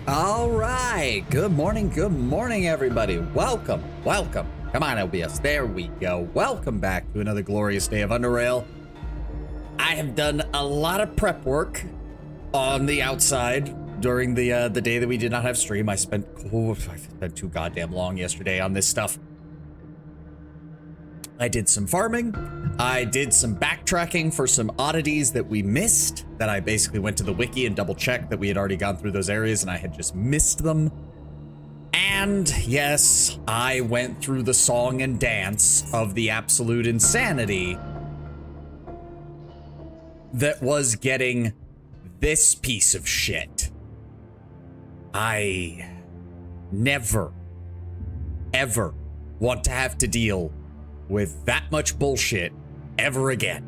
All right. Good morning, everybody. Welcome. Come on, LBS. There we go. Welcome back to another glorious day of Underrail. I have done a lot of prep work on the outside during the day that we did not have stream. I spent too goddamn long yesterday on this stuff. I did some farming. I did some backtracking for some oddities that we missed, that I basically went to the wiki and double checked that we had already gone through those areas and I had just missed them. And yes, I went through the song and dance of the absolute insanity that was getting this piece of shit. I never, ever want to have to deal with that much bullshit ever again.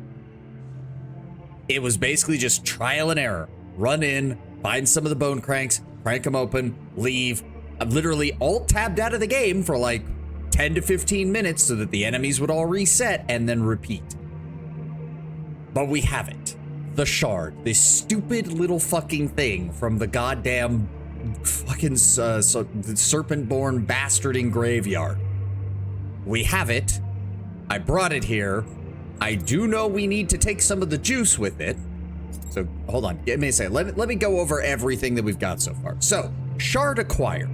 It was basically just trial and error. Run in, find some of the bone cranks, crank them open, leave. I'm literally alt-tabbed out of the game for like 10 to 15 minutes so that the enemies would all reset and then repeat. But we have it. The shard. This stupid little fucking thing from the goddamn fucking serpent-born bastarding graveyard. We have it. I brought it here. I do know we need to take some of the juice with it. So hold on, give me a second. Let me go over everything that we've got so far. So shard acquired.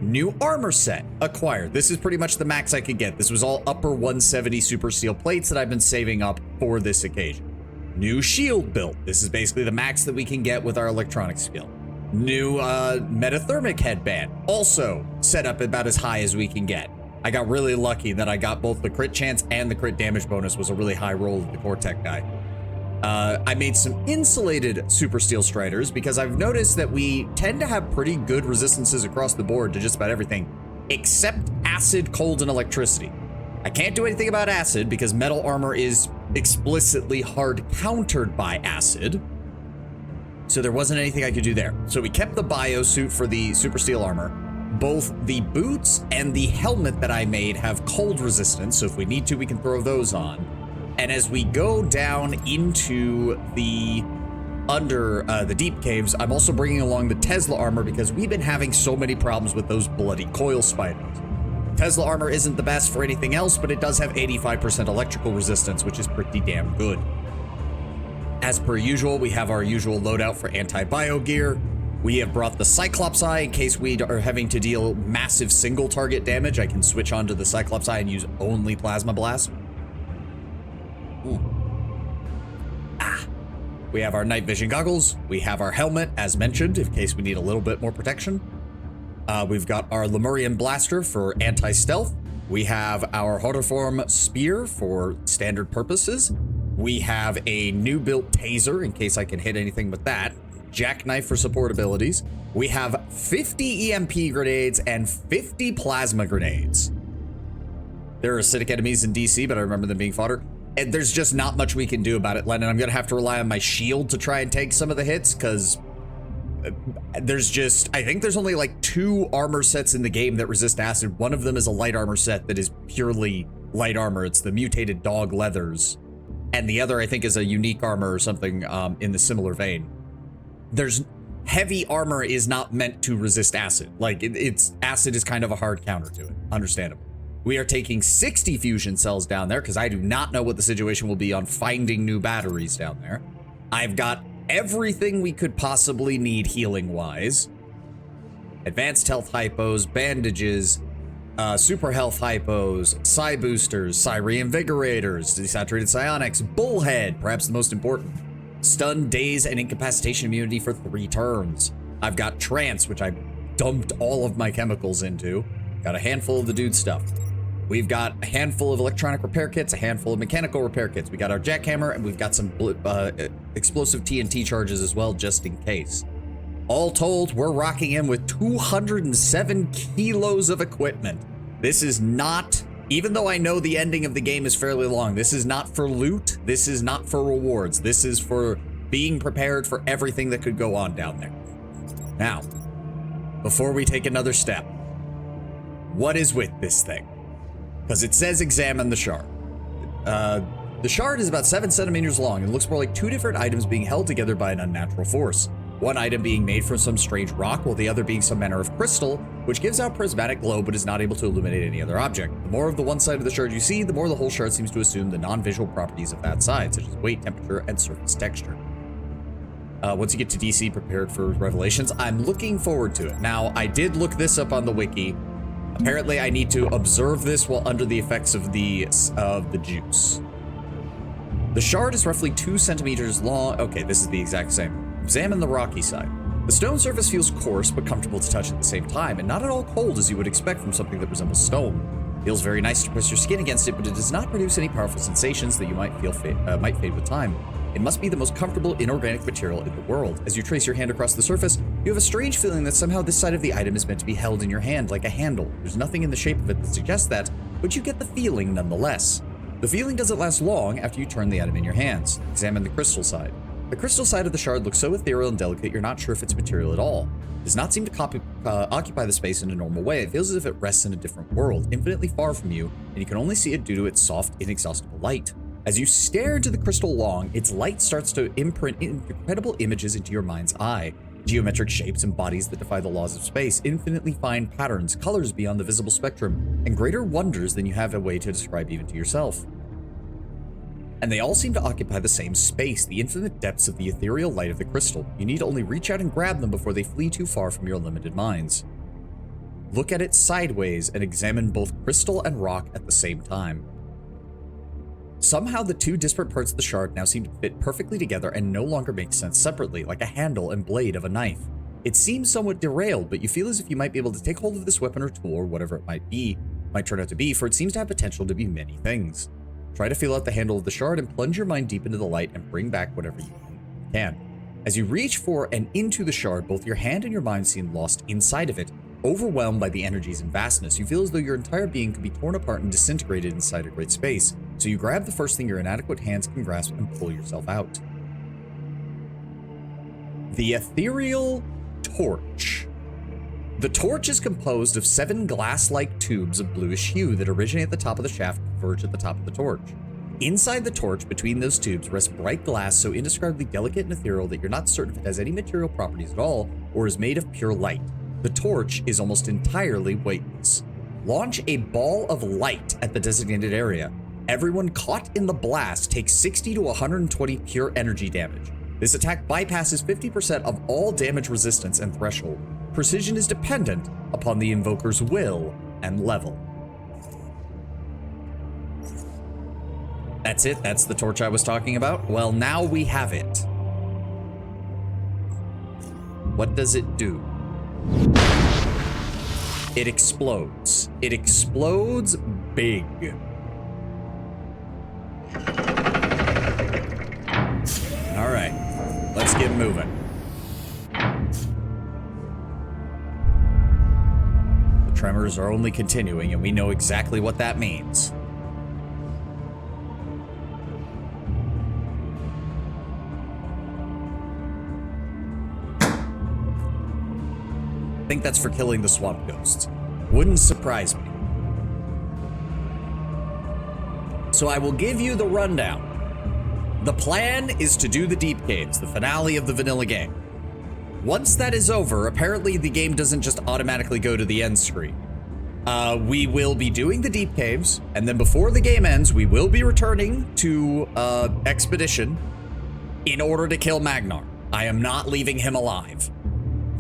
New armor set acquired. This is pretty much the max I could get. This was all upper 170 super steel plates that I've been saving up for this occasion. New shield built. This is basically the max that we can get with our electronic skill. New metathermic headband. Also set up about as high as we can get. I got really lucky that I got both the crit chance and the crit damage bonus was a really high roll of the Cortec guy. I made some insulated super steel striders because I've noticed that we tend to have pretty good resistances across the board to just about everything, except acid, cold, and electricity. I can't do anything about acid because metal armor is explicitly hard countered by acid. So there wasn't anything I could do there. So we kept the bio suit for the super steel armor. Both the boots and the helmet that I made have cold resistance, so if we need to, we can throw those on. And as we go down into the deep caves, I'm also bringing along the Tesla armor because we've been having so many problems with those bloody coil spiders. Tesla armor isn't the best for anything else, but it does have 85% electrical resistance, which is pretty damn good. As per usual, we have our usual loadout for anti-bio gear. We have brought the Cyclops Eye in case we are having to deal massive single target damage. I can switch on to the Cyclops Eye and use only Plasma Blast. Ooh. We have our night vision goggles. We have our helmet, as mentioned, in case we need a little bit more protection. We've got our Lemurian Blaster for anti-stealth. We have our Hortiform Spear for standard purposes. We have a new built taser in case I can hit anything with that. Jackknife for support abilities. We have 50 EMP grenades and 50 plasma grenades. There are acidic enemies in DC, but I remember them being fodder. And there's just not much we can do about it, Lennon. I'm gonna have to rely on my shield to try and take some of the hits, because I think there's only like 2 armor sets in the game that resist acid. One of them is a light armor set that is purely light armor. It's the mutated dog leathers. And the other, I think, is a unique armor or something in the similar vein. Heavy armor is not meant to resist acid. Like, acid is kind of a hard counter to it. Understandable. We are taking 60 fusion cells down there because I do not know what the situation will be on finding new batteries down there. I've got everything we could possibly need healing-wise. Advanced health hypos, bandages, super health hypos, psi boosters, psi reinvigorators, desaturated psionics, bullhead, perhaps the most important. Stun, daze, and incapacitation immunity for 3 turns. I've got trance, which I dumped all of my chemicals into. Got a handful of the dude stuff. We've got a handful of electronic repair kits, a handful of mechanical repair kits. We got our jackhammer, and we've got some explosive TNT charges as well, just in case. All told, we're rocking in with 207 kilos of equipment. This is not... Even though I know the ending of the game is fairly long, this is not for loot. This is not for rewards. This is for being prepared for everything that could go on down there. Now, before we take another step, what is with this thing? Because it says examine the shard. The shard is about 7 centimeters long and looks more like 2 different items being held together by an unnatural force. one item being made from some strange rock while the other being some manner of crystal, which gives out prismatic glow but is not able to illuminate any other object. The more of the one side of the shard you see, the more the whole shard seems to assume the non-visual properties of that side, such as weight, temperature, and surface texture. Once you get to DC prepared for revelations, I'm looking forward to it. Now, I did look this up on the wiki. Apparently, I need to observe this while under the effects of the juice. The shard is roughly 2 centimeters long. Okay, this is the exact same. Examine the rocky side. The stone surface feels coarse but comfortable to touch at the same time, and not at all cold as you would expect from something that resembles stone. Feels very nice to press your skin against it, but it does not produce any powerful sensations that you might feel might fade with time. It must be the most comfortable inorganic material in the world. As you trace your hand across the surface, you have a strange feeling that somehow this side of the item is meant to be held in your hand like a handle. There's nothing in the shape of it that suggests that, but you get the feeling nonetheless. The feeling doesn't last long after you turn the item in your hands. Examine the crystal side. The crystal side of the shard looks so ethereal and delicate you're not sure if it's material at all. It does not seem to occupy the space in a normal way. It feels as if it rests in a different world, infinitely far from you, and you can only see it due to its soft, inexhaustible light. As you stare into the crystal long, its light starts to imprint incredible images into your mind's eye. Geometric shapes and bodies that defy the laws of space, infinitely fine patterns, colors beyond the visible spectrum, and greater wonders than you have a way to describe even to yourself. And they all seem to occupy the same space, the infinite depths of the ethereal light of the crystal. You need only reach out and grab them before they flee too far from your limited minds. Look at it sideways and examine both crystal and rock at the same time. Somehow the two disparate parts of the shard now seem to fit perfectly together and no longer make sense separately, like a handle and blade of a knife. It seems somewhat derailed, but you feel as if you might be able to take hold of this weapon or tool or whatever it might turn out to be, for it seems to have potential to be many things. Try to feel out the handle of the shard and plunge your mind deep into the light and bring back whatever you can. As you reach for and into the shard, both your hand and your mind seem lost inside of it. Overwhelmed by the energies and vastness, you feel as though your entire being could be torn apart and disintegrated inside a great space. So you grab the first thing your inadequate hands can grasp and pull yourself out. The ethereal torch. The torch is composed of 7 glass-like tubes of bluish hue that originate at the top of the shaft and converge at the top of the torch. Inside the torch, between those tubes, rests bright glass so indescribably delicate and ethereal that you're not certain if it has any material properties at all or is made of pure light. The torch is almost entirely weightless. Launch a ball of light at the designated area. Everyone caught in the blast takes 60 to 120 pure energy damage. This attack bypasses 50% of all damage resistance and threshold. Precision is dependent upon the invoker's will and level. That's it? That's the torch I was talking about? Well, now we have it. What does it do? It explodes. It explodes big. All right, let's get moving. The tremors are only continuing, and we know exactly what that means. I think that's for killing the swamp ghosts. Wouldn't surprise me. So I will give you the rundown. The plan is to do the deep caves, the finale of the vanilla game. Once that is over, apparently the game doesn't just automatically go to the end screen. We will be doing the deep caves, and then before the game ends, we will be returning to Expedition in order to kill Magnar. I am not leaving him alive.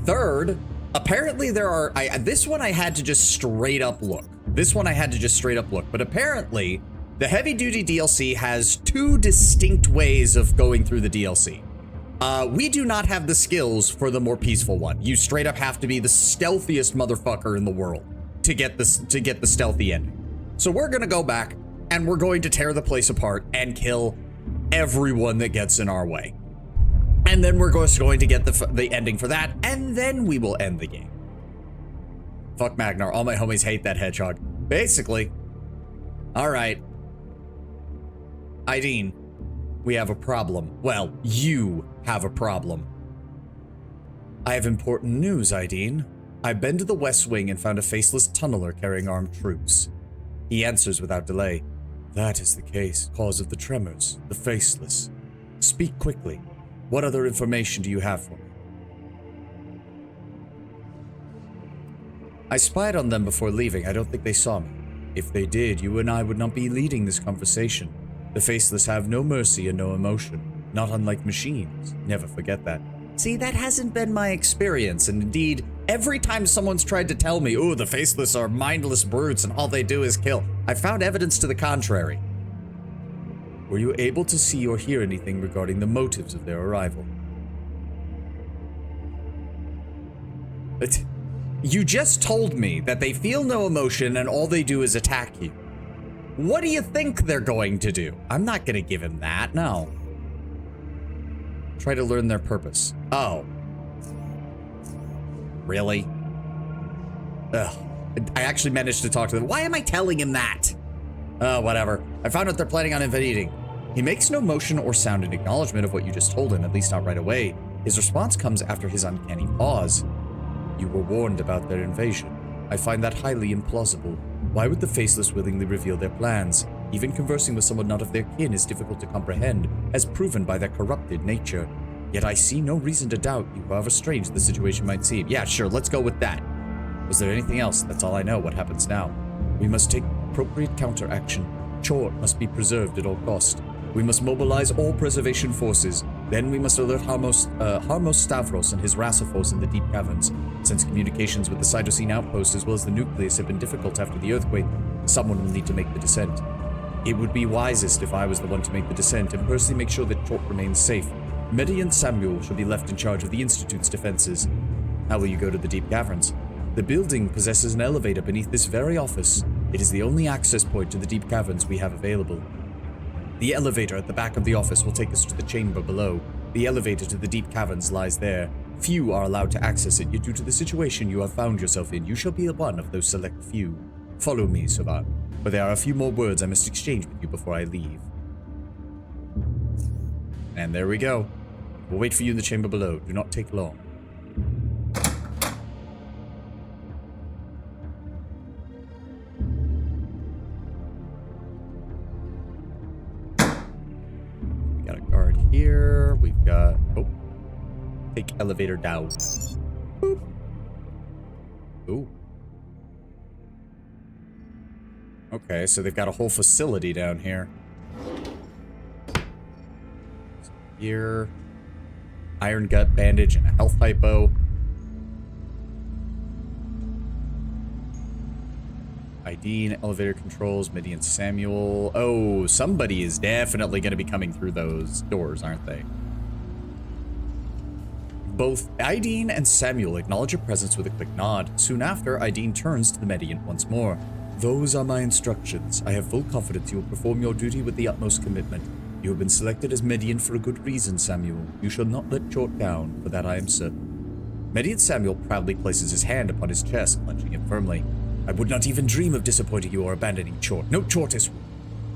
Third, apparently there are, this one I had to just straight up look. But apparently the heavy duty DLC has 2 distinct ways of going through the DLC. We do not have the skills for the more peaceful one. You straight up have to be the stealthiest motherfucker in the world to get the stealthy ending. So we're gonna go back and we're going to tear the place apart and kill everyone that gets in our way. And then we're going to get the ending for that, and then we will end the game. Fuck Magnar. All my homies hate that hedgehog. Basically. All right. Aideen, we have a problem. Well, you have a problem. I have important news, Aideen. I've been to the West Wing and found a faceless tunneler carrying armed troops. He answers without delay. That is the cause of the tremors, the faceless. Speak quickly. What other information do you have for me? I spied on them before leaving. I don't think they saw me. If they did, you and I would not be leading this conversation. The faceless have no mercy and no emotion, not unlike machines. Never forget that. See, that hasn't been my experience, and indeed, every time someone's tried to tell me, oh, the faceless are mindless brutes and all they do is kill, I found evidence to the contrary. Were you able to see or hear anything regarding the motives of their arrival? But you just told me that they feel no emotion and all they do is attack you. What do you think they're going to do? I'm not going to give him that, no. Try to learn their purpose. Oh. Really? Ugh. I actually managed to talk to them. Why am I telling him that? Oh, whatever. I found out they're planning on invading. He makes no motion or sound in acknowledgement of what you just told him, at least not right away. His response comes after his uncanny pause. You were warned about their invasion. I find that highly implausible. Why would the faceless willingly reveal their plans? Even conversing with someone not of their kin is difficult to comprehend, as proven by their corrupted nature. Yet I see no reason to doubt you, however strange the situation might seem. Yeah, sure, let's go with that. Was there anything else? That's all I know. What happens now? We must take appropriate counteraction. Chort must be preserved at all cost. We must mobilize all preservation forces. Then we must alert Harmos Stavros and his Rasa force in the deep caverns. Since communications with the Cytosine outpost as well as the nucleus have been difficult after the earthquake, someone will need to make the descent. It would be wisest if I was the one to make the descent and personally make sure that Chort remains safe. Medi and Samuel shall be left in charge of the Institute's defenses. How will you go to the deep caverns? The building possesses an elevator beneath this very office. It is the only access point to the deep caverns we have available. The elevator at the back of the office will take us to the chamber below. The elevator to the deep caverns lies there. Few are allowed to access it, yet due to the situation you have found yourself in, you shall be one of those select few. Follow me, Savan, but there are a few more words I must exchange with you before I leave. And there we go. We'll wait for you in the chamber below. Do not take long. We got a guard here. We've got... Oh. Take elevator down. Boop. Ooh. Okay, so they've got a whole facility down here. Here. Iron gut bandage and a health hypo. Ideen, elevator controls, Midi and Samuel. Oh, somebody is definitely going to be coming through those doors, aren't they? Both Ideen and Samuel acknowledge your presence with a quick nod. Soon after, Ideen turns to the Mediant once more. Those are my instructions. I have full confidence you will perform your duty with the utmost commitment. You have been selected as Mediant for a good reason, Samuel. You shall not let Chort down, for that I am certain. Mediant Samuel proudly places his hand upon his chest, clenching it firmly. I would not even dream of disappointing you or abandoning Chort. No Chortis.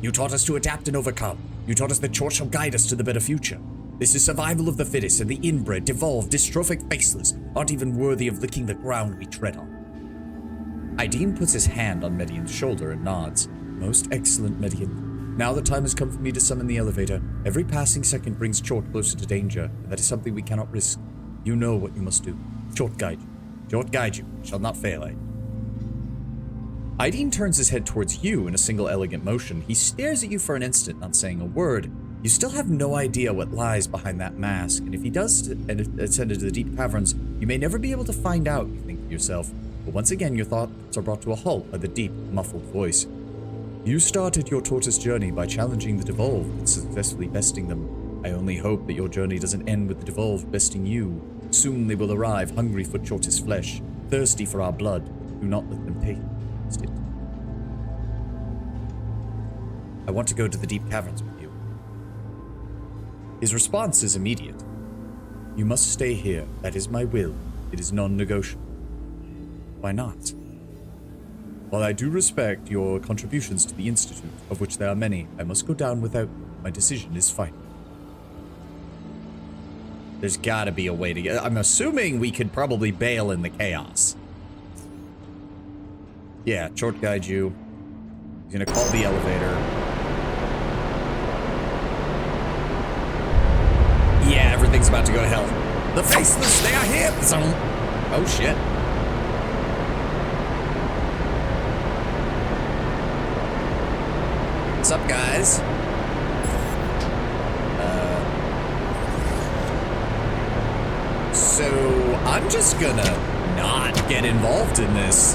You taught us to adapt and overcome. You taught us that Chort shall guide us to the better future. This is survival of the fittest, and the inbred, devolved, dystrophic faceless aren't even worthy of licking the ground we tread on. Ideen puts his hand on Median's shoulder and nods. Most excellent, Median. Now the time has come for me to summon the elevator. Every passing second brings Chort closer to danger, and that is something we cannot risk. You know what you must do. Chort guide you. Chort guide you. Shall not fail, eh? Ideen turns his head towards you in a single elegant motion. He stares at you for an instant, not saying a word. You still have no idea what lies behind that mask, and if he does ascend into the deep caverns, you may never be able to find out, you think to yourself. But once again, your thoughts are brought to a halt by the deep, muffled voice. You started your tortoise journey by challenging the devolved and successfully besting them. I only hope that your journey doesn't end with the devolved besting you. Soon they will arrive, hungry for tortoise flesh, thirsty for our blood. Do not let them taste it. I want to go to the deep caverns with you. His response is immediate. You must stay here. That is my will. It is non-negotiable. Why not? While I do respect your contributions to the Institute, of which there are many, I must go down without you. My decision is final. There's gotta be a way to get... I'm assuming we could probably bail in the chaos. Yeah, Chort guide you. He's gonna call the elevator. Yeah, everything's about to go to hell. The faceless, they are here! Oh shit. What's up, guys? So I'm just gonna not get involved in this.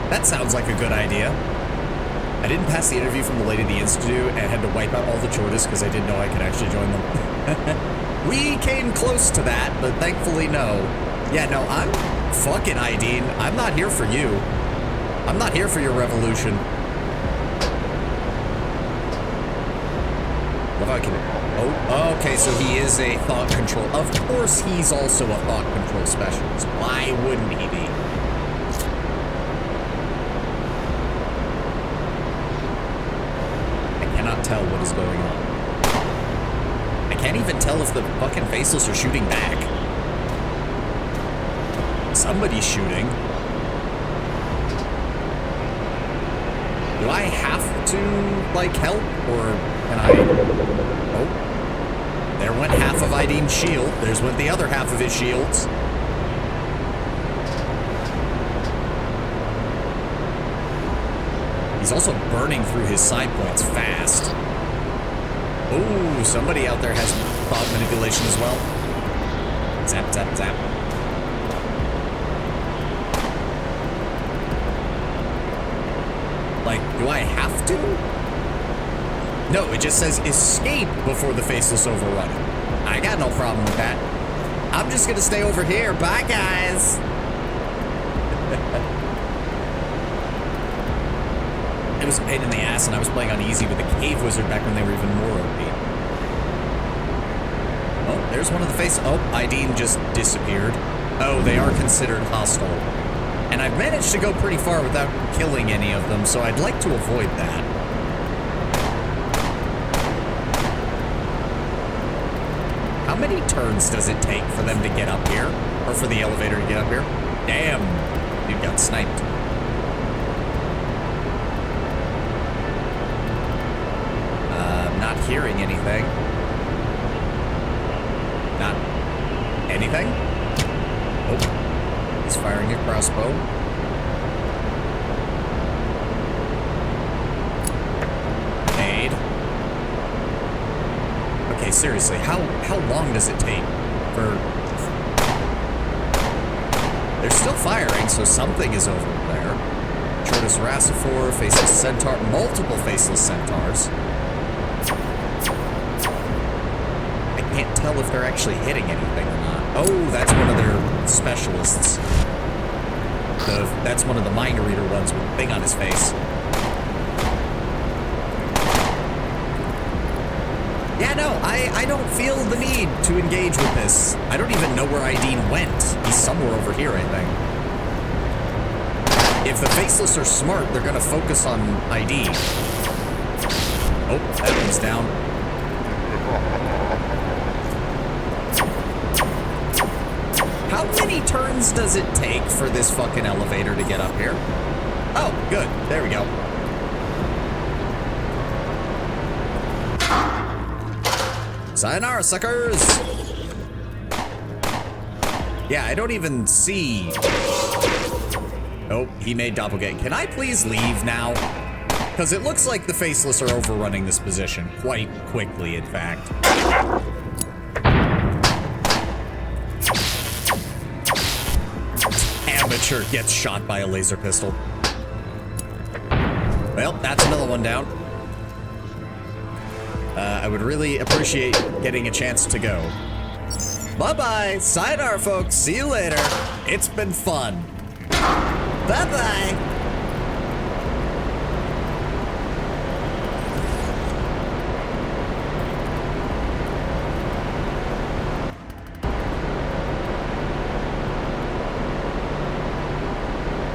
That sounds like a good idea. I didn't pass the interview from the lady at the institute and had to wipe out all the chordas because I didn't know I could actually join them. We came close to that, but thankfully no. Yeah, no, I'm fucking Ideen. I'm not here for you. I'm not here for your revolution. Love how I can... Oh, okay, so he is a thought control. Of course he's also a thought control specialist. Why wouldn't he be? I cannot tell what is going on. I can't even tell if the fucking faceless are shooting back. Somebody's shooting. Do I have to, like, help, or can I... Oh. There went half of Ideen's shield. There's went the other half of his shields. He's also burning through his side points fast. Oh, somebody out there has thought manipulation as well. Zap, zap, zap. Like, do I have to? No, it just says escape before the faceless overrun. I got no problem with that. I'm just gonna stay over here. Bye, guys. It was a pain in the ass, and I was playing on easy with the Cave Wizard back when they were even more OP. Oh, there's one of the face. Oh, Ideen just disappeared. Oh, they are considered hostile. And I've managed to go pretty far without killing any of them, so I'd like to avoid that. How many turns does it take for them to get up here? Or for the elevator to get up here? Damn, dude got sniped. Not hearing anything. Not anything? Oh, he's firing a crossbow. Nade. Okay, seriously, how long does it take for... They're still firing, so something is over there. Trotus Racifor, Faceless Centaur, multiple Faceless Centaurs. I can't tell if they're actually hitting anything or not. Oh, that's one of their specialists. That's one of the Mind Reader ones with the thing on his face. Yeah, no, I don't feel the need to engage with this. I don't even know where Ideen went. He's somewhere over here, I think. If the Faceless are smart, they're gonna focus on Ideen. Oh, that one's down. How many turns does it take for this fucking elevator to get up here? Oh, good. There we go. Sayonara, suckers! Yeah, I don't even see... Oh, he made Doppelganger. Can I please leave now? Because it looks like the Faceless are overrunning this position quite quickly, in fact. Amateur gets shot by a laser pistol. Well, that's another one down. I would really appreciate getting a chance to go. Bye-bye. Sayonara, folks. See you later. It's been fun. Bye-bye.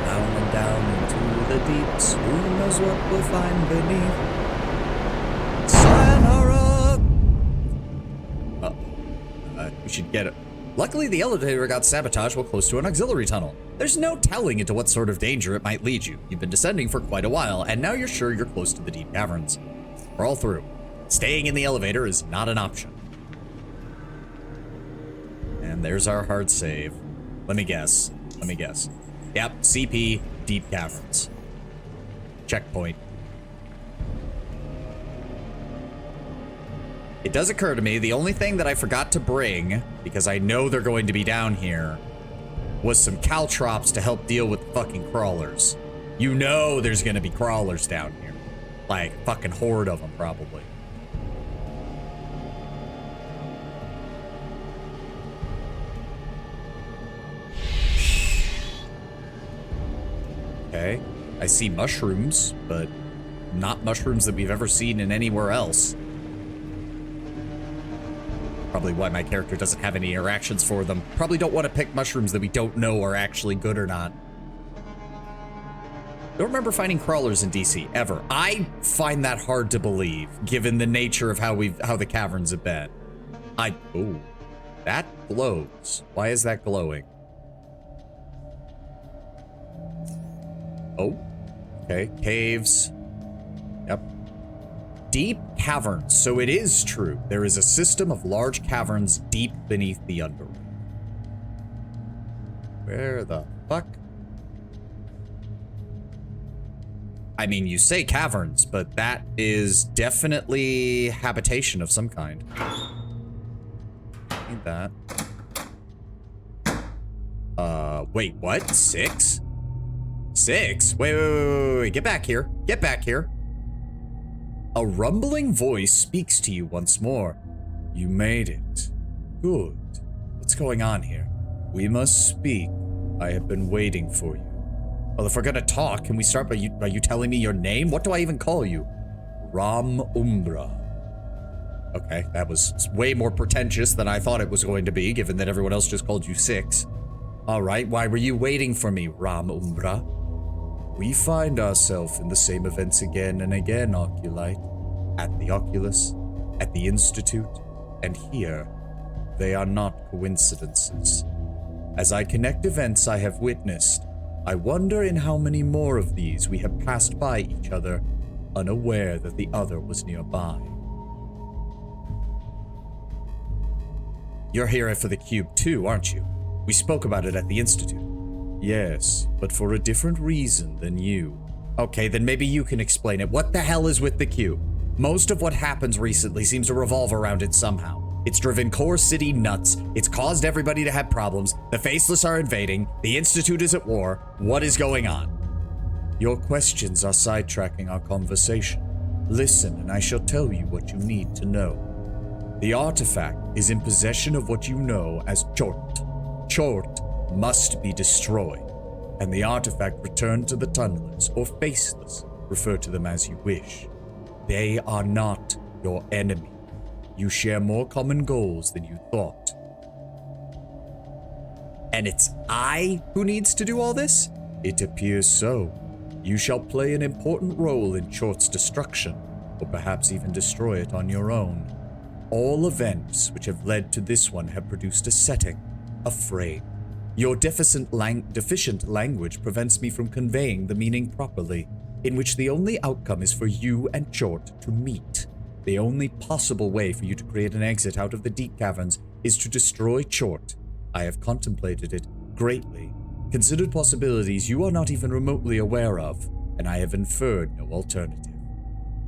Down and down into the deeps. Who knows what we'll find beneath? Sayonara! We should get it. Luckily, the elevator got sabotaged while close to an auxiliary tunnel. There's no telling into what sort of danger it might lead you. You've been descending for quite a while, and now you're sure you're close to the deep caverns. We're all through. Staying in the elevator is not an option. And there's our hard save. Let me guess. Yep, CP, deep caverns. Checkpoint. It does occur to me, the only thing that I forgot to bring, because I know they're going to be down here, was some caltrops to help deal with fucking crawlers. You know there's gonna be crawlers down here. Like, a fucking horde of them, probably. Okay. I see mushrooms, but not mushrooms that we've ever seen in anywhere else. Probably why my character doesn't have any interactions for them. Probably don't want to pick mushrooms that we don't know are actually good or not. Don't remember finding crawlers in DC, ever. I find that hard to believe, given the nature of how the caverns have been. Oh, that glows. Why is that glowing? Oh, okay, caves. Yep. Deep caverns. So it is true. There is a system of large caverns deep beneath the Underrail. Where the fuck? I mean, you say caverns, but that is definitely habitation of some kind. Need that. Wait, what? 6? 6? Wait. Get back here. Get back here. A rumbling voice speaks to you once more. You made it. Good. What's going on here? We must speak. I have been waiting for you. Well, if we're gonna talk, can we start by you telling me your name? What do I even call you? Ram Umbra. Okay, that was way more pretentious than I thought it was going to be, given that everyone else just called you 6. All right, why were you waiting for me, Ram Umbra? We find ourselves in the same events again and again, Oculite. At the Oculus, at the Institute, and here. They are not coincidences. As I connect events I have witnessed, I wonder in how many more of these we have passed by each other, unaware that the other was nearby. You're here for the cube too, aren't you? We spoke about it at the Institute. Yes, but for a different reason than you. Okay, then maybe you can explain it. What the hell is with the cube? Most of what happens recently seems to revolve around it somehow. It's driven Core City nuts. It's caused everybody to have problems. The Faceless are invading. The Institute is at war. What is going on? Your questions are sidetracking our conversation. Listen, and I shall tell you what you need to know. The artifact is in possession of what you know as Chort. Chort must be destroyed, and the artifact returned to the Tunnelers, or Faceless, refer to them as you wish. They are not your enemy. You share more common goals than you thought. And it's I who needs to do all this? It appears so. You shall play an important role in Chort's destruction, or perhaps even destroy it on your own. All events which have led to this one have produced a setting, a frame. Your deficient language prevents me from conveying the meaning properly, in which the only outcome is for you and Chort to meet. The only possible way for you to create an exit out of the deep caverns is to destroy Chort. I have contemplated it greatly, considered possibilities you are not even remotely aware of, and I have inferred no alternative.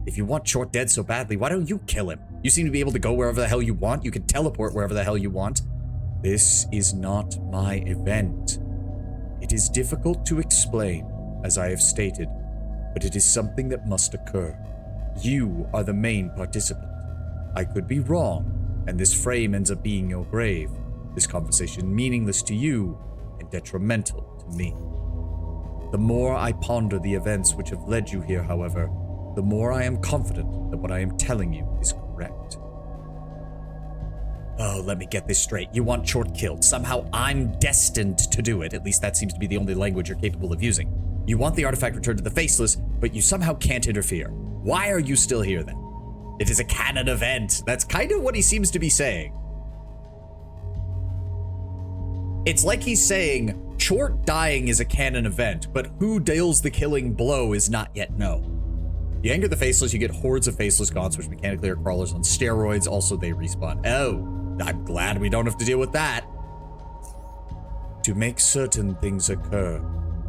If you want Chort dead so badly, why don't you kill him? You seem to be able to go wherever the hell you want. You can teleport wherever the hell you want. This is not my event. It is difficult to explain, as I have stated, but it is something that must occur. You are the main participant. I could be wrong, and this frame ends up being your grave. This conversation meaningless to you and detrimental to me. The more I ponder the events which have led you here, however, the more I am confident that what I am telling you is correct. Oh, let me get this straight. You want Chort killed. Somehow I'm destined to do it. At least that seems to be the only language you're capable of using. You want the artifact returned to the Faceless, but you somehow can't interfere. Why are you still here then? It is a canon event. That's kind of what he seems to be saying. It's like he's saying, Chort dying is a canon event, but who deals the killing blow is not yet known. You anger the Faceless, you get hordes of Faceless Gaunts, which mechanically are crawlers on steroids. Also, they respawn. Oh, I'm glad we don't have to deal with that. To make certain things occur,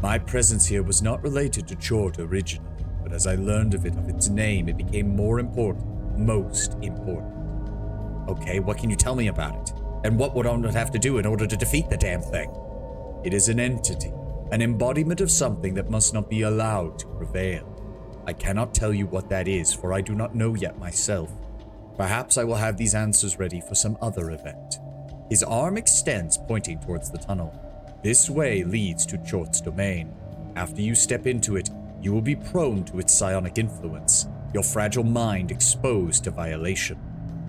my presence here was not related to Chort originally, but as I learned of its name, it became more important, most important. Okay, what can you tell me about it? And what would I have to do in order to defeat the damn thing? It is an entity, an embodiment of something that must not be allowed to prevail. I cannot tell you what that is, for I do not know yet myself. Perhaps I will have these answers ready for some other event. His arm extends, pointing towards the tunnel. This way leads to Chort's domain. After you step into it, you will be prone to its psionic influence, your fragile mind exposed to violation.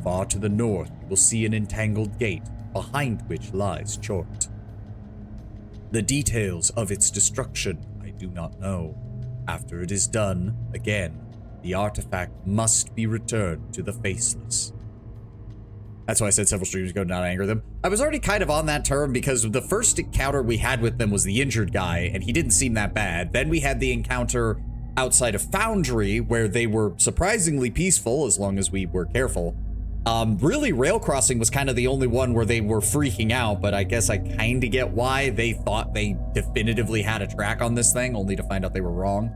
Far to the north, you will see an entangled gate, behind which lies Chort. The details of its destruction I do not know. After it is done, again, the artifact must be returned to the Faceless. That's why I said several streams ago not anger them. I was already kind of on that term because the first encounter we had with them was the injured guy, and he didn't seem that bad. Then we had the encounter outside of Foundry, where they were surprisingly peaceful as long as we were careful. Really, Rail Crossing was kind of the only one where they were freaking out, but I guess I kind of get why they thought they definitively had a track on this thing, only to find out they were wrong.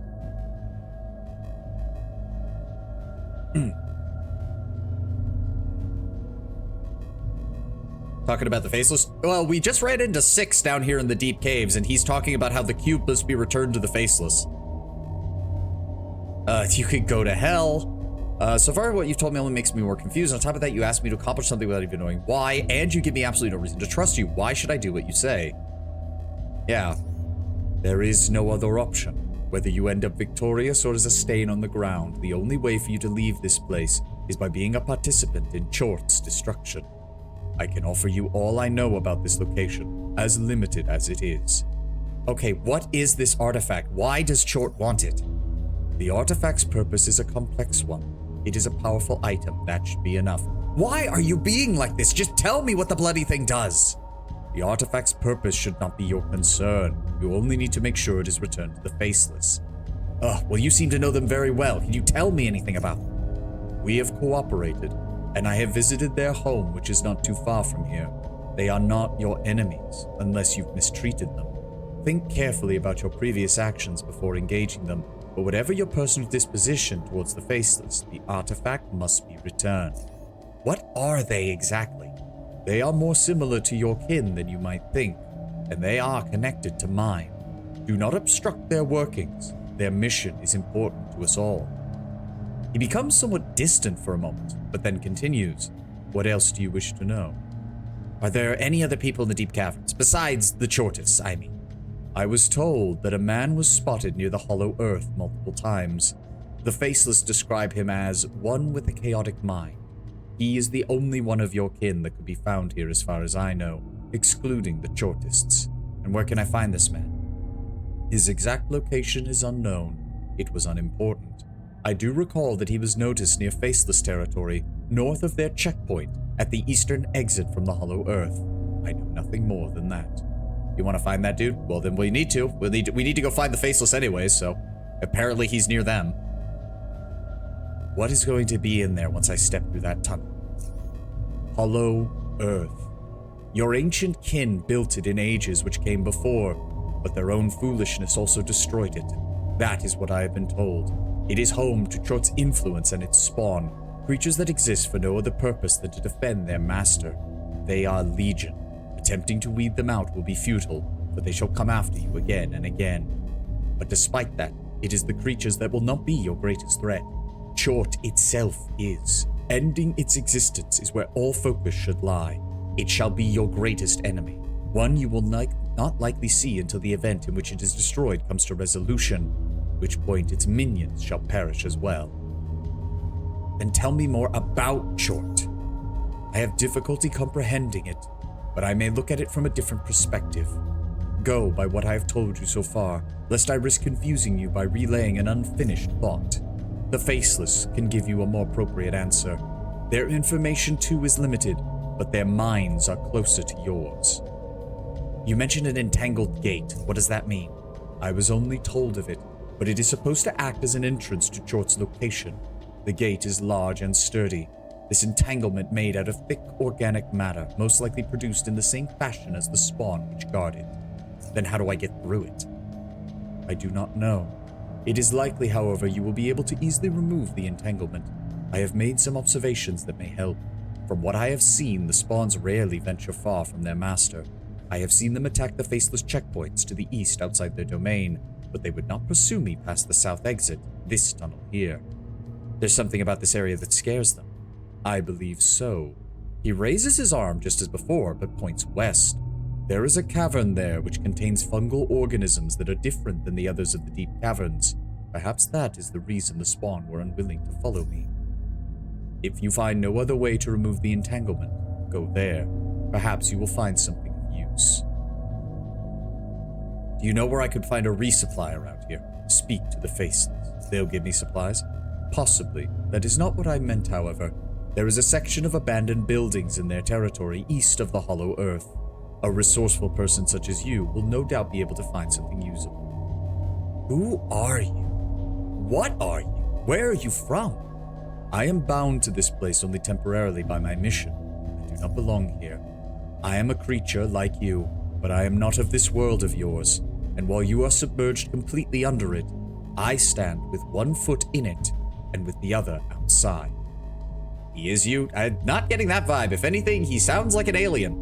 Talking about the Faceless? Well, we just ran into Six down here in the deep caves, and he's talking about how the cube must be returned to the Faceless. You could go to hell. So far, what you've told me only makes me more confused. On top of that, you asked me to accomplish something without even knowing why, and you give me absolutely no reason to trust you. Why should I do what you say? Yeah. There is no other option. Whether you end up victorious or as a stain on the ground, the only way for you to leave this place is by being a participant in Chort's destruction. I can offer you all I know about this location, as limited as it is. Okay, what is this artifact? Why does Chort want it? The artifact's purpose is a complex one. It is a powerful item, that should be enough. Why are you being like this? Just tell me what the bloody thing does. The artifact's purpose should not be your concern. You only need to make sure it is returned to the Faceless. Well, you seem to know them very well. Can you tell me anything about them? We have cooperated, and I have visited their home, which is not too far from here. They are not your enemies, unless you've mistreated them. Think carefully about your previous actions before engaging them, but whatever your personal disposition towards the Faceless, the artifact must be returned. What are they exactly? They are more similar to your kin than you might think, and they are connected to mine. Do not obstruct their workings. Their mission is important to us all. He becomes somewhat distant for a moment, but then continues. What else do you wish to know? Are there any other people in the deep caverns, besides the Chortists, I mean? I was told that a man was spotted near the Hollow Earth multiple times. The Faceless describe him as one with a chaotic mind. He is the only one of your kin that could be found here as far as I know, excluding the Chortists. And where can I find this man? His exact location is unknown. It was unimportant. I do recall that he was noticed near Faceless territory, north of their checkpoint, at the eastern exit from the Hollow Earth. I know nothing more than that. You want to find that dude? Well, then we need to. We need to go find the Faceless anyways, so apparently he's near them. What is going to be in there once I step through that tunnel? Hollow Earth. Your ancient kin built it in ages which came before, but their own foolishness also destroyed it. That is what I have been told. It is home to Chort's influence and its spawn, creatures that exist for no other purpose than to defend their master. They are legion. Attempting to weed them out will be futile, for they shall come after you again and again. But despite that, it is the creatures that will not be your greatest threat. Chort itself is. Ending its existence is where all focus should lie. It shall be your greatest enemy, one you will not likely see until the event in which it is destroyed comes to resolution, which point its minions shall perish as well. Then tell me more about Chort. I have difficulty comprehending it, but I may look at it from a different perspective. Go by what I have told you so far, lest I risk confusing you by relaying an unfinished thought. The Faceless can give you a more appropriate answer. Their information too is limited, but their minds are closer to yours. You mentioned an entangled gate. What does that mean? I was only told of it, but it is supposed to act as an entrance to Chort's location. The gate is large and sturdy. This entanglement made out of thick organic matter, most likely produced in the same fashion as the spawn which guard it. Then how do I get through it? I do not know. It is likely, however, you will be able to easily remove the entanglement. I have made some observations that may help. From what I have seen, the spawns rarely venture far from their master. I have seen them attack the faceless checkpoints to the east outside their domain, but they would not pursue me past the south exit, this tunnel here. There's something about this area that scares them. I believe so. He raises his arm just as before, but points west. There is a cavern there which contains fungal organisms that are different than the others of the deep caverns. Perhaps that is the reason the spawn were unwilling to follow me. If you find no other way to remove the entanglement, go there. Perhaps you will find something of use. Do you know where I could find a resupply around here? Speak to the faceless. They'll give me supplies? Possibly. That is not what I meant, however. There is a section of abandoned buildings in their territory east of the Hollow Earth. A resourceful person such as you will no doubt be able to find something usable. Who are you? What are you? Where are you from? I am bound to this place only temporarily by my mission. I do not belong here. I am a creature like you, but I am not of this world of yours, and while you are submerged completely under it, I stand with one foot in it and with the other outside. He is you. I'm not getting that vibe. If anything, he sounds like an alien.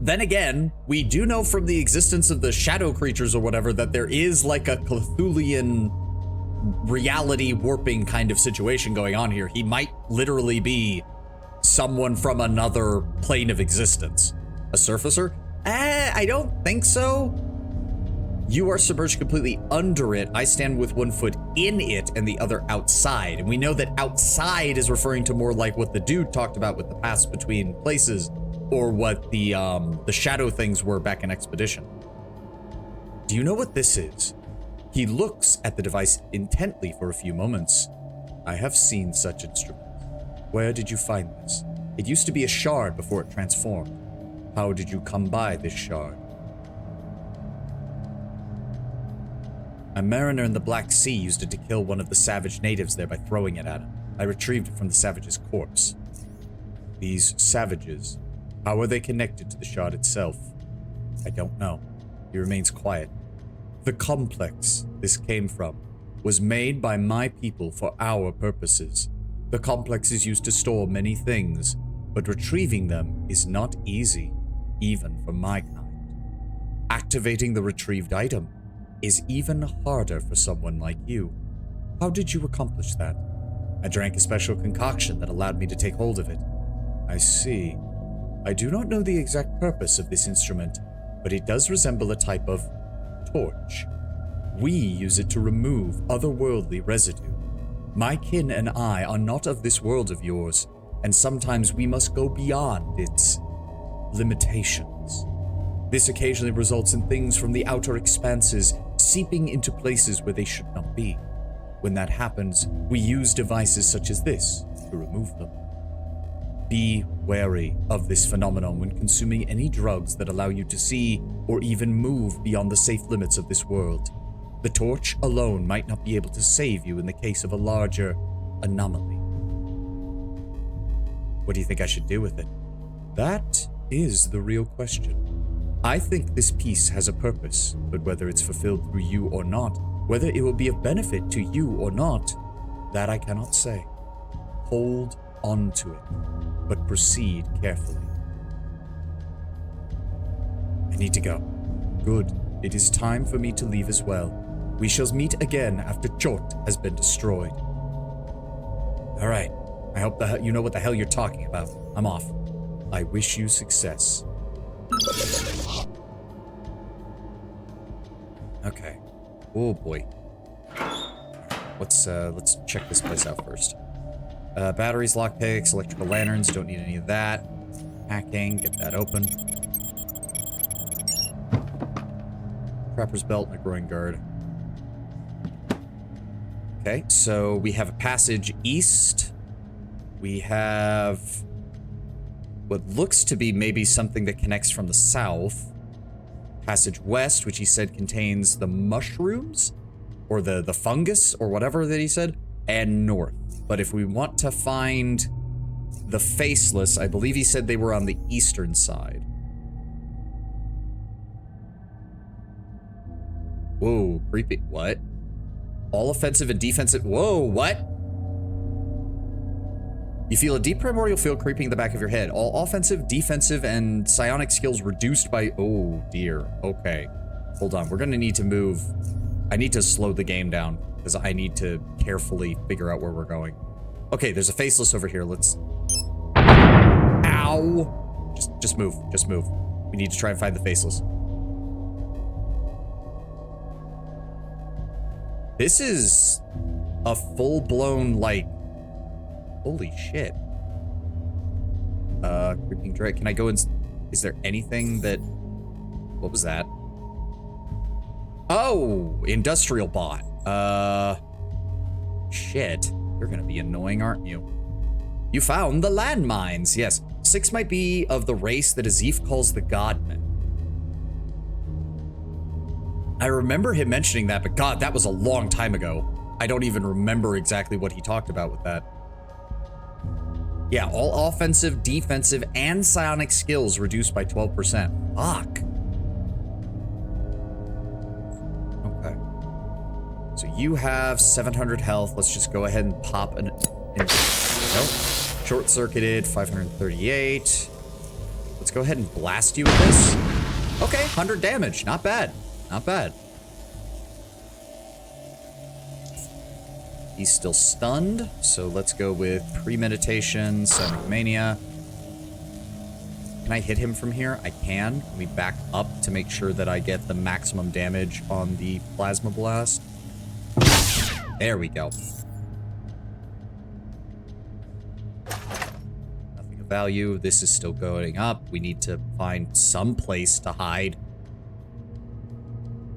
Then again, we do know from the existence of the shadow creatures or whatever that there is like a Cthulhian reality warping kind of situation going on here. He might literally be someone from another plane of existence. A surfacer? I don't think so. You are submerged completely under it. I stand with one foot in it and the other outside. And we know that outside is referring to more like what the dude talked about with the pass between places, or what the shadow things were back in Expedition. Do you know what this is? He looks at the device intently for a few moments. I have seen such instruments. Where did you find this? It used to be a shard before it transformed. How did you come by this shard? A mariner in the Black Sea used it to kill one of the savage natives there by throwing it at him. I retrieved it from the savage's corpse. These savages, how are they connected to the shard itself? I don't know. He remains quiet. The complex this came from was made by my people for our purposes. The complex is used to store many things, but retrieving them is not easy, even for my kind. Activating the retrieved item is even harder for someone like you. How did you accomplish that? I drank a special concoction that allowed me to take hold of it. I see. I do not know the exact purpose of this instrument, but it does resemble a type of torch. We use it to remove otherworldly residue. My kin and I are not of this world of yours, and sometimes we must go beyond its limitations. This occasionally results in things from the outer expanses seeping into places where they should not be. When that happens, we use devices such as this to remove them. Be wary of this phenomenon when consuming any drugs that allow you to see or even move beyond the safe limits of this world. The torch alone might not be able to save you in the case of a larger anomaly. What do you think I should do with it? That is the real question. I think this piece has a purpose, but whether it's fulfilled through you or not, whether it will be of benefit to you or not, that I cannot say. Hold on to it, but proceed carefully. I need to go. Good. It is time for me to leave as well. We shall meet again after Chort has been destroyed. All right. I hope you know what the hell you're talking about. I'm off. I wish you success. Okay. Oh boy. Let's check this place out first. Batteries, lockpicks, electrical lanterns, don't need any of that. Hacking, get that open. Trapper's belt and a groin guard. Okay, so we have a passage east. We have what looks to be maybe something that connects from the south. Passage west, which he said contains the mushrooms, or the fungus, or whatever that he said, and north. But if we want to find the faceless, I believe he said they were on the eastern side. Whoa, creepy. What? All offensive and defensive. Whoa, what? You feel a deep primordial field creeping in the back of your head. All offensive, defensive, and psionic skills reduced by... Oh, dear. Okay. Hold on. We're going to need to move. I need to slow the game down because I need to carefully figure out where we're going. Okay, there's a faceless over here. Let's... Ow! Just move. Just move. We need to try and find the faceless. This is a full-blown, like... Holy shit. Creeping dread. Can I go in? Is there anything that... What was that? Oh! Industrial bot. Shit. You're gonna be annoying, aren't you? You found the landmines. Yes. 6 might be of the race that Azif calls the Godmen. I remember him mentioning that, but God, that was a long time ago. I don't even remember exactly what he talked about with that. Yeah, all offensive, defensive, and psionic skills reduced by 12%. Fuck. Okay. So you have 700 health. Let's just go ahead and pop an... Nope. Short-circuited, 538. Let's go ahead and blast you with this. Okay, 100 damage. Not bad. Not bad. He's still stunned, so let's go with Premeditation, Sonic Mania. Can I hit him from here? I can. Can we back up to make sure that I get the maximum damage on the Plasma Blast? There we go. Nothing of value. This is still going up. We need to find some place to hide.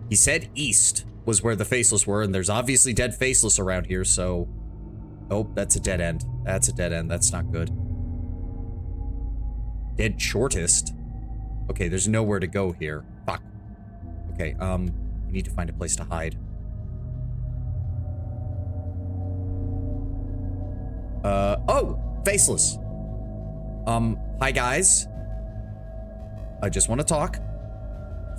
He said east was where the faceless were, and there's obviously dead faceless around here, so... Oh, that's a dead end. That's a dead end. That's not good. Dead shortest? Okay, there's nowhere to go here. Fuck. Okay, we need to find a place to hide. Oh! Faceless! Hi guys. I just want to talk.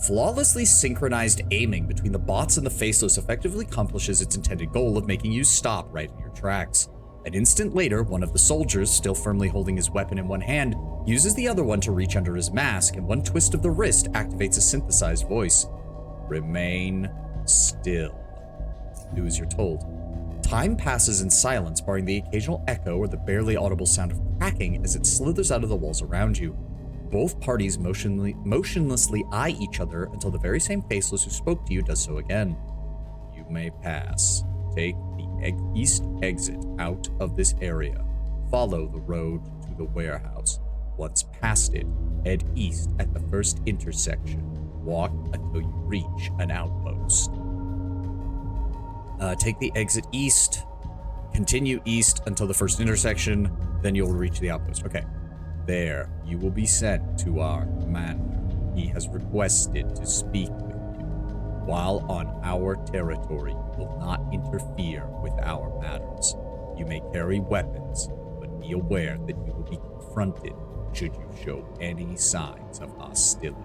Flawlessly synchronized aiming between the bots and the faceless effectively accomplishes its intended goal of making you stop right in your tracks. An instant later, one of the soldiers, still firmly holding his weapon in one hand, uses the other one to reach under his mask, and one twist of the wrist activates a synthesized voice. Remain still. Do as you're told. Time passes in silence, barring the occasional echo or the barely audible sound of cracking as it slithers out of the walls around you. Both parties motionlessly eye each other until the very same faceless who spoke to you does so again. You may pass. Take the east exit out of this area. Follow the road to the warehouse. Once past it, head east at the first intersection. Walk until you reach an outpost. Take the exit east. Continue east until the first intersection. Then you'll reach the outpost. Okay. There, you will be sent to our commander. He has requested to speak with you. While on our territory, you will not interfere with our matters. You may carry weapons, but be aware that you will be confronted should you show any signs of hostility.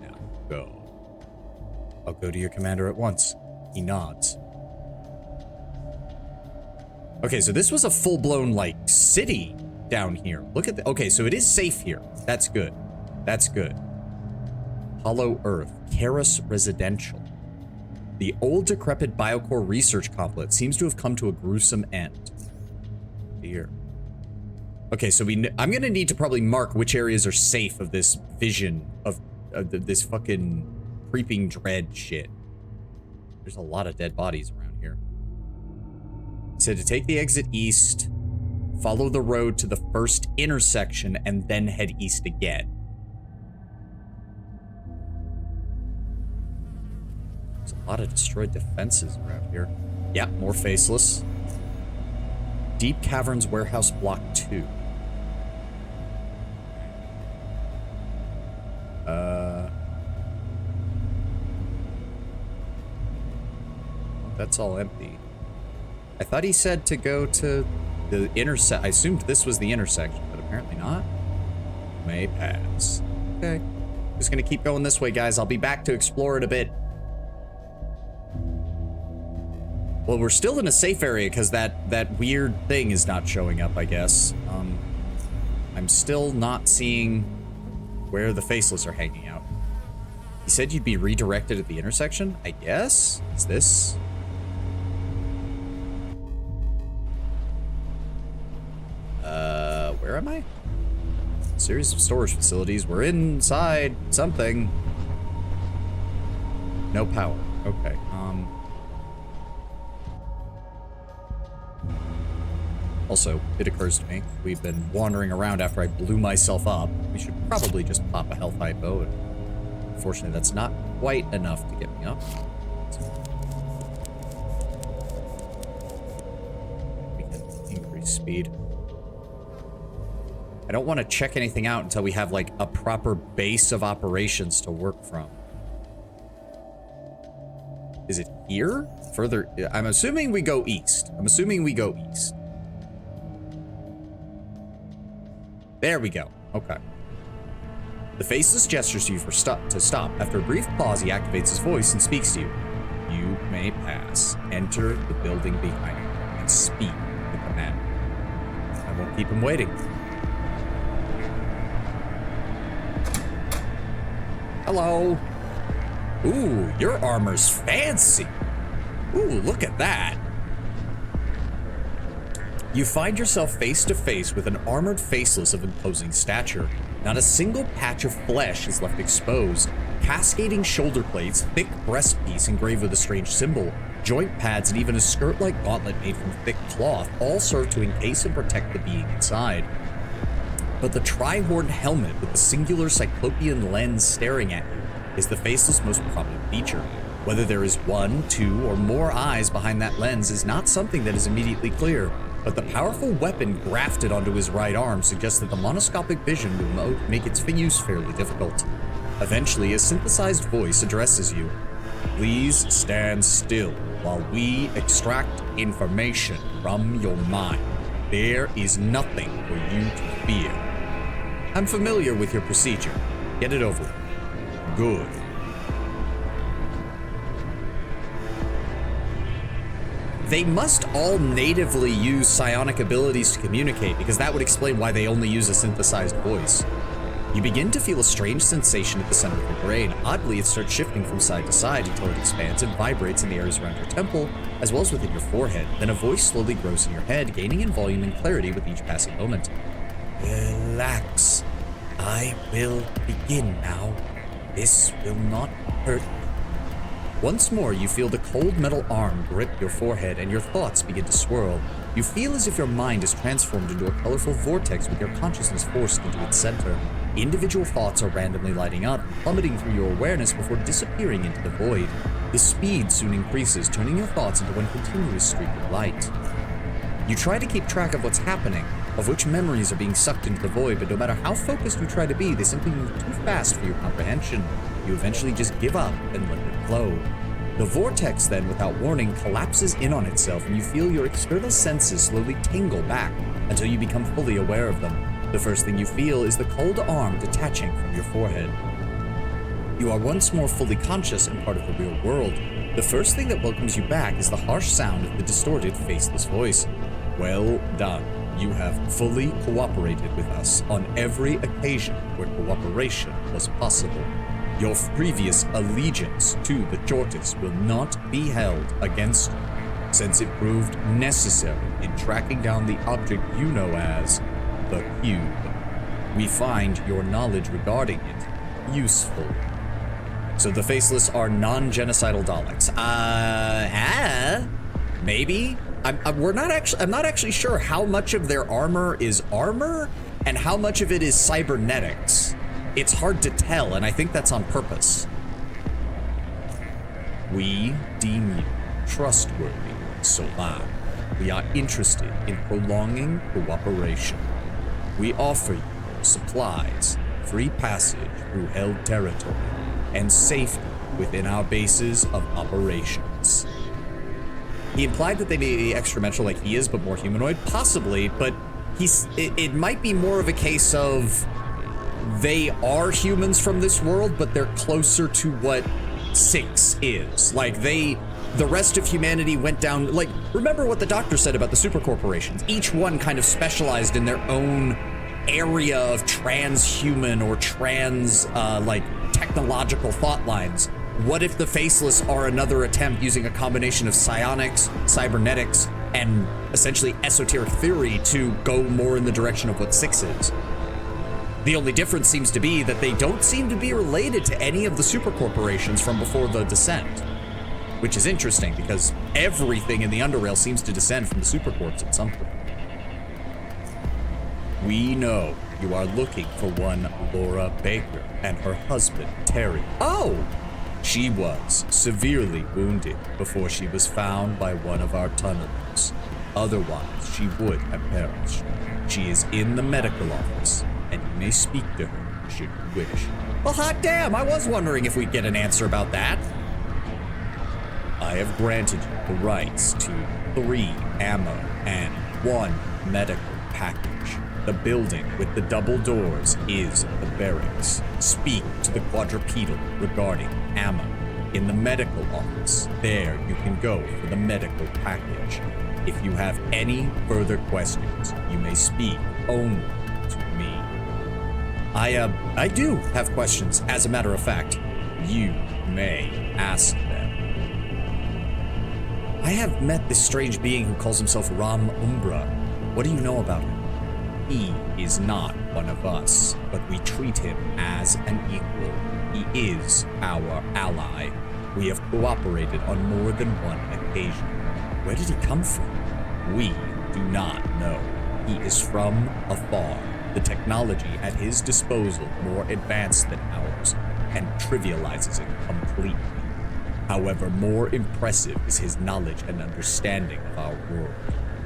Now, go. I'll go to your commander at once. He nods. Okay, so this was a full-blown, like, city down here. Look at the... Okay, so it is safe here. That's good. That's good. Hollow Earth. Karis Residential. The old decrepit Biocore research complex seems to have come to a gruesome end. Here. Okay, so I'm gonna need to probably mark which areas are safe of this vision of this fucking creeping dread shit. There's a lot of dead bodies around here. It said to take the exit east, follow the road to the first intersection, and then head east again. There's a lot of destroyed defenses around here. Yeah, more faceless. Deep Caverns Warehouse Block 2. That's all empty. I thought he said to go to the I assumed this was the intersection, but apparently not. May pass. Okay. Just gonna keep going this way, guys. I'll be back to explore it a bit. Well, we're still in a safe area because that weird thing is not showing up, I guess. I'm still not seeing where the faceless are hanging out. He said you'd be redirected at the intersection, I guess? Is this? Where am I? Series of storage facilities. We're inside something. No power. Okay. Also, it occurs to me, we've been wandering around after I blew myself up. We should probably just pop a health hypo. And unfortunately, that's not quite enough to get me up. We can increase speed. I don't want to check anything out until we have, like, a proper base of operations to work from. Is it here? Further, I'm assuming we go east. There we go. Okay. The faceless gestures to you to stop. After a brief pause, he activates his voice and speaks to you. You may pass. Enter the building behind you and speak the command. I won't keep him waiting. Hello. Ooh, your armor's fancy. Ooh, look at that. You find yourself face to face with an armored faceless of imposing stature. Not a single patch of flesh is left exposed. Cascading shoulder plates, thick breastpiece engraved with a strange symbol, joint pads, and even a skirt-like gauntlet made from thick cloth all serve to encase and protect the being inside. But the tri-horned helmet with the singular cyclopean lens staring at you is the faceless' most prominent feature. Whether there is one, two, or more eyes behind that lens is not something that is immediately clear, but the powerful weapon grafted onto his right arm suggests that the monoscopic vision will make its use fairly difficult. Eventually, a synthesized voice addresses you. Please stand still while we extract information from your mind. There is nothing for you to fear. I'm familiar with your procedure. Get it over with. Good. They must all natively use psionic abilities to communicate, because that would explain why they only use a synthesized voice. You begin to feel a strange sensation at the center of your brain. Oddly, it starts shifting from side to side until it expands and vibrates in the areas around your temple, as well as within your forehead. Then a voice slowly grows in your head, gaining in volume and clarity with each passing moment. Relax. I will begin now. This will not hurt. Once more, you feel the cold metal arm grip your forehead and your thoughts begin to swirl. You feel as if your mind is transformed into a colorful vortex with your consciousness forced into its center. Individual thoughts are randomly lighting up, plummeting through your awareness before disappearing into the void. The speed soon increases, turning your thoughts into one continuous streak of light. You try to keep track of what's happening, of which memories are being sucked into the void, but no matter how focused you try to be, they simply move too fast for your comprehension. You eventually just give up and let it flow. The vortex then, without warning, collapses in on itself, and you feel your external senses slowly tingle back until you become fully aware of them. The first thing you feel is the cold arm detaching from your forehead. You are once more fully conscious and part of the real world. The first thing that welcomes you back is the harsh sound of the distorted, faceless voice. Well done. You have fully cooperated with us on every occasion where cooperation was possible. Your previous allegiance to the Chortis will not be held against you, since it proved necessary in tracking down the object you know as the Cube. We find your knowledge regarding it useful. So the Faceless are non-genocidal Daleks. Maybe? I'm not actually sure how much of their armor is armor and how much of it is cybernetics. It's hard to tell, and I think that's on purpose. We deem you trustworthy, Solar. We are interested in prolonging cooperation. We offer you supplies, free passage through held territory, and safety within our bases of operations. He implied that they may be extra-mental like he is, but more humanoid? Possibly, but it might be more of a case of they are humans from this world, but they're closer to what 6 is. Like, they the rest of humanity went down, like, remember what the doctor said about the super corporations? Each one kind of specialized in their own area of transhuman or like, technological thought lines. What if the Faceless are another attempt using a combination of psionics, cybernetics, and essentially esoteric theory to go more in the direction of what 6 is? The only difference seems to be that they don't seem to be related to any of the super corporations from before the descent. Which is interesting, because everything in the Underrail seems to descend from the supercorps at some point. We know you are looking for one Laura Baker and her husband, Terry. Oh! She was severely wounded before she was found by one of our tunnelers. Otherwise, she would have perished. She is in the medical office, and you may speak to her should you wish. Well, hot damn, I was wondering if we'd get an answer about that. I have granted you the rights to 3 ammo and 1 medical package. The building with the double doors is the barracks. Speak to the quadrupedal regarding ammo. In the medical office, there you can go for the medical package. If you have any further questions, you may speak only to me. I do have questions, as a matter of fact. You may ask them. I have met this strange being who calls himself Ram Umbra. What do you know about him? He is not one of us, but we treat him as an equal. He is our ally. We have cooperated on more than one occasion. Where did he come from? We do not know. He is from afar. The technology at his disposal more advanced than ours, and trivializes it completely. However, more impressive is his knowledge and understanding of our world.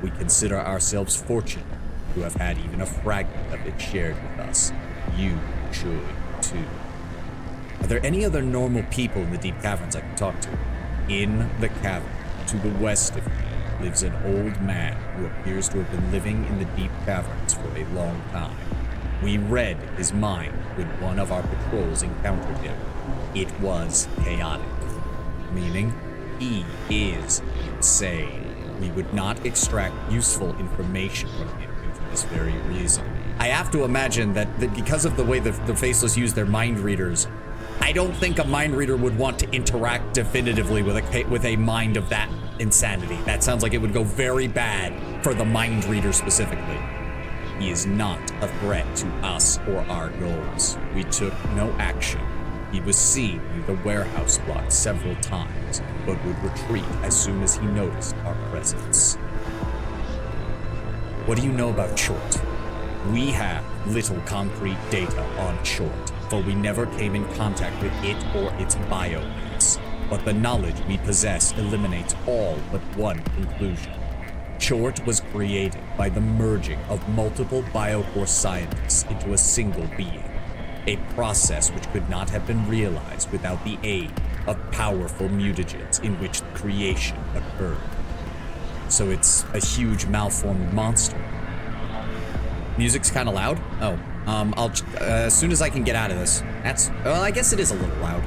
We consider ourselves fortunate to have had even a fragment of it shared with us. You should, too. Are there any other normal people in the deep caverns I can talk to? In the cavern, to the west of you, lives an old man who appears to have been living in the deep caverns for a long time. We read his mind when one of our patrols encountered him. It was chaotic. Meaning, he is insane. We would not extract useful information from him due to this very reason. I have to imagine that because of the way the Faceless use their mind readers, I don't think a mind reader would want to interact definitively with a mind of that insanity. That sounds like it would go very bad for the mind reader specifically. He is not a threat to us or our goals. We took no action. He was seen near the warehouse block several times, but would retreat as soon as he noticed our presence. What do you know about Chort? We have little concrete data on Chort, for we never came in contact with it or its biomass. But the knowledge we possess eliminates all but one conclusion. Chort was created by the merging of multiple biocore scientists into a single being. A process which could not have been realized without the aid of powerful mutagens in which the creation occurred. So it's a huge malformed monster. Music's kind of loud? Oh, as soon as I can get out of this. Well, I guess it is a little loud.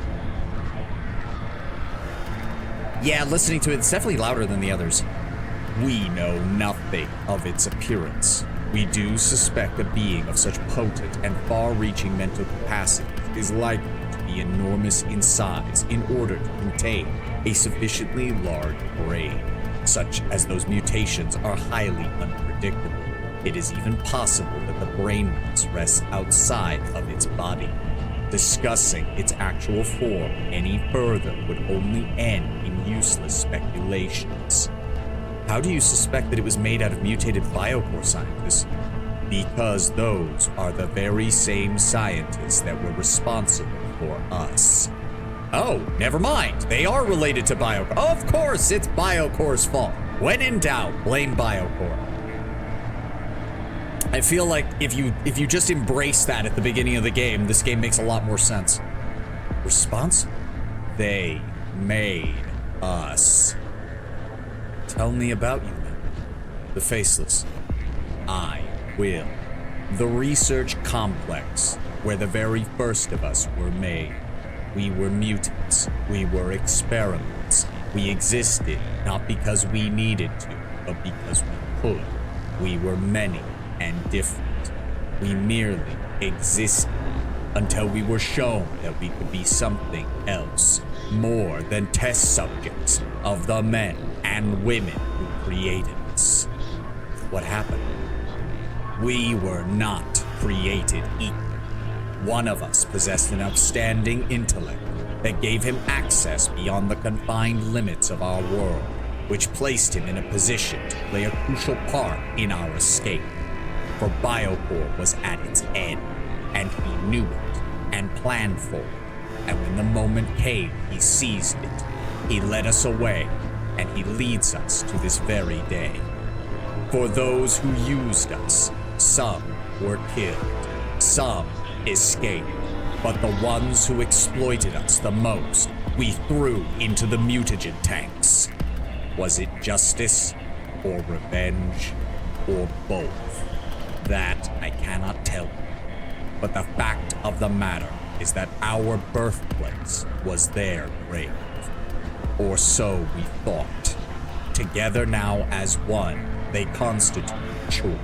Yeah, listening to it's definitely louder than the others. We know nothing of its appearance. We do suspect a being of such potent and far-reaching mental capacity is likely to be enormous in size in order to contain a sufficiently large brain. Such as those mutations are highly unpredictable. It is even possible that the brain mass rests outside of its body. Discussing its actual form any further would only end in useless speculations. How do you suspect that it was made out of mutated biocore scientists? Because those are the very same scientists that were responsible for us. Oh, never mind. They are related to Biocore. Of course, it's Biocore's fault. When in doubt, blame Biocore. I feel like if you just embrace that at the beginning of the game, this game makes a lot more sense. Response? They made us. Tell me about you then. The Faceless. I will. The research complex, where the very first of us were made. We were mutants. We were experiments. We existed not because we needed to, but because we could. We were many and different. We merely existed until we were shown that we could be something else, more than test subjects of the men and women who created us. What happened? We were not created equal. One of us possessed an outstanding intellect that gave him access beyond the confined limits of our world, which placed him in a position to play a crucial part in our escape. For Biocore was at its end, and he knew it and planned for it. And when the moment came, he seized it. He led us away, and he leads us to this very day. For those who used us, some were killed, some escaped, but the ones who exploited us the most, we threw into the mutagen tanks. Was it justice, or revenge, or both? That I cannot tell you. But the fact of the matter is that our birthplace was their grave. Or so we thought. Together now as one, they constitute Chort.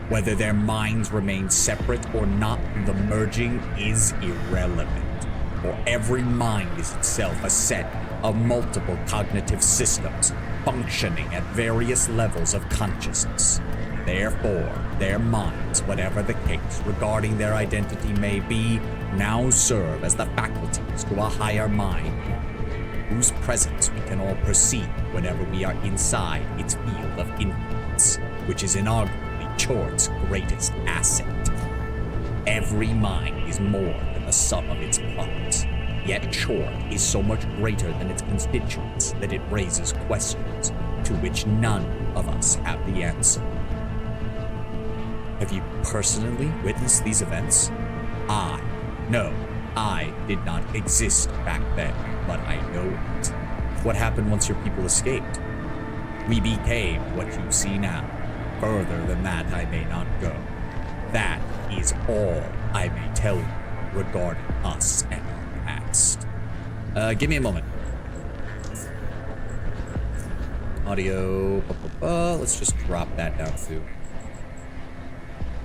Whether their minds remain separate or not, the merging is irrelevant. For every mind is itself a set of multiple cognitive systems functioning at various levels of consciousness. Therefore, their minds, whatever the case regarding their identity may be, now serve as the faculties to a higher mind, whose presence we can all perceive whenever we are inside its field of influence, which is inaugural. Chort's greatest asset. Every mind is more than the sum of its parts, yet Chort is so much greater than its constituents that it raises questions to which none of us have the answer. Have you personally witnessed these events? No, I did not exist back then, but I know it. What happened once your people escaped? We became what you see now. Further than that, I may not go. That is all I may tell you regarding us and our past. Give me a moment. Audio. Let's just drop that down too.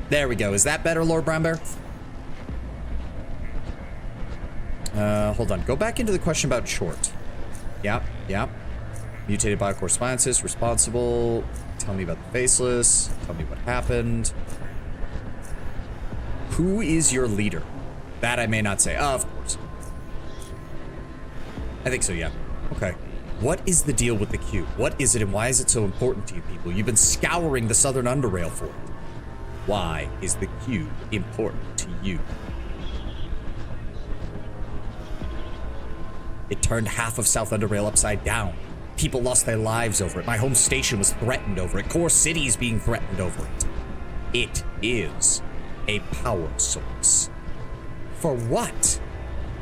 There we go. Is that better, Lord Brown Bear? Hold on. Go back into the question about Chort. Yep. Mutated biocore scientist, responsible. Tell me about the Faceless. Tell me what happened. Who is your leader? That I may not say. Of course. I think so, yeah. Okay. What is the deal with the cube? What is it and why is it so important to you people? You've been scouring the southern Underrail for it. Why is the cube important to you? It turned half of South Underrail upside down. People lost their lives over it. My home station was threatened over it. Core City is being threatened over it. It is a power source. For what?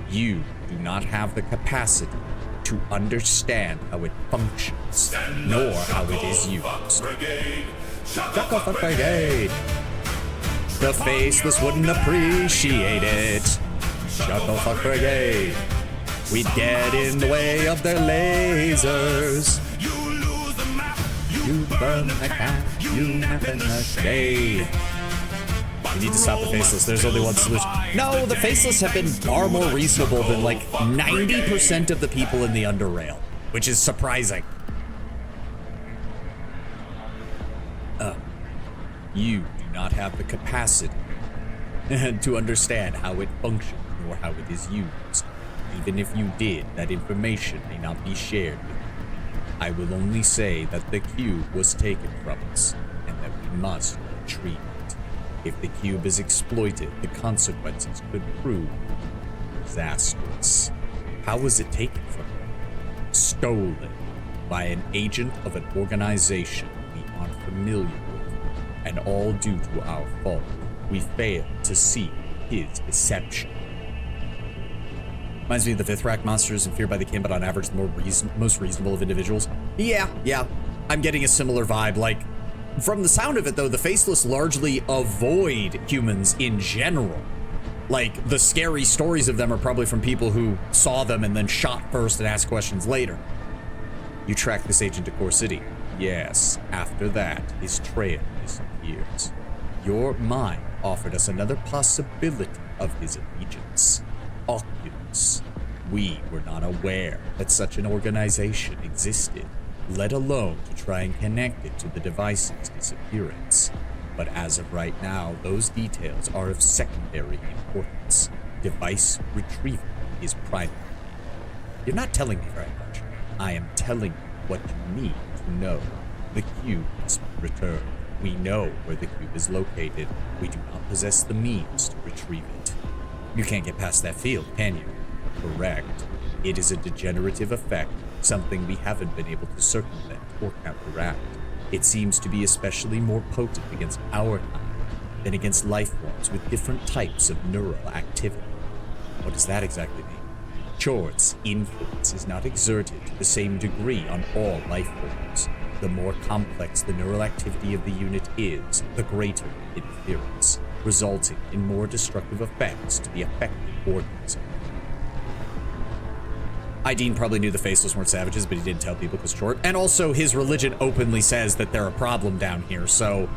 You do not have the capacity to understand how it functions, nor how it is used. Shucklefuck Brigade! The Faceless wouldn't appreciate it. Shucklefuck Brigade! We'd get in the way of their lasers. You lose the map. You burn the cat. You happen a shade. We need to stop the Faceless. There's only one solution. No, the Faceless have been far more reasonable than like 90% of the people in the Underrail, which is surprising. You do not have the capacity to understand how it functions or how it is used. Even if you did, that information may not be shared with you. I will only say that the cube was taken from us, and that we must retrieve it. If the cube is exploited, the consequences could prove disastrous. How was it taken from you? Stolen by an agent of an organization we aren't familiar with, and all due to our fault. We failed to see his deception. Reminds me of the Fifth Rack monsters and Feared by the Kin, but on average, the most reasonable of individuals. Yeah. I'm getting a similar vibe. Like, from the sound of it, though, the Faceless largely avoid humans in general. Like, the scary stories of them are probably from people who saw them and then shot first and asked questions later. You track this agent to Core City. Yes, after that, his trail disappears. Your mind offered us another possibility of his allegiance. Oculus. We were not aware that such an organization existed, let alone to try and connect it to the device's disappearance. But as of right now, those details are of secondary importance. Device retrieval is primary. You're not telling me very much. I am telling you what you need to know. The cube must be returned. We know where the cube is located. We do not possess the means to retrieve it. You can't get past that field, can you? Correct. It is a degenerative effect, something we haven't been able to circumvent or counteract. It seems to be especially more potent against our kind than against life forms with different types of neural activity. What does that exactly mean? Chort's influence is not exerted to the same degree on all life forms. The more complex the neural activity of the unit is, the greater interference, resulting in more destructive effects to the affected organism. Ideen probably knew the Faceless weren't savages, but he didn't tell people because Chort. And also, his religion openly says that they're a problem down here, so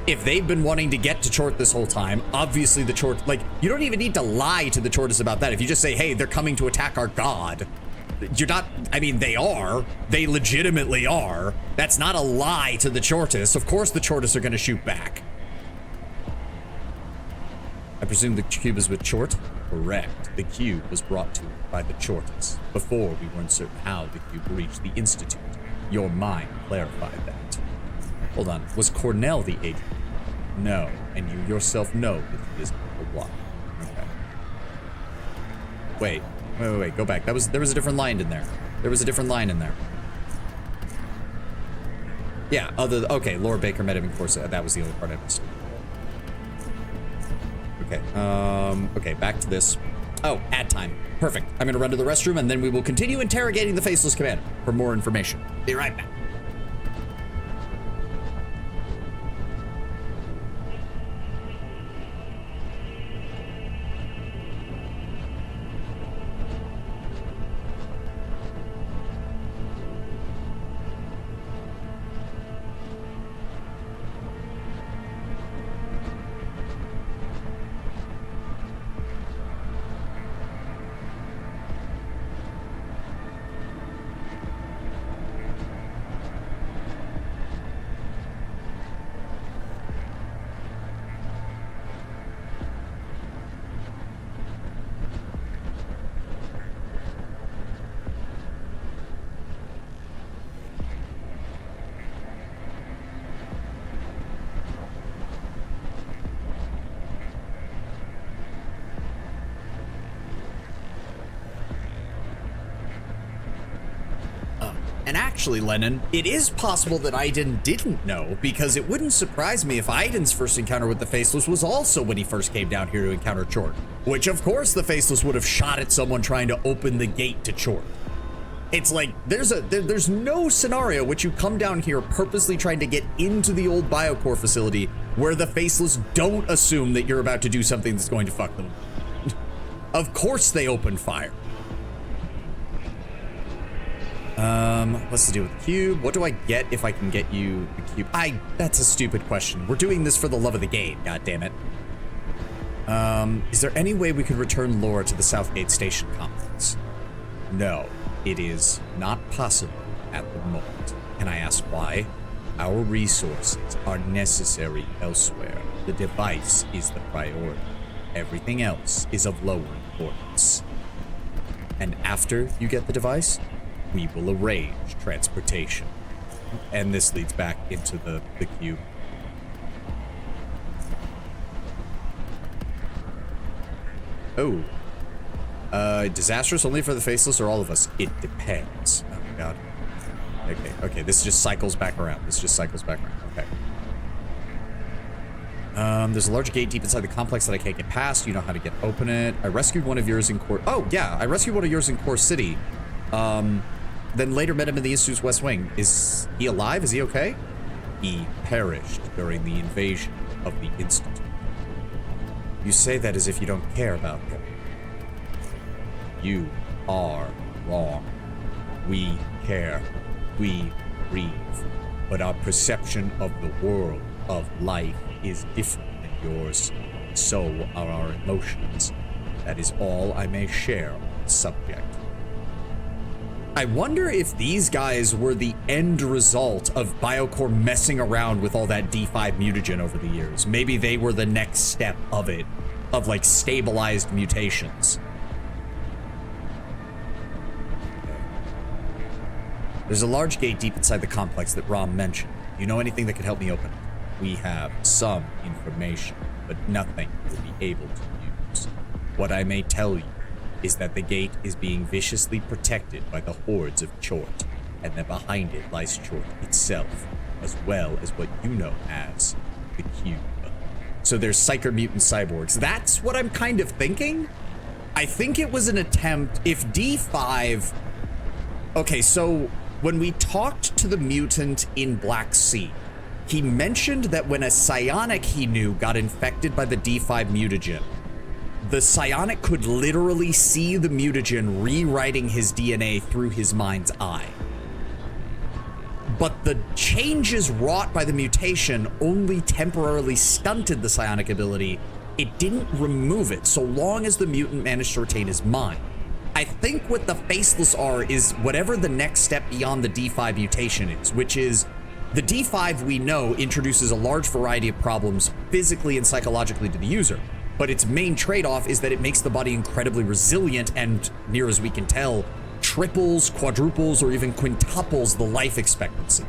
if they've been wanting to get to Chort this whole time, obviously the Chort, like, you don't even need to lie to the Chortus about that. If you just say, hey, they're coming to attack our god, you're not, I mean, they are. They legitimately are. That's not a lie to the Chortus. Of course the Chortus are going to shoot back. I presume the cube is with Chort? Correct. The cube was brought to it by the Chortus. Before, we weren't certain how the cube reached the Institute. Your mind clarified that. Hold on. Was Cornell the agent? No. And you yourself know that he is not the one. Okay. Wait. Go back. There was a different line in there. There was a different line in there. Yeah, okay, Laura Baker met him in Corsa. That was the only part I missed. Okay, okay, back to this. Oh, ad time. Perfect. I'm gonna run to the restroom and then we will continue interrogating the Faceless Commander for more information. Be right back. And actually, Lennon, it is possible that Aiden didn't know, because it wouldn't surprise me if Aiden's first encounter with the Faceless was also when he first came down here to encounter Chort. Which, of course, the Faceless would have shot at someone trying to open the gate to Chort. It's like, there's no scenario which you come down here purposely trying to get into the old Biocore facility where the Faceless don't assume that you're about to do something that's going to fuck them. Of course they open fire. What's the deal with the cube? What do I get if I can get you the cube? That's a stupid question. We're doing this for the love of the game, goddammit. Is there any way we could return Laura to the Southgate Station complex? No, it is not possible at the moment. Can I ask why? Our resources are necessary elsewhere. The device is the priority. Everything else is of lower importance. And after you get the device, we will arrange transportation. And this leads back into the cube. Oh. Disastrous only for the Faceless or all of us? It depends. Oh my god. Okay, this just cycles back around. Okay. There's a large gate deep inside the complex that I can't get past. You know how to open it. I rescued one of yours in Core... Oh, yeah, I rescued one of yours in Core City. Then later met him in the Institute's West Wing. Is he alive? Is he okay? He perished during the invasion of the Institute. You say that as if you don't care about him. You are wrong. We care. We breathe, but our perception of the world, of life, is different than yours. So are our emotions. That is all I may share on the subject. I wonder if these guys were the end result of Biocore messing around with all that D5 mutagen over the years. Maybe they were the next step of it, of like stabilized mutations. There's a large gate deep inside the complex that Rom mentioned. You know anything that could help me open it? We have some information, but nothing we'll be able to use. What I may tell you is that the gate is being viciously protected by the hordes of Chort, and that behind it lies Chort itself, as well as what you know as the Cube. So there's Psyker mutant cyborgs. That's what I'm kind of thinking. I think it was an attempt, if D5... Okay, so when we talked to the mutant in Black Sea, he mentioned that when a psionic he knew got infected by the D5 mutagen, the psionic could literally see the mutagen rewriting his DNA through his mind's eye. But the changes wrought by the mutation only temporarily stunted the psionic ability. It didn't remove it, so long as the mutant managed to retain his mind. I think what the Faceless are is whatever the next step beyond the D5 mutation is, which is the D5 we know introduces a large variety of problems physically and psychologically to the user. But its main trade-off is that it makes the body incredibly resilient and, near as we can tell, triples, quadruples, or even quintuples the life expectancy.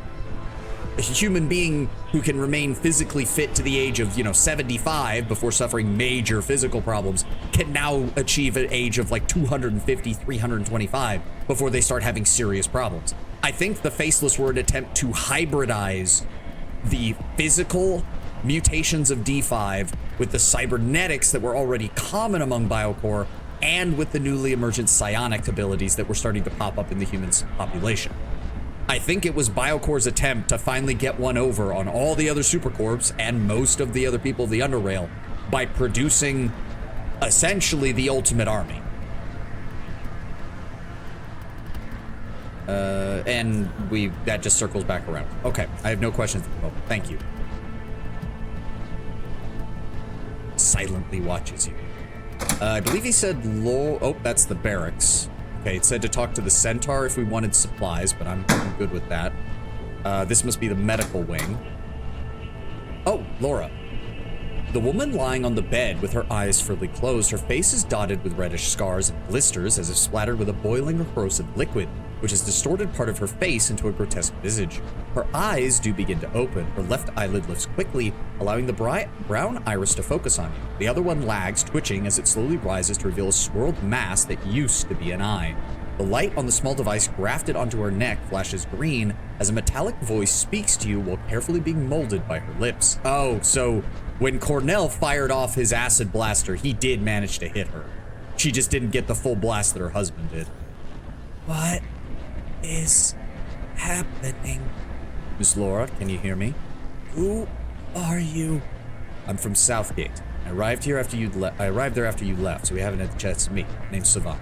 A human being who can remain physically fit to the age of, 75 before suffering major physical problems can now achieve an age of like 250, 325 before they start having serious problems. I think the Faceless were an attempt to hybridize the physical mutations of D5 with the cybernetics that were already common among Biocore and with the newly emergent psionic abilities that were starting to pop up in the human population. I think it was Biocore's attempt to finally get one over on all the other supercorps and most of the other people of the Underrail by producing essentially the ultimate army. And that just circles back around. Okay, I have no questions at the moment. Thank you. Silently watches you. I believe he said oh, that's the barracks. Okay, it said to talk to the Centaur if we wanted supplies, but I'm good with that. This must be the medical wing. Oh, Laura. The woman lying on the bed with her eyes fully closed, her face is dotted with reddish scars and blisters as if splattered with a boiling or corrosive liquid, which has distorted part of her face into a grotesque visage. Her eyes do begin to open. Her left eyelid lifts quickly, allowing the brown iris to focus on you. The other one lags, twitching as it slowly rises to reveal a swirled mass that used to be an eye. The light on the small device grafted onto her neck flashes green as a metallic voice speaks to you while carefully being molded by her lips. Oh, so when Cornell fired off his acid blaster, he did manage to hit her. She just didn't get the full blast that her husband did. What is happening? Miss Laura, can you hear me? Who are you? I'm from Southgate. I arrived there after you left, so we haven't had the chance to meet. Name's Savant.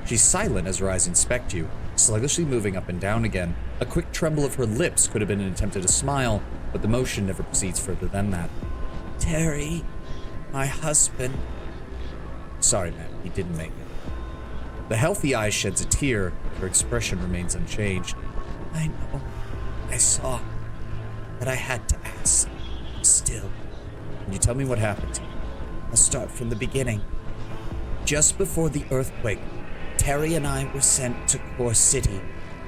She's silent as her eyes inspect you, sluggishly moving up and down again. A quick tremble of her lips could have been an attempt at a smile, but the motion never proceeds further than that. Terry, my husband. Sorry, ma'am, he didn't make it. The healthy eye sheds a tear, but her expression remains unchanged. I know. I saw. But I had to ask. Still. Can you tell me what happened to you? I'll start from the beginning. Just before the earthquake, Terry and I were sent to Core City.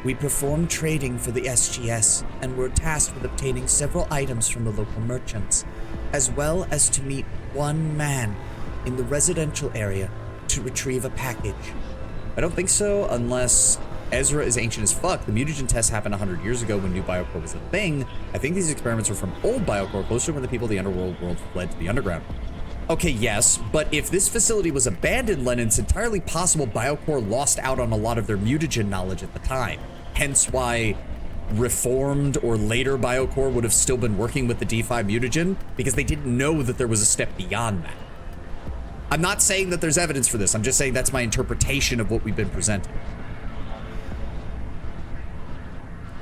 We performed trading for the SGS and were tasked with obtaining several items from the local merchants, as well as to meet one man in the residential area to retrieve a package. I don't think so, unless Ezra is ancient as fuck. The mutagen test happened 100 years ago when New Biocore was a thing. I think these experiments were from old Biocore, closer to when the people of the Underworld world fled to the underground. Okay, yes, but if this facility was abandoned, Lennon, it's entirely possible Biocore lost out on a lot of their mutagen knowledge at the time. Hence why reformed or later Biocore would have still been working with the D5 mutagen, because they didn't know that there was a step beyond that. I'm not saying that there's evidence for this. I'm just saying that's my interpretation of what we've been presenting.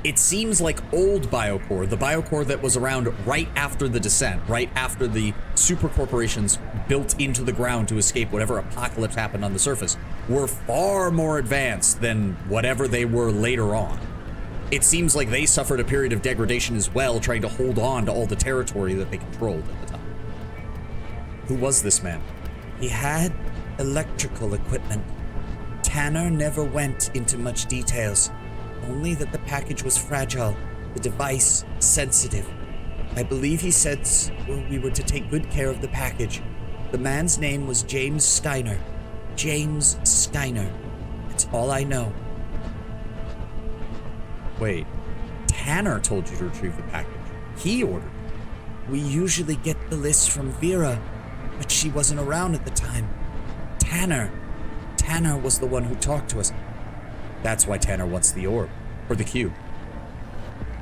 It seems like old biocore, the biocore that was around right after the descent, right after the super corporations built into the ground to escape whatever apocalypse happened on the surface, were far more advanced than whatever they were later on. It seems like they suffered a period of degradation as well, trying to hold on to all the territory that they controlled at the time. Who was this man? He had electrical equipment. Tanner never went into much details, only that the package was fragile, the device sensitive. I believe he said we were to take good care of the package. The man's name was James Steiner. James Steiner. That's all I know. Wait, Tanner told you to retrieve the package. He ordered it. We usually get the list from Vera, but she wasn't around at the time. Tanner was the one who talked to us. That's why Tanner wants the orb, or the cube.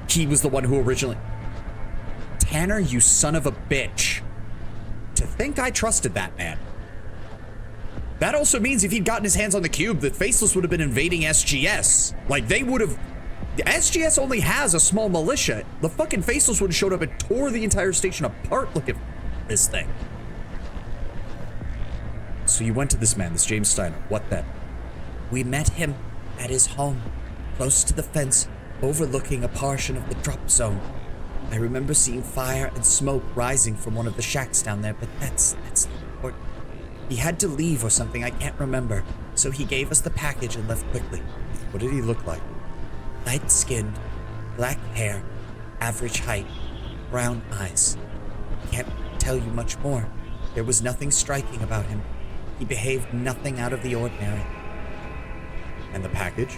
He was the one who originally... Tanner, you son of a bitch. To think I trusted that man. That also means if he'd gotten his hands on the cube, the Faceless would have been invading SGS. Like, they would have... SGS only has a small militia. The fucking Faceless would have showed up and tore the entire station apart looking for this thing. So you went to this man, this James Steiner. What then? We met him at his home, close to the fence, overlooking a portion of the drop zone. I remember seeing fire and smoke rising from one of the shacks down there, but that's not important. He had to leave or something, I can't remember, so he gave us the package and left quickly. What did he look like? Light-skinned, black hair, average height, brown eyes. Can't tell you much more. There was nothing striking about him. He behaved nothing out of the ordinary. And the package?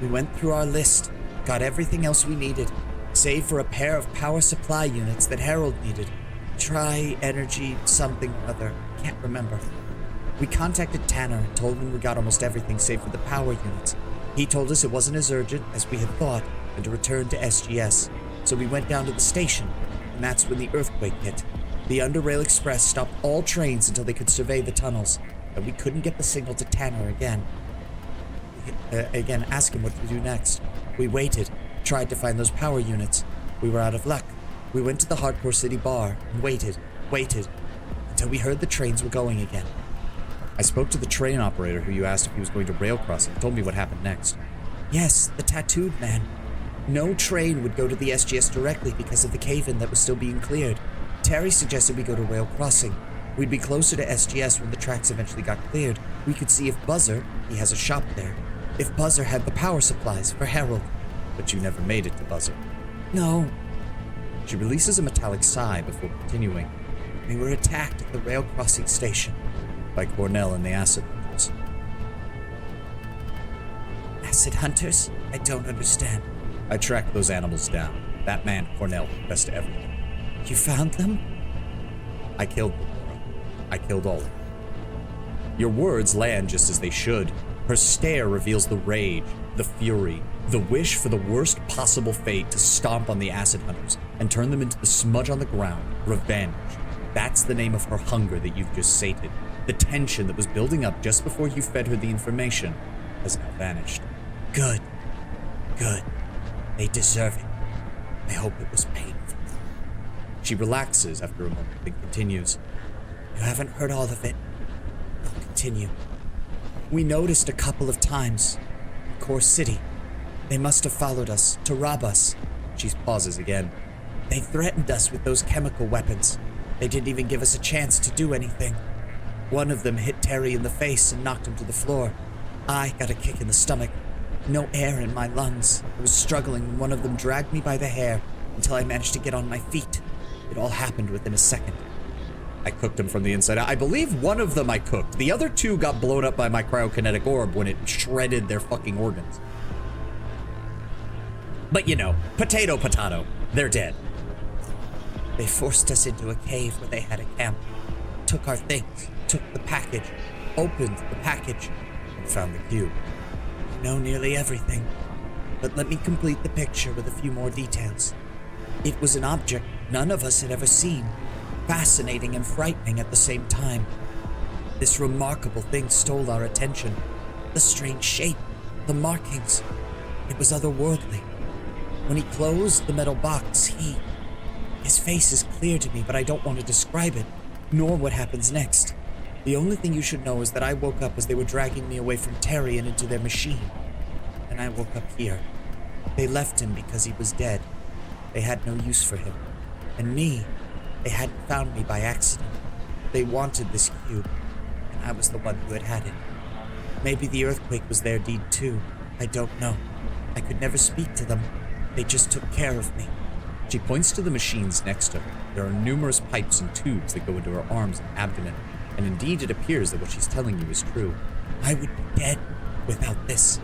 We went through our list, got everything else we needed, save for a pair of power supply units that Harold needed. Tri-energy something or other, can't remember. We contacted Tanner and told him we got almost everything save for the power units. He told us it wasn't as urgent as we had thought and to return to SGS. So we went down to the station, and that's when the earthquake hit. The Underrail Express stopped all trains until they could survey the tunnels, and we couldn't get the signal to Tanner again. Ask him what to do next. We waited, tried to find those power units. We were out of luck. We went to the Hardcore City bar and waited, until we heard the trains were going again. I spoke to the train operator who you asked if he was going to rail crossing. He told me what happened next. Yes, the tattooed man. No train would go to the SGS directly because of the cave-in that was still being cleared. Terry suggested we go to rail crossing. We'd be closer to SGS when the tracks eventually got cleared. We could see if Buzzer, he has a shop there, if Buzzer had the power supplies for Harold. But you never made it to Buzzer. No. She releases a metallic sigh before continuing. We were attacked at the rail crossing station. By Cornell and the Acid Hunters. Acid Hunters? I don't understand. I tracked those animals down. That man, Cornell, confessed to everything. You found them? I killed them, Laura. I killed all of them. Your words land just as they should. Her stare reveals the rage, the fury, the wish for the worst possible fate to stomp on the Acid Hunters and turn them into the smudge on the ground. Revenge. That's the name of her hunger that you've just sated. The tension that was building up just before you fed her the information has now vanished. Good. They deserve it. I hope it was painful. She relaxes after a moment and continues. You haven't heard all of it. I'll continue. We noticed a couple of times. In Core City. They must have followed us to rob us. She pauses again. They threatened us with those chemical weapons. They didn't even give us a chance to do anything. One of them hit Terry in the face and knocked him to the floor. I got a kick in the stomach. No air in my lungs. I was struggling when one of them dragged me by the hair until I managed to get on my feet. It all happened within a second. I cooked them from the inside out. I believe one of them I cooked. The other two got blown up by my cryokinetic orb when it shredded their fucking organs. But you know, potato. They're dead. They forced us into a cave where they had a camp. Took our things, took the package, opened the package, and found the cube. I know nearly everything, but let me complete the picture with a few more details. It was an object none of us had ever seen, fascinating and frightening at the same time. This remarkable thing stole our attention. The strange shape, the markings. It was otherworldly. When he closed the metal box, his face is clear to me, but I don't want to describe it, nor what happens next. The only thing you should know is that I woke up as they were dragging me away from Terry and into their machine. And I woke up here. They left him because he was dead. They had no use for him. And me, they hadn't found me by accident. They wanted this cube, and I was the one who had it. Maybe the earthquake was their deed too. I don't know. I could never speak to them. They just took care of me. She points to the machines next to her. There are numerous pipes and tubes that go into her arms and abdomen, and indeed it appears that what she's telling you is true. I would be dead without this.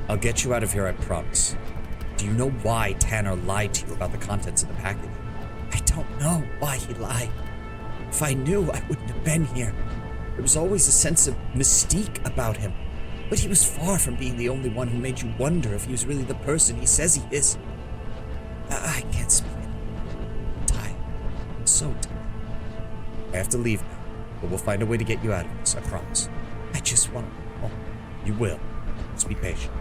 I'll get you out of here, I promise. Do you know why Tanner lied to you about the contents of the package? I don't know why he lied. If I knew, I wouldn't have been here. There was always a sense of mystique about him. But he was far from being the only one who made you wonder if he was really the person he says he is. I can't speak anymore. I'm tired. I'm so tired. I have to leave now, but we'll find a way to get you out of this, I promise. I just want to go home. You will. Just be patient.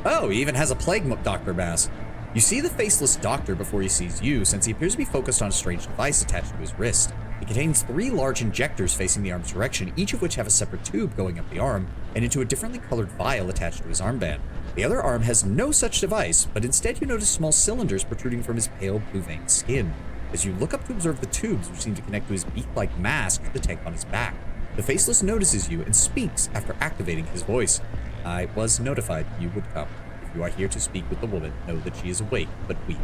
Oh, he even has a plague doctor mask. You see the faceless doctor before he sees you, since he appears to be focused on a strange device attached to his wrist. It contains 3 large injectors facing the arm's direction, each of which have a separate tube going up the arm and into a differently colored vial attached to his armband. The other arm has no such device, but instead you notice small cylinders protruding from his pale blue-veined skin. As you look up to observe the tubes, which seem to connect to his beak-like mask to the tank on his back, the faceless notices you and speaks after activating his voice. I was notified you would come. If you are here to speak with the woman, know that she is awake, but weak.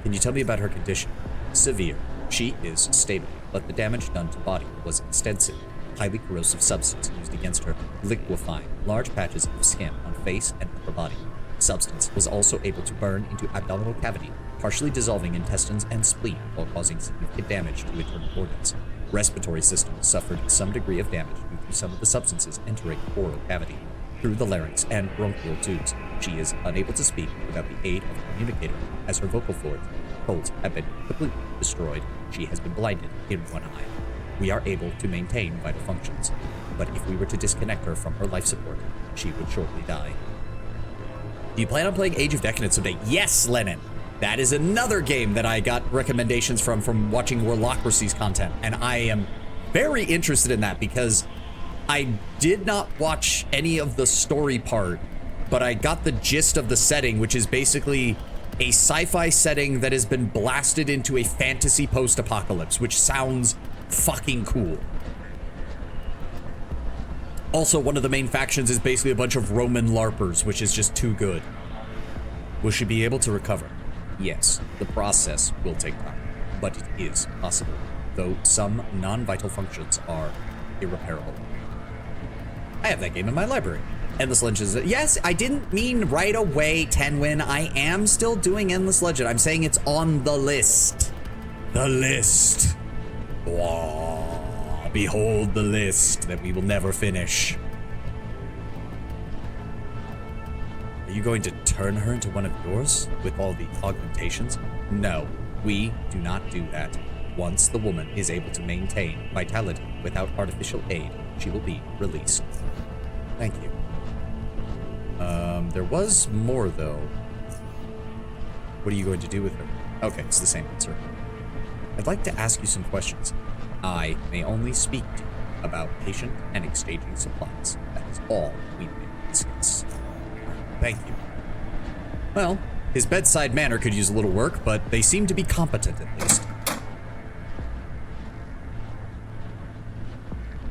Can you tell me about her condition? Severe. She is stable, but the damage done to body was extensive. Highly corrosive substance used against her, liquefying large patches of skin on face and upper body. Substance was also able to burn into abdominal cavity, partially dissolving intestines and spleen while causing significant damage to internal organs. Respiratory system suffered some degree of damage due to some of the substances entering oral cavity. Through the larynx and bronchial tubes, she is unable to speak without the aid of a communicator, as her vocal folds have been completely destroyed. She has been blinded in one eye. We are able to maintain vital functions, but if we were to disconnect her from her life support, she would shortly die. Do you plan on playing Age of Decadence someday? Yes, Lennon! That is another game that I got recommendations from watching Warlocracy's content, and I am very interested in that because I did not watch any of the story part, but I got the gist of the setting, which is basically a sci-fi setting that has been blasted into a fantasy post-apocalypse, which sounds fucking cool. Also, one of the main factions is basically a bunch of Roman LARPers, which is just too good. Will she be able to recover? Yes, the process will take time, but it is possible, though some non-vital functions are irreparable. I have that game in my library. Endless Legends. Yes, I didn't mean right away, Tenwin. I am still doing Endless Legend. I'm saying it's on the list. The list. Wah, behold the list that we will never finish. Are you going to turn her into one of yours with all the augmentations? No, we do not do that. Once the woman is able to maintain vitality without artificial aid, she will be released. Thank you. There was more, though. What are you going to do with her? Okay, it's the same answer. I'd like to ask you some questions. I may only speak to you about patient and exchanging supplies. That is all we may discuss. Thank you. Well, his bedside manner could use a little work, but they seem to be competent at least.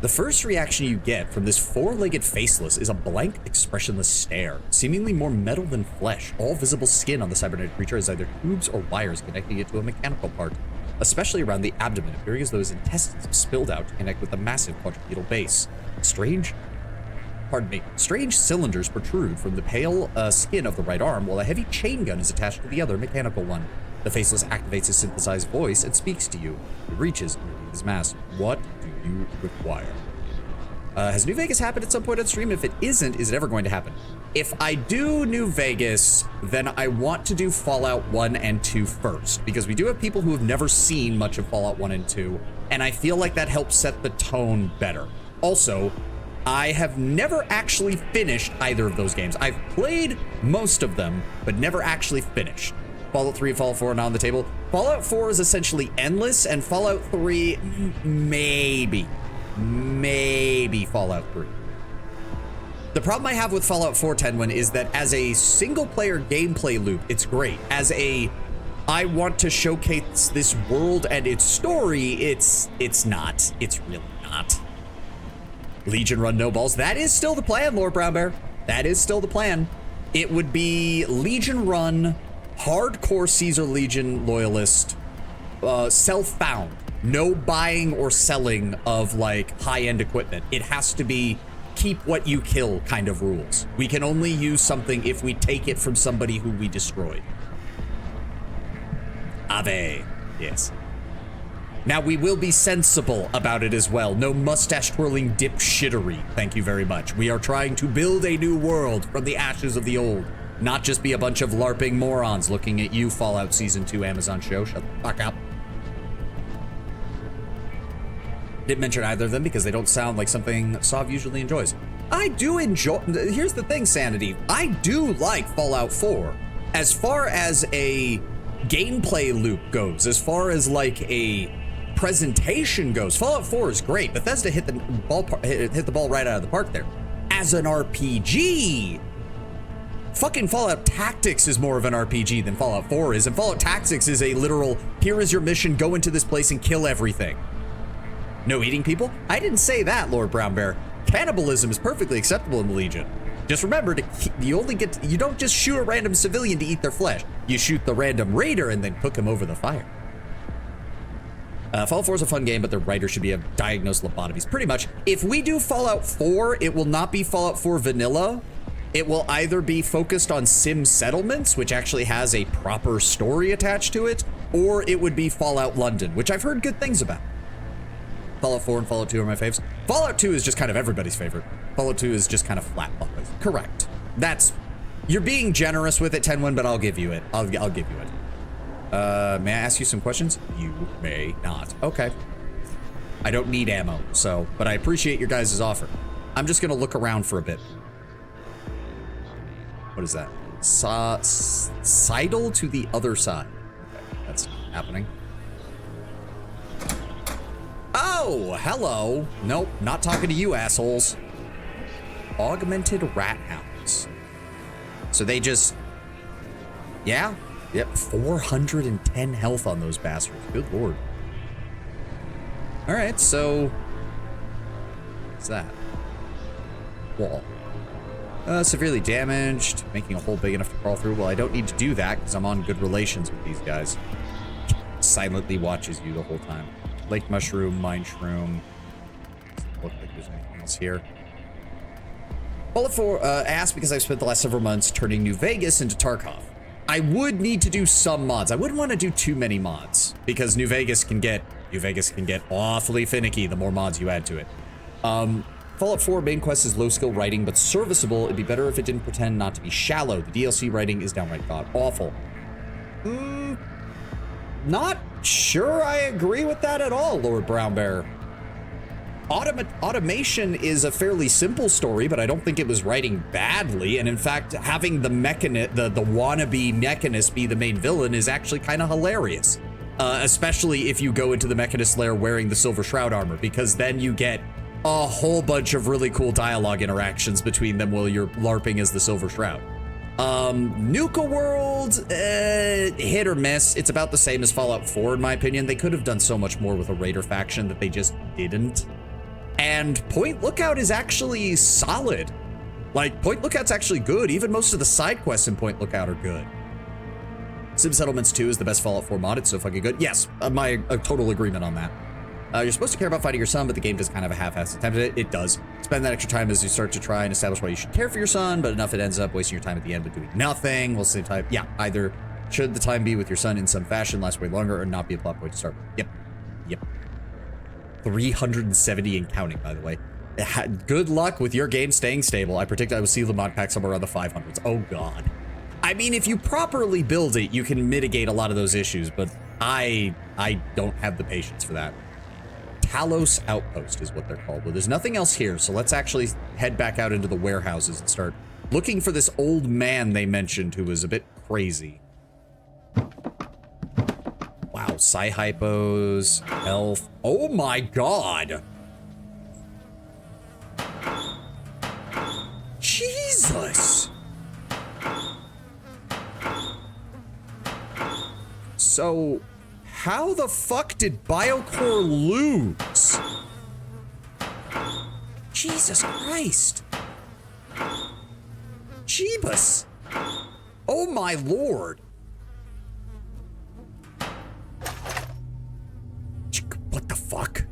The first reaction you get from this four-legged faceless is a blank, expressionless stare, seemingly more metal than flesh. All visible skin on the cybernetic creature has either tubes or wires connecting it to a mechanical part, especially around the abdomen, appearing as though his intestines have spilled out to connect with the massive quadrupedal base. Strange cylinders protrude from the pale skin of the right arm, while a heavy chain gun is attached to the other mechanical one. The faceless activates his synthesized voice and speaks to you. He reaches underneath his mask. What do you require? Has New Vegas happened at some point on stream? If it isn't, is it ever going to happen? If I do New Vegas, then I want to do Fallout 1 and 2 first, because we do have people who have never seen much of Fallout 1 and 2, and I feel like that helps set the tone better. Also, I have never actually finished either of those games. I've played most of them, but never actually finished. Fallout 3 and Fallout 4 are not on the table. Fallout 4 is essentially endless, and Fallout 3, maybe Fallout 3. The problem I have with Fallout 4, Tenwin, is that as a single-player gameplay loop, it's great. As a, I want to showcase this world and its story, it's not. It's really not. Legion run no balls. That is still the plan, Lord Brown Bear. That is still the plan. It would be Legion run, hardcore Caesar Legion loyalist, self-found. No buying or selling of like high-end equipment. It has to be keep what you kill kind of rules. We can only use something if we take it from somebody who we destroyed. Ave. Yes. Now we will be sensible about it as well. No mustache twirling dipshittery. Thank you very much. We are trying to build a new world from the ashes of the old. Not just be a bunch of LARPing morons looking at you, Fallout Season 2 Amazon show. Shut the fuck up. Didn't mention either of them because they don't sound like something Sov usually enjoys. I do enjoy, here's the thing, Sanity. I do like Fallout 4. As far as a gameplay loop goes, as far as like a presentation goes, Fallout 4 is great. Bethesda hit the ball right out of the park there. As an RPG, fucking Fallout Tactics is more of an RPG than Fallout 4 is, and Fallout Tactics is a literal, here is your mission, go into this place and kill everything. No eating people? I didn't say that, Lord Brown Bear. Cannibalism is perfectly acceptable in the Legion. Just remember, you don't just shoot a random civilian to eat their flesh. You shoot the random raider and then cook him over the fire. Fallout 4 is a fun game, but the writer should be a diagnosed lobotomies. Pretty much. If we do Fallout 4, it will not be Fallout 4 vanilla. It will either be focused on sim settlements, which actually has a proper story attached to it, or it would be Fallout London, which I've heard good things about. Fallout 4 and Fallout 2 are my faves. Fallout 2 is just kind of everybody's favorite. Fallout 2 is just kind of flat. Correct. You're being generous with it, Tenwin, but I'll give you it. I'll give you it. May I ask you some questions? You may not. Okay. I don't need ammo, but I appreciate your guys' offer. I'm just gonna look around for a bit. What is that? Sidle to the other side. Okay, that's happening. Oh, hello. Nope, not talking to you, assholes. Augmented rat hounds. So they just... Yeah. Yep, 410 health on those bastards. Good lord. Alright, so... What's that? Wall. Severely damaged. Making a hole big enough to crawl through. Well, I don't need to do that because I'm on good relations with these guys. Silently watches you the whole time. Lake mushroom, mine shroom. Doesn't look like there's anything else here. Fallout 4 asked because I've spent the last several months turning New Vegas into Tarkov. I would need to do some mods. I wouldn't want to do too many mods because New Vegas can get awfully finicky the more mods you add to it. Fallout 4 main quest is low skill writing but serviceable. It'd be better if it didn't pretend not to be shallow. The DLC writing is downright god awful. Not sure I agree with that at all, Lord Brown Bear. Automation is a fairly simple story, but I don't think it was writing badly. And in fact, having the wannabe mechanist be the main villain is actually kind of hilarious. Especially if you go into the mechanist lair wearing the Silver Shroud armor, because then you get a whole bunch of really cool dialogue interactions between them while you're LARPing as the Silver Shroud. Nuka World, hit or miss. It's about the same as Fallout 4 in my opinion. They could have done so much more with a Raider faction that they just didn't. And Point Lookout is actually solid. Like, Point Lookout's actually good. Even most of the side quests in Point Lookout are good. Sim Settlements 2 is the best Fallout 4 mod. It's so fucking good. Yes, my total agreement on that. You're supposed to care about finding your son, but the game does kind of a half-assed attempt at it. It does. Spend that extra time as you start to try and establish why you should care for your son, but enough it ends up wasting your time at the end but doing nothing. We'll save time. Yeah, either should the time be with your son in some fashion, last way longer, or not be a plot point to start with. Yep. 370 and counting, by the way. Good luck with your game staying stable. I predict I will see the mod pack somewhere around the 500s. Oh god. I mean, if you properly build it, you can mitigate a lot of those issues, but I don't have the patience for that. Talos Outpost is what they're called. Well, there's nothing else here, so let's actually head back out into the warehouses and start looking for this old man they mentioned who was a bit crazy. Wow, Sci-Hypos, Elf. Oh my god! Jesus! So, how the fuck did Biocore lose? Jesus Christ! Jeebus! Oh my lord! What the fuck?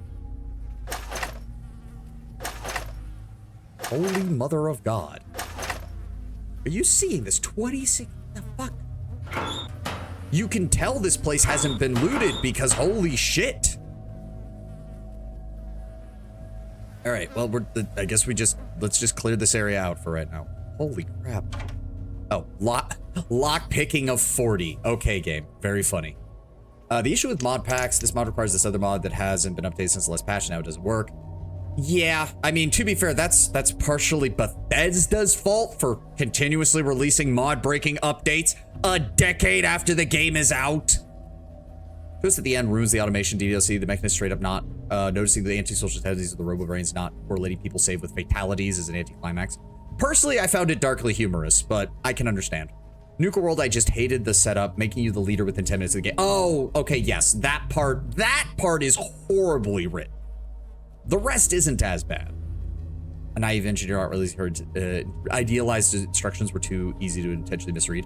Holy Mother of God. Are you seeing this? 26... the fuck? You can tell this place hasn't been looted because holy shit. Alright, well, I guess let's just clear this area out for right now. Holy crap. Oh, lock picking of 40. Okay, game. Very funny. The issue with mod packs, this mod requires this other mod that hasn't been updated since the last patch. Now it doesn't work. Yeah, I mean, to be fair, that's partially Bethesda's fault for continuously releasing mod-breaking updates a decade after the game is out. Twist at the end ruins the automation DLC. The mechanist straight up not noticing the antisocial tendencies of the robo-brains not correlating people save with fatalities as an anticlimax. Personally, I found it darkly humorous, but I can understand. Nuka World, I just hated the setup, making you the leader within 10 minutes of the game. Oh, okay, yes, that part is horribly written. The rest isn't as bad. A naive engineer art really heard idealized instructions were too easy to intentionally misread.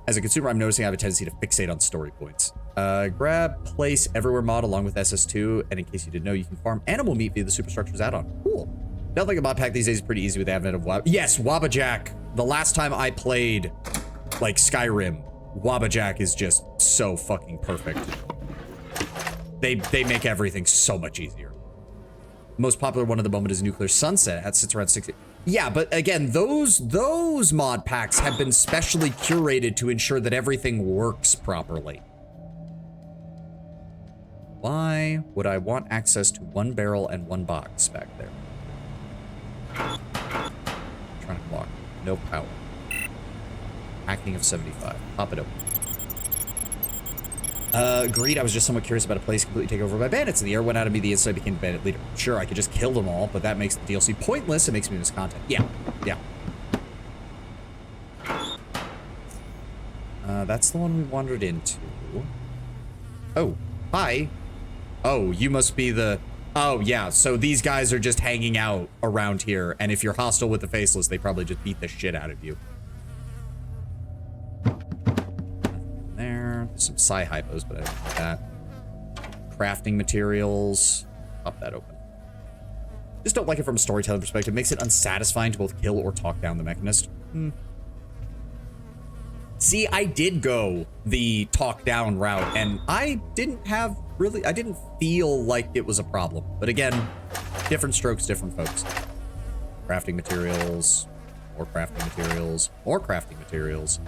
As a consumer, I'm noticing I have a tendency to fixate on story points. Grab Place Everywhere mod along with SS2, and in case you didn't know, you can farm animal meat via the Superstructures add-on. Cool. Nothing about pack these days is pretty easy with the advent of Yes, Wabbajack. The last time I played, like, Skyrim, Wabbajack is just so fucking perfect. They make everything so much easier. Most popular one at the moment is Nuclear Sunset. That sits around 60. Yeah, but again, those mod packs have been specially curated to ensure that everything works properly. Why would I want access to one barrel and one box back there? Trying to block. No power. Hacking of 75. Pop it open. Agreed. I was just somewhat curious about a place completely taken over by bandits. In the air went out of me the instant I became bandit leader. Sure, I could just kill them all, but that makes the DLC pointless. It makes me miss content. Yeah. Yeah. That's the one we wandered into. Oh, hi. Oh, you must be the... Oh, yeah. So these guys are just hanging out around here, and if you're hostile with the Faceless, they probably just beat the shit out of you. There. Some sci-hypos, but I don't like that. Crafting materials. Pop that open. Just don't like it from a storytelling perspective. It makes it unsatisfying to both kill or talk down the Mechanist. See, I did go the talk down route, and I didn't feel like it was a problem. But again, different strokes, different folks. Crafting materials, more crafting materials, more crafting materials.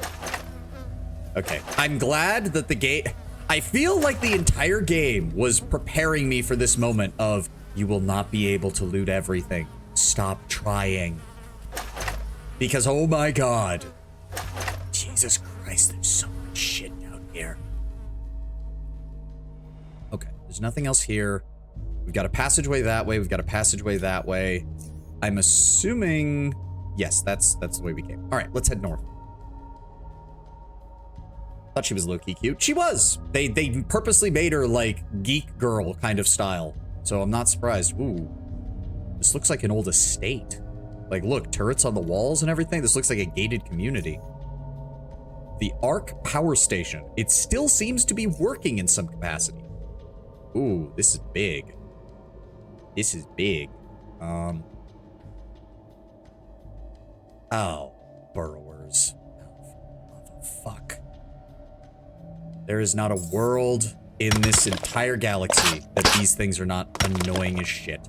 Okay, I'm glad that the game... I feel like the entire game was preparing me for this moment of, you will not be able to loot everything. Stop trying. Because, oh my god. Jesus Christ, there's so much shit down here. Okay, there's nothing else here. We've got a passageway that way. We've got a passageway that way. I'm assuming... Yes, that's the way we came. All right, let's head north. Thought she was low-key cute. She was! They purposely made her, like, geek girl kind of style. So I'm not surprised. Ooh. This looks like an old estate. Like, look, turrets on the walls and everything. This looks like a gated community. The Arc Power Station. It still seems to be working in some capacity. Ooh, this is big. This is big. Oh, burrowers. Oh, fuck. There is not a world in this entire galaxy that these things are not annoying as shit.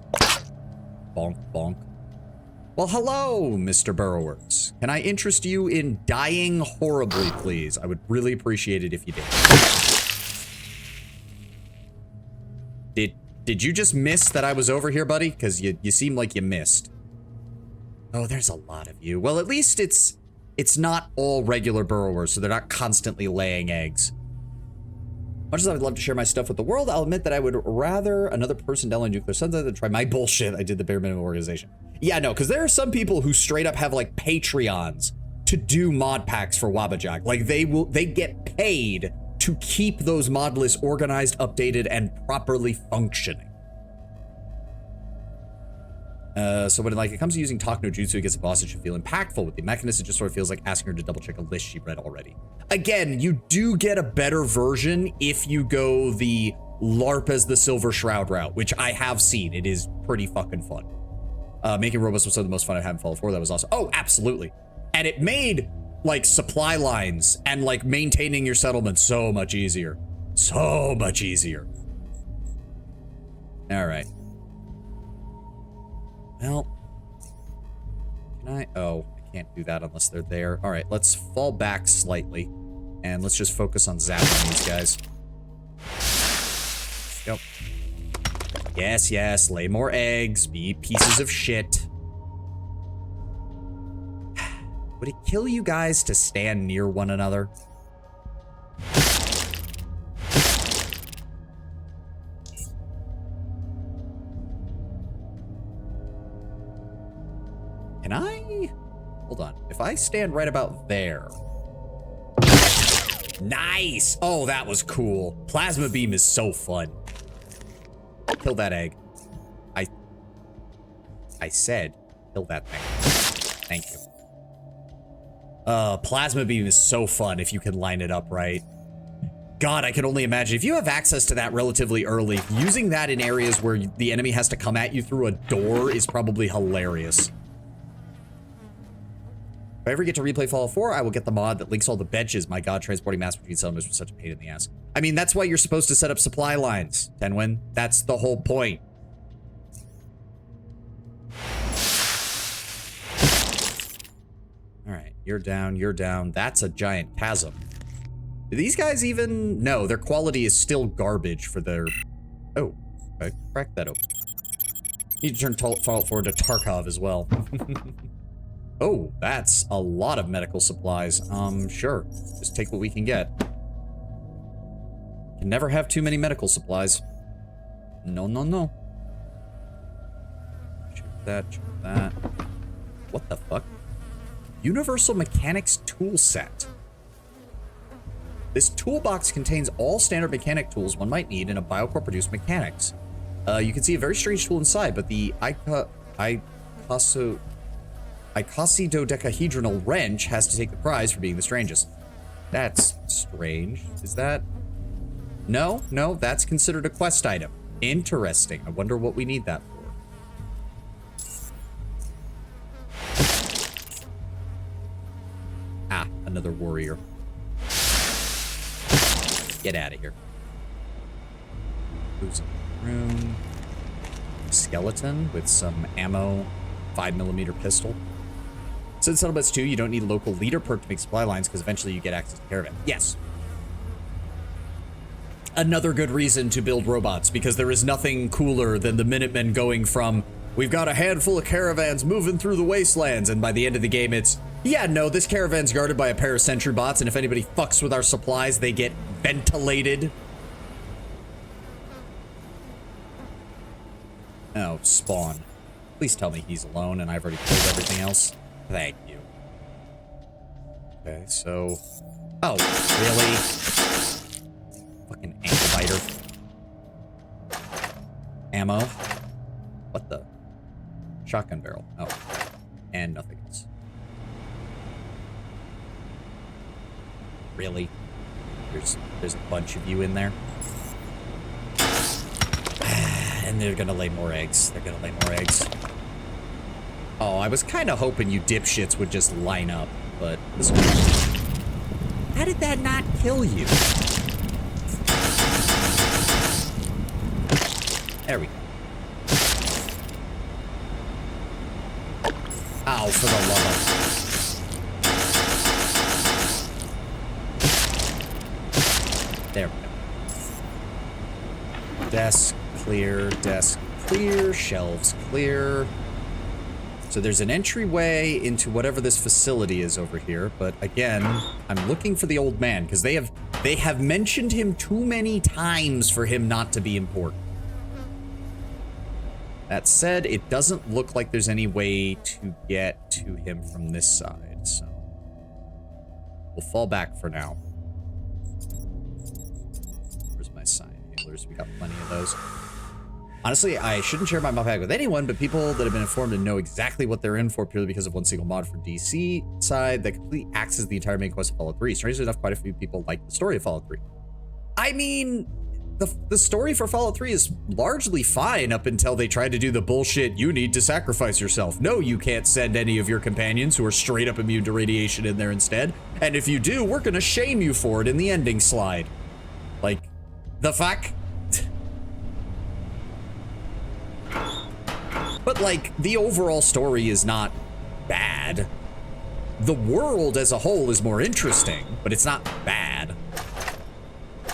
Bonk, bonk. Well, hello, Mr. Burrowers. Can I interest you in dying horribly, please? I would really appreciate it if you did. Did you just miss that I was over here, buddy? Because you seem like you missed. Oh, there's a lot of you. Well, at least it's not all regular burrowers, so they're not constantly laying eggs. Much as I would love to share my stuff with the world, I'll admit that I would rather another person download Nuclear Sunset than try my bullshit. I did the bare minimum organization. Yeah, no, because there are some people who straight up have like Patreons to do mod packs for Wabajak. Like they get paid to keep those mod lists organized, updated, and properly functioning. So when it comes to using Talk no Jutsu against a boss, it should feel impactful. With the mechanist, it just sort of feels like asking her to double check a list she read already. Again, you do get a better version if you go the LARP as the Silver Shroud route, which I have seen. It is pretty fucking fun. Making robots was some of the most fun I've had in Fallout 4. That was awesome. Oh, absolutely. And it made like supply lines and like maintaining your settlement so much easier. So much easier. All right. Well, can I? Oh, I can't do that unless they're there. All right, let's fall back slightly and let's just focus on zapping these guys. Go. Yes, yes, lay more eggs, be pieces of shit. Would it kill you guys to stand near one another? Can I? Hold on. If I stand right about there. Nice! Oh, that was cool. Plasma beam is so fun. Kill that egg. I said, kill that thing. Thank you. Plasma beam is so fun if you can line it up right. God, I can only imagine. If you have access to that relatively early, using that in areas where the enemy has to come at you through a door is probably hilarious. If I ever get to replay Fallout 4, I will get the mod that links all the benches. My God, transporting mass between settlements was such a pain in the ass. I mean, that's why you're supposed to set up supply lines, Tenwin. That's the whole point. All right, you're down, you're down. That's a giant chasm. Do these guys even... No, their quality is still garbage for their... Oh, okay, crack that open. Need to turn Fallout 4 to Tarkov as well. Oh, that's a lot of medical supplies. Sure. Just take what we can get. Can never have too many medical supplies. No, no, no. Check that, check that. What the fuck? Universal Mechanics Tool Set. This toolbox contains all standard mechanic tools one might need in a Biocore-produced mechanics. You can see a very strange tool inside, but the icosahedrodecahedronal wrench has to take the prize for being the strangest. That's strange. Is that... No, no, that's considered a quest item. Interesting. I wonder what we need that for. Ah, another warrior. Get out of here. Who's in the room? Skeleton with some ammo. 5mm pistol. Since Settlements 2, you don't need a local leader perk to make supply lines because eventually you get access to caravan. Yes. Another good reason to build robots, because there is nothing cooler than the Minutemen going from, we've got a handful of caravans moving through the wastelands, and by the end of the game it's, yeah, no, this caravan's guarded by a pair of sentry bots, and if anybody fucks with our supplies, they get ventilated. Oh, spawn. Please tell me he's alone and I've already killed everything else. Thank you. Okay, so... Oh, really? Fucking ankle biter. Ammo. What the? Shotgun barrel. Oh. And nothing else. Really? There's a bunch of you in there? And they're gonna lay more eggs. They're gonna lay more eggs. Oh, I was kind of hoping you dipshits would just line up, but this one... How did that not kill you? There we go. Ow, for the love of... There we go. Desk clear, shelves clear. So there's an entryway into whatever this facility is over here, but again, I'm looking for the old man because they have mentioned him too many times for him not to be important. That said, it doesn't look like there's any way to get to him from this side, so we'll fall back for now. Where's my sign handlers? We got plenty of those. Honestly, I shouldn't share my mod pack with anyone, but people that have been informed and know exactly what they're in for purely because of one single mod for DC side that completely accesses the entire main quest of Fallout 3. Strangely enough, quite a few people like the story of Fallout 3. I mean, the story for Fallout 3 is largely fine up until they try to do the bullshit, you need to sacrifice yourself. No, you can't send any of your companions who are straight up immune to radiation in there instead. And if you do, we're gonna shame you for it in the ending slide. Like, the fuck? But, like, the overall story is not bad. The world as a whole is more interesting, but it's not bad.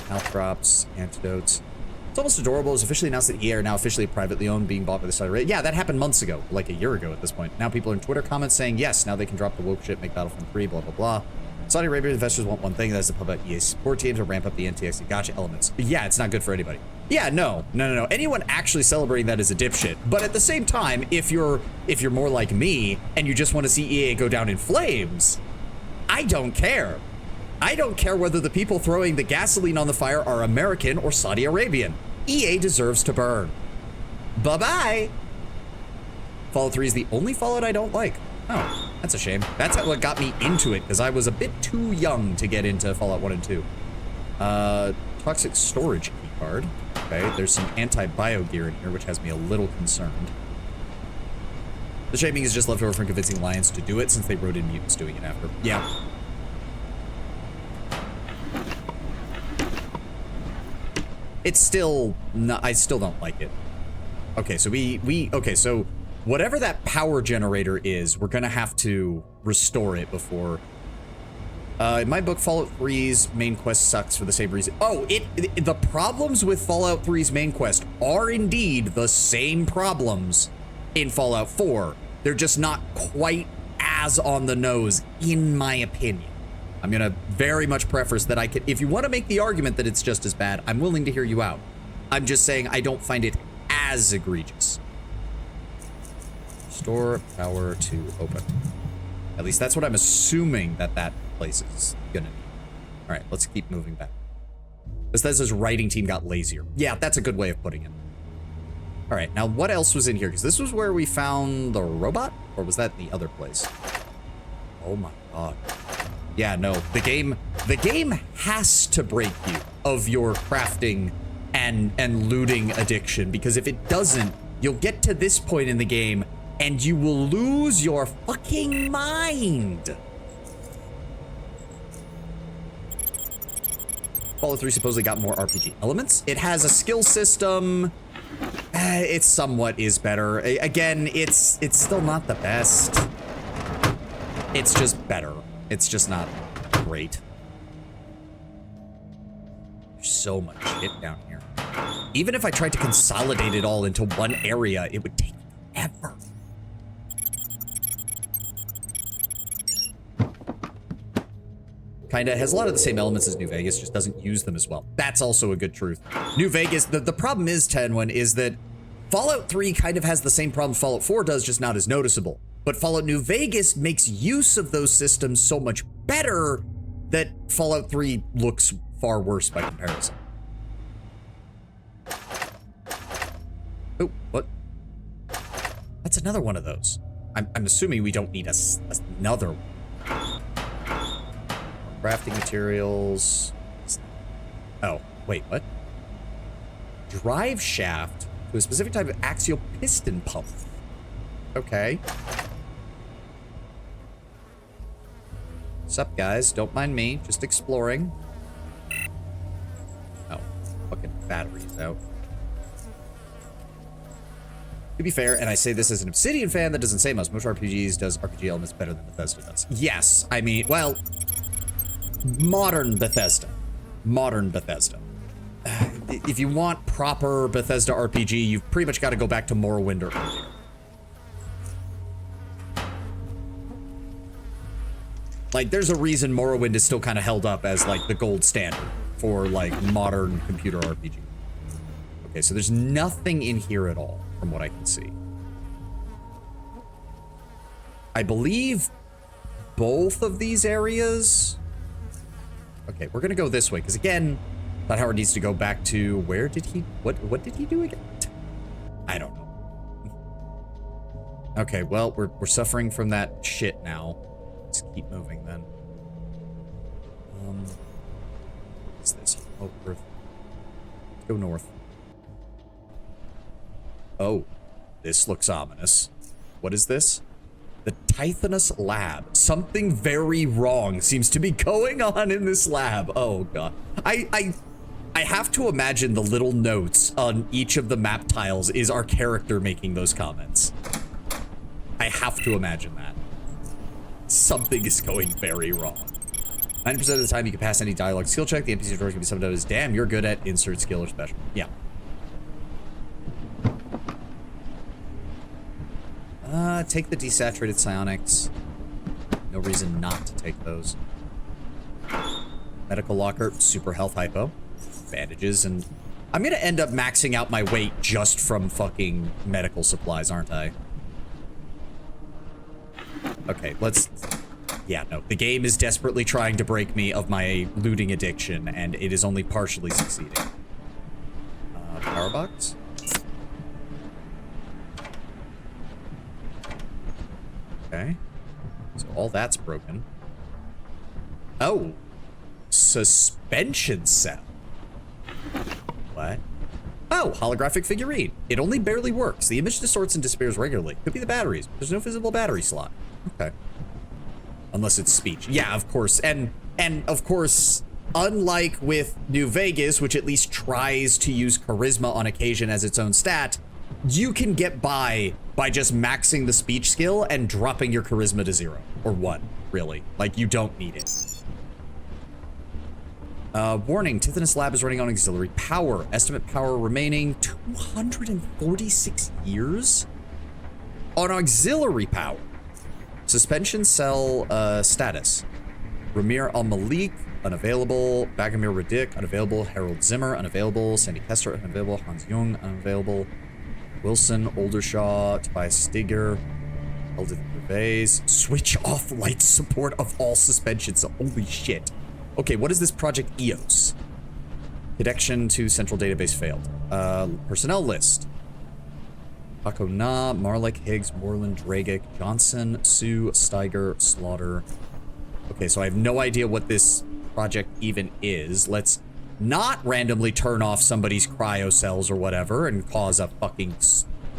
Health drops, antidotes. It's almost adorable. It's officially announced that EA are now officially privately owned, being bought by the Saudi Arabia. Yeah, that happened months ago, like a year ago at this point. Now people are in Twitter comments saying, yes, now they can drop the woke shit, make Battlefront 3, blah, blah, blah. Saudi Arabia investors want one thing, that's to pump out EA support teams or ramp up the NTX and gotcha elements. But yeah, it's not good for anybody. Yeah, no. Anyone actually celebrating that is a dipshit. But at the same time, if you're more like me and you just want to see EA go down in flames, I don't care. I don't care whether the people throwing the gasoline on the fire are American or Saudi Arabian. EA deserves to burn. Bye-bye. Fallout 3 is the only Fallout I don't like. Oh, that's a shame. That's what got me into it, because I was a bit too young to get into Fallout 1 and 2. Toxic storage keycard. Okay, there's some anti-bio gear in here, which has me a little concerned. The shaming is just left over from convincing Lions to do it, since they wrote in mutants doing it after. Yeah. It's still not, I still don't like it. Okay, so okay, so whatever that power generator is, we're gonna have to restore it before. In my book, Fallout 3's main quest sucks for the same reason. Oh, the problems with Fallout 3's main quest are indeed the same problems in Fallout 4. They're just not quite as on the nose, in my opinion. I'm gonna very much preface that if you want to make the argument that it's just as bad, I'm willing to hear you out. I'm just saying I don't find it as egregious. Store power to open. At least that's what I'm assuming that place is gonna need. All right, let's keep moving back. This says his writing team got lazier. Yeah, that's a good way of putting it. All right, now what else was in here? Because this was where we found the robot, or was that the other place? Oh my god. Yeah, no, the game has to break you of your crafting and looting addiction, because if it doesn't, you'll get to this point in the game and you will lose your fucking mind. Fallout 3 supposedly got more RPG elements. It has a skill system. It somewhat is better. Again, it's still not the best. It's just better. It's just not great. There's so much shit down here. Even if I tried to consolidate it all into one area, it would take forever. Kinda has a lot of the same elements as New Vegas, just doesn't use them as well. That's also a good truth. New Vegas, the problem is, Tenwin, is that Fallout 3 kind of has the same problem Fallout 4 does, just not as noticeable. But Fallout New Vegas makes use of those systems so much better that Fallout 3 looks far worse by comparison. Oh, what? That's another one of those. I'm assuming we don't need another one. Crafting materials. Oh, wait, what? Drive shaft to a specific type of axial piston pump. Okay. Sup, guys? Don't mind me. Just exploring. Oh, fucking batteries out. To be fair, and I say this as an Obsidian fan, that doesn't say much. Most RPGs does RPG elements better than Bethesda does. Yes, I mean, well, modern Bethesda. Modern Bethesda. If you want proper Bethesda RPG, you've pretty much got to go back to Morrowind or earlier. Like, there's a reason Morrowind is still kind of held up as, like, the gold standard for, like, modern computer RPG. Okay, so there's nothing in here at all, from what I can see. I believe both of these areas... Okay, we're gonna go this way, because again, thought Howard needs to go back to... Where did he... What did he do again? I don't know. Okay, well, we're suffering from that shit now. Let's keep moving, then. What's this? Oh, Earth. Let's go north. Oh, this looks ominous. What is this? The Tithonus Lab. Something very wrong seems to be going on in this lab. Oh, God. I have to imagine the little notes on each of the map tiles is our character making those comments. I have to imagine that. Something is going very wrong. 90% of the time you can pass any dialogue skill check. The NPC droid can be summed up as, damn, you're good at insert skill or special. Yeah. Take the desaturated psionics. No reason not to take those. Medical locker, super health hypo. Bandages, and I'm gonna end up maxing out my weight just from fucking medical supplies, aren't I? Okay, let's... Yeah, no. The game is desperately trying to break me of my looting addiction, and it is only partially succeeding. Power box? Okay. So all that's broken. Oh. Suspension cell. What? Oh, holographic figurine. It only barely works. The image distorts and disappears regularly. Could be the batteries. There's no visible battery slot. Okay. Unless it's speech. Yeah, of course. And of course, unlike with New Vegas, which at least tries to use charisma on occasion as its own stat, you can get by just maxing the speech skill and dropping your charisma to 0. Or 1, really. Like, you don't need it. Warning, Tithonus Lab is running on auxiliary power. Estimate power remaining 246 years? On auxiliary power. Suspension cell status. Ramir Al-Malik, unavailable. Bagomir Radik, unavailable. Harold Zimmer, unavailable. Sandy Kester, unavailable. Hans Jung, unavailable. Wilson, Oldershaw, Tobias Stiger, Eldith Gervais. Switch off light support of all suspensions. Holy shit. Okay, what is this Project EOS? Connection to central database failed. Personnel list. Paco Na, Marlik, Higgs, Moreland, Dragic, Johnson, Sue, Steiger, Slaughter. Okay, so I have no idea what this project even is. Let's not randomly turn off somebody's cryo cells or whatever and cause a fucking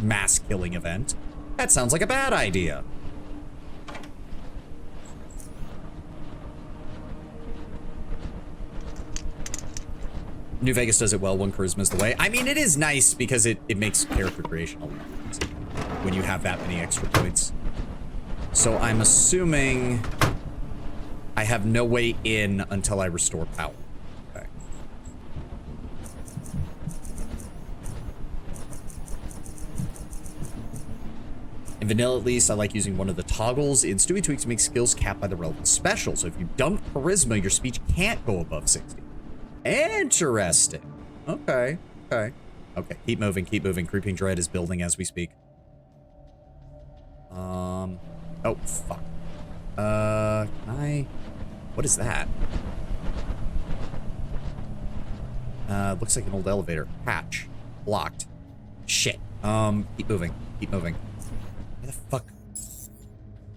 mass killing event. That sounds like a bad idea. New Vegas does it well when charisma is the way. I mean, it is nice because it makes character creation a lot easier when you have that many extra points. So I'm assuming I have no way in until I restore power. Okay. In vanilla, at least, I like using one of the toggles in Stewie Tweaks to make skills capped by the relevant special. So if you dump charisma, your speech can't go above 60. Interesting. Okay. Okay. Okay. Keep moving. Keep moving. Creeping Dread is building as we speak. Oh, fuck. What is that? Looks like an old elevator. Hatch. Blocked. Shit. Keep moving. Keep moving. Where the fuck?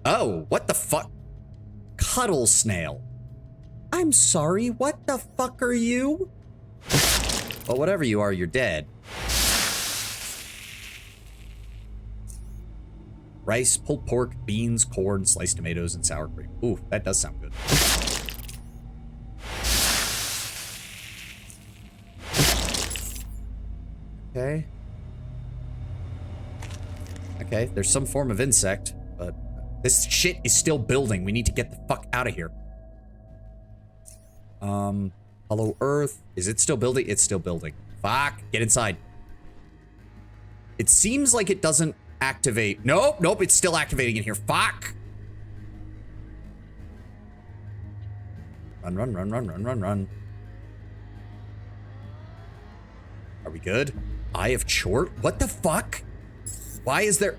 Oh, what the fuck? Cuddle snail. I'm sorry, what the fuck are you? Well, whatever you are, you're dead. Rice, pulled pork, beans, corn, sliced tomatoes, and sour cream. Ooh, that does sound good. Okay. Okay, there's some form of insect, but this shit is still building. We need to get the fuck out of here. Hollow Earth. Is it still building? It's still building. Fuck, get inside. It seems like it doesn't activate. Nope, nope, it's still activating in here. Fuck. Run, run, run, run, run, run, run. Are we good? Eye of Chort? What the fuck? Why is there...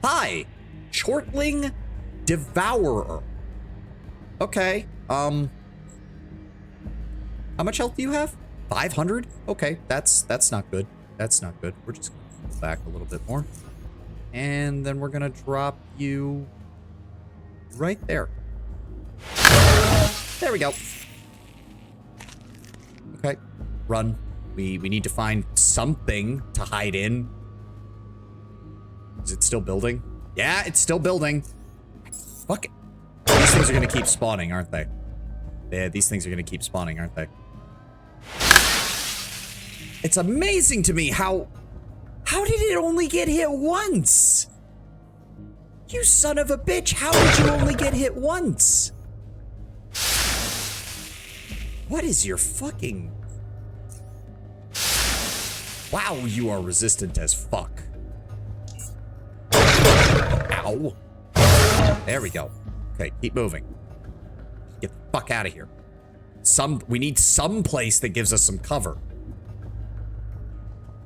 Hi! Chortling Devourer. Okay, how much health do you have? 500? Okay, that's not good. That's not good. We're just gonna pull back a little bit more. And then we're gonna drop you right there. There we go. Okay, run. We need to find something to hide in. Is it still building? Yeah, it's still building. Fuck it. These things are gonna keep spawning, aren't they? Yeah, these things are gonna keep spawning, aren't they? It's amazing to me how did it only get hit once? You son of a bitch, how did you only get hit once? What is your fucking... Wow, you are resistant as fuck. Ow. There we go. Okay, keep moving. Get the fuck out of here. We need some place that gives us some cover.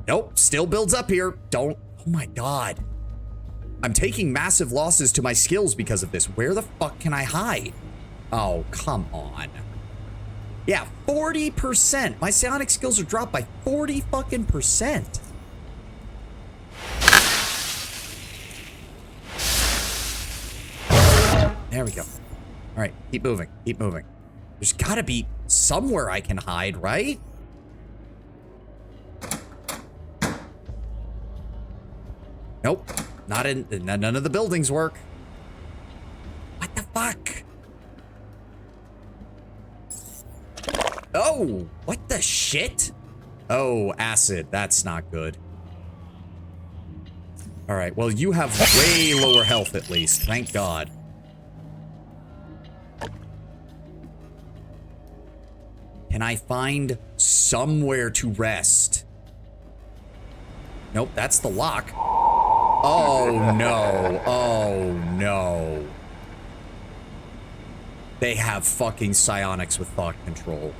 Nope, still builds up here. Don't, oh my god. I'm taking massive losses to my skills because of this. Where the fuck can I hide? Oh, come on. Yeah, 40%. My psionic skills are dropped by 40 fucking %. There we go. All right, keep moving, keep moving. There's gotta be somewhere I can hide, right? Nope, not in, none of the buildings work. What the fuck? Oh, what the shit? Oh, acid, that's not good. All right, well, you have way lower health at least, thank God. Can I find somewhere to rest? Nope, that's the lock. Oh no, oh no. They have fucking psionics with thought control.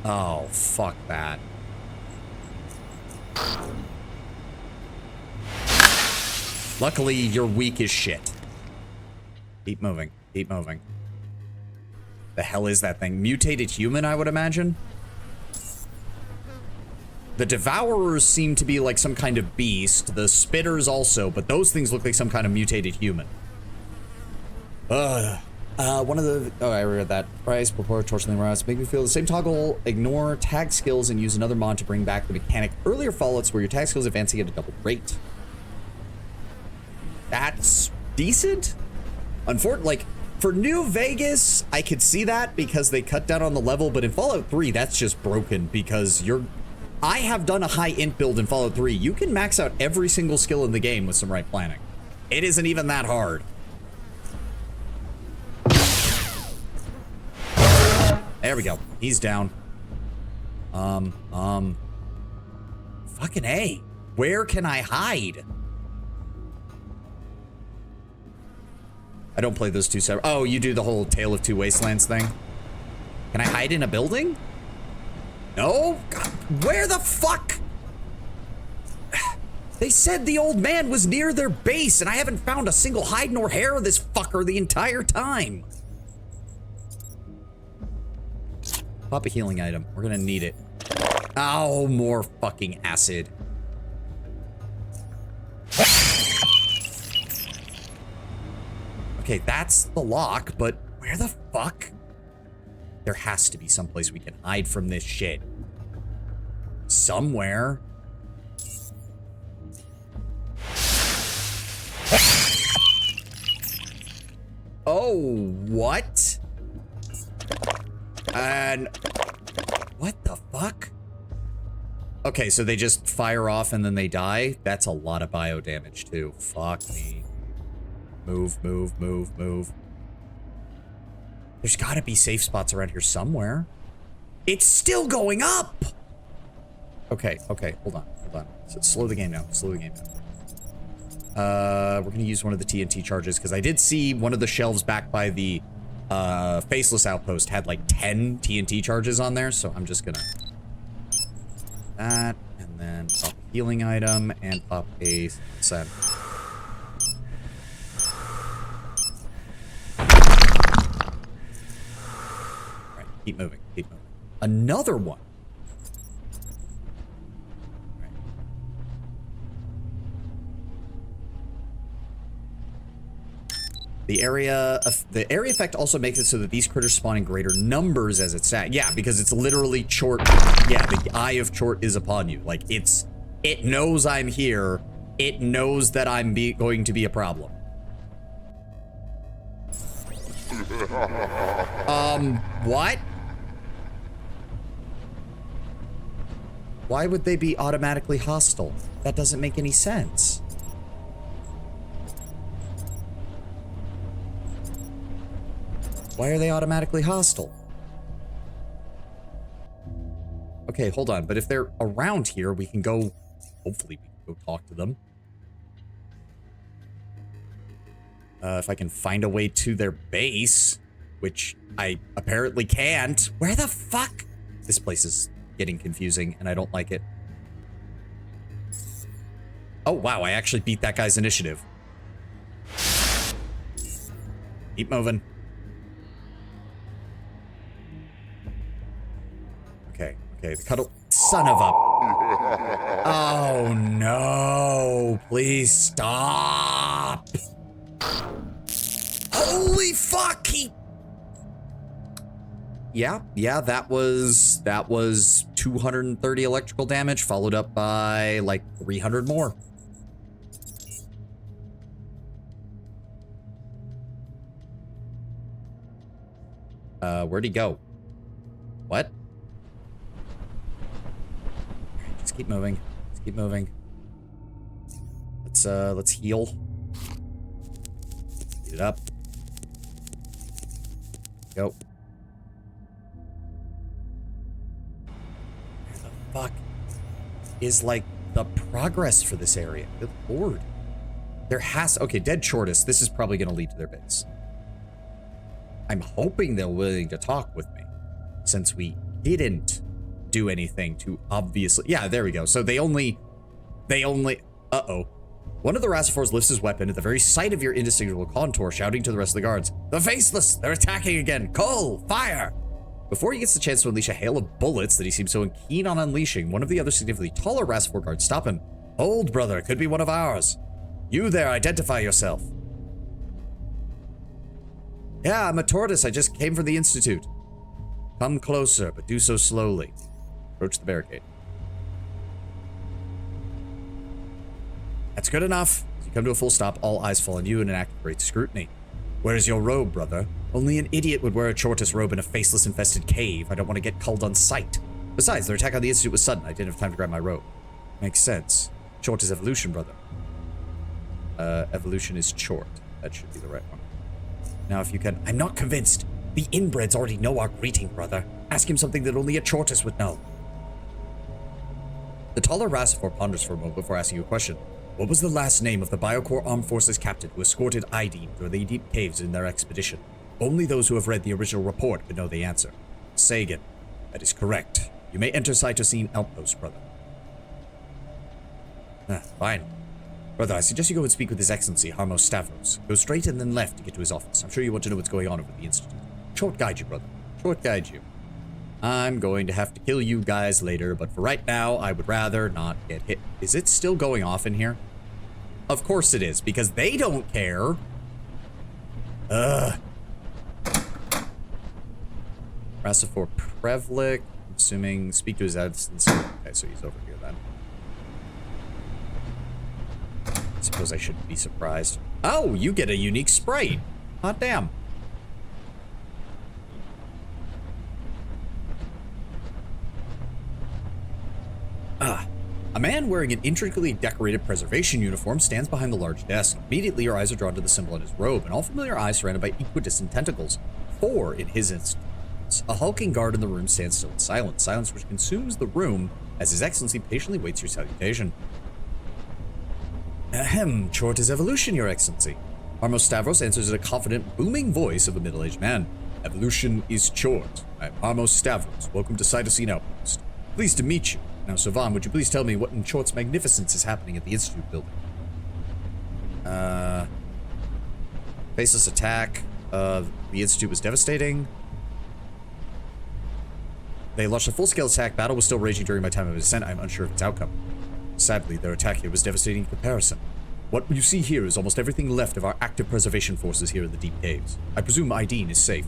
Oh, fuck that. Luckily, you're weak as shit. Keep moving, keep moving. The hell is that thing? Mutated human, I would imagine? The Devourers seem to be like some kind of beast. The Spitters also, but those things look like some kind of mutated human. One of the... Oh, I read that. Price, before torturing the routes. Make me feel the same toggle. Ignore tag skills and use another mod to bring back the mechanic. Earlier Fallouts where your tag skills advancing at a double rate. That's decent? Unfortunately, like... For New Vegas, I could see that because they cut down on the level, but in Fallout 3, that's just broken because you're... I have done a high int build in Fallout 3. You can max out every single skill in the game with some right planning. It isn't even that hard. There we go. He's down. Fucking A. Where can I hide? I don't play those two separate. Oh, you do the whole Tale of Two Wastelands thing? Can I hide in a building? No? God, where the fuck? They said the old man was near their base, and I haven't found a single hide nor hair of this fucker the entire time. Pop a healing item. We're gonna need it. Oh, more fucking acid. Okay, that's the lock, but where the fuck? There has to be someplace we can hide from this shit. Somewhere. Oh, what? And what the fuck? Okay, so they just fire off and then they die? That's a lot of bio damage, too. Fuck me. Move, move, move, move. There's gotta be safe spots around here somewhere. It's still going up! Okay, okay, hold on, hold on. So slow the game down, slow the game down. We're gonna use one of the TNT charges, because I did see one of the shelves back by the Faceless Outpost had like 10 TNT charges on there, so I'm just gonna... that, and then pop a healing item, and pop a set. Alright, keep moving, keep moving. Another one! Right. The area effect also makes it so that these critters spawn in greater numbers as it's at. Yeah, because it's literally Chort. Yeah, the eye of Chort is upon you. Like, it knows I'm here. It knows that I'm going to be a problem. What? Why would they be automatically hostile? That doesn't make any sense. Why are they automatically hostile? Okay, hold on. But if they're around here, we can go... hopefully we can go talk to them. If I can find a way to their base, which I apparently can't. Where the fuck? This place is getting confusing, and I don't like it. Oh, wow. I actually beat that guy's initiative. Keep moving. Okay, okay, the cuddle. Son of a... Oh, no. Please stop. Holy fuck, he... Yeah, that was 230 electrical damage, followed up by, like, 300 more. Where'd he go? What? Just keep moving. Just keep moving. Let's heal. Get it up. Go. Where the fuck is, like, the progress for this area? Good lord. There has... Okay, dead shortest. This is probably going to lead to their base. I'm hoping they're willing to talk with me, since we didn't do anything to obviously... Yeah, there we go. So they only... Uh-oh. One of the Rastafors lifts his weapon at the very sight of your indistinguishable contour, shouting to the rest of the guards, "The Faceless! They're attacking again! Cole! Fire!" Before he gets the chance to unleash a hail of bullets that he seems so keen on unleashing, one of the other significantly taller Rastafor guards stop him. "Hold, brother. Could be one of ours. You there, identify yourself." "Yeah, I'm a tortoise. I just came from the Institute." "Come closer, but do so slowly." Approach the barricade. "That's good enough." As you come to a full stop, all eyes fall on you in an act of great scrutiny. "Where's your robe, brother?" "Only an idiot would wear a Chortis robe in a faceless-infested cave. I don't want to get culled on sight. Besides, their attack on the Institute was sudden. I didn't have time to grab my robe." "Makes sense. Chort is evolution, brother." Evolution is Chort. That should be the right one. "Now, if you can..." "I'm not convinced. The inbreds already know our greeting, brother. Ask him something that only a Chortis would know." The taller Rastafor ponders for a moment before asking you a question. "What was the last name of the Biocore Armed Forces captain who escorted ID through the deep caves in their expedition? Only those who have read the original report could know the answer." "Sagan. That is correct. You may enter Cytosine Outpost, brother." Fine. "Brother, I suggest you go and speak with His Excellency, Harmos Stavros. Go straight and then left to get to his office. I'm sure you want to know what's going on over at the Institute. Chort guide you, brother. Chort guide you. I'm going to have to kill you guys later, but for right now, I would rather not get hit." Is it still going off in here? Of course it is, because they don't care. Ugh. Rastafor Prevlik. Assuming... Speak to His Excellency. Okay, so he's over here then. I suppose I shouldn't be surprised. Oh, you get a unique sprite. Hot damn. A man wearing an intricately decorated preservation uniform stands behind the large desk. Immediately, your eyes are drawn to the symbol on his robe, and all familiar eyes surrounded by equidistant tentacles. 4 in his instance. A hulking guard in the room stands still in silence which consumes the room as His Excellency patiently waits your salutation. Ahem, short is evolution, Your Excellency. Armos Stavros answers in a confident, booming voice of a middle-aged man. Evolution is short. I'm Armos Stavros. Welcome to Cytosine Outpost. Pleased to meet you. Now, Savan, would you please tell me what in Short's magnificence is happening at the Institute building? Faceless attack. The Institute was devastating. They launched a full-scale attack. Battle was still raging during my time of descent. I'm unsure of its outcome. Sadly, their attack here was devastating in comparison. What you see here is almost everything left of our active preservation forces here in the deep caves. I presume Ideen is safe.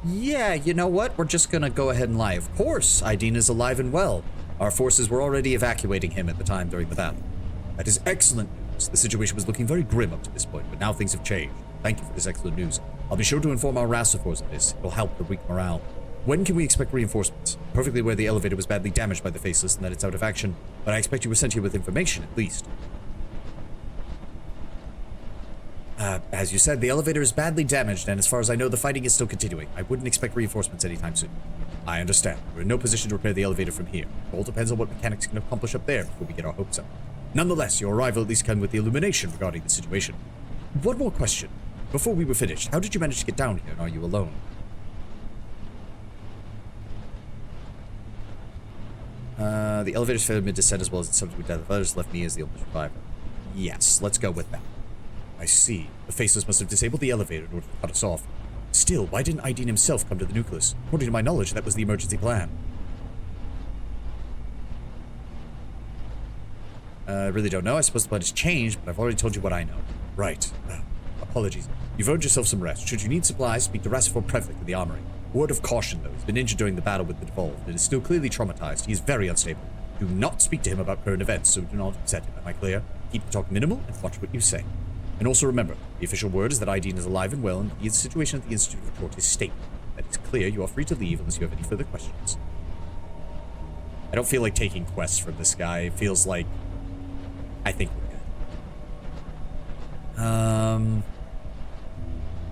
Yeah, you know what? We're just gonna go ahead and lie. Of course, Ideen is alive and well. Our forces were already evacuating him at the time during the battle. That is excellent news. The situation was looking very grim up to this point, but now things have changed. Thank you for this excellent news. I'll be sure to inform our Rasa force of this. It'll help the weak morale. When can we expect reinforcements? Perfectly aware the elevator was badly damaged by the Faceless and that it's out of action, but I expect you were sent here with information, at least. As you said, the elevator is badly damaged, and as far as I know, the fighting is still continuing. I wouldn't expect reinforcements anytime soon. I understand. We're in no position to repair the elevator from here. It all depends on what mechanics can accomplish up there before we get our hopes up. Nonetheless, your arrival at least came with the illumination regarding the situation. One more question. Before we were finished, how did you manage to get down here, and are you alone? The elevator's failed mid-descent as well as the subsequent death of others left me as the only survivor. Yes, let's go with that. I see. The Faceless must have disabled the elevator in order to cut us off. Still, why didn't Ideen himself come to the nucleus? According to my knowledge, that was the emergency plan. I really don't know. I suppose the plan has changed, but I've already told you what I know. Right. Apologies. You've earned yourself some rest. Should you need supplies, speak to Rasifor Prefect in the armory. Word of caution, though. He's been injured during the battle with the Devolved and is still clearly traumatized. He is very unstable. Do not speak to him about current events, so do not upset him. Am I clear? Keep the talk minimal and watch what you say. And also remember, the official word is that Ideen is alive and well, and the situation at the Institute of Short is stable. That is clear. You are free to leave unless you have any further questions. I don't feel like taking quests from this guy. It feels like I think we're good.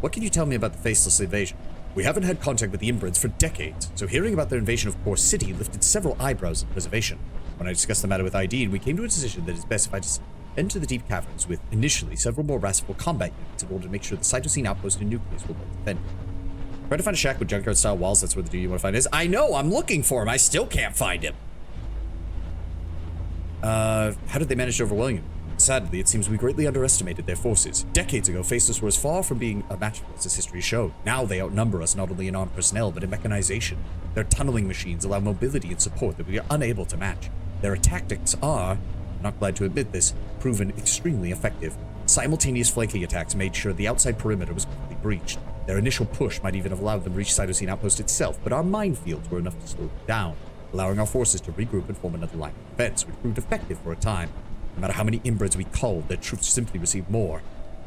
What can you tell me about the Faceless invasion? We haven't had contact with the inbreds for decades, so hearing about their invasion of Core City lifted several eyebrows in preservation. When I discussed the matter with Ideen, we came to a decision that it's best if I just enter the deep caverns with, initially, several more Rasifor combat units in order to make sure the Cytosine outpost and nucleus will be defended. Try to find a shack with junkyard-style walls, that's where the dude you want to find is. I know, I'm looking for him, I still can't find him. How did they manage to overwhelm you? Sadly, it seems we greatly underestimated their forces. Decades ago, Faceless were as far from being a match for us as history showed. Now they outnumber us not only in armed personnel, but in mechanization. Their tunneling machines allow mobility and support that we are unable to match. Their tactics are, I'm not glad to admit this, proven extremely effective. Simultaneous flanking attacks made sure the outside perimeter was quickly breached. Their initial push might even have allowed them to reach Cytosine Outpost itself, but our minefields were enough to slow them down, allowing our forces to regroup and form another line of defense, which proved effective for a time. No matter how many inbreds we culled, their troops simply received more.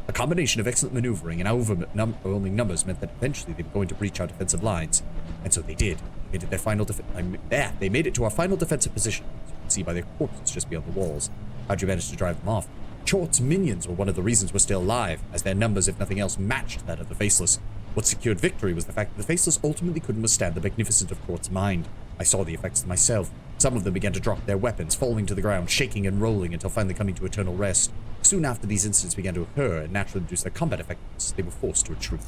A combination of excellent maneuvering and overwhelming numbers meant that eventually they were going to breach our defensive lines. And so they did. They made it to our final defensive position, as you can see by their corpses just beyond the walls. How'd you manage to drive them off? Short's minions were one of the reasons we're still alive, as their numbers, if nothing else, matched that of the Faceless. What secured victory was the fact that the Faceless ultimately couldn't withstand the magnificence of Short's mind. I saw the effects myself. Some of them began to drop their weapons, falling to the ground, shaking and rolling until finally coming to eternal rest. Soon after these incidents began to occur and naturally reduced their combat effectiveness, they were forced to retreat.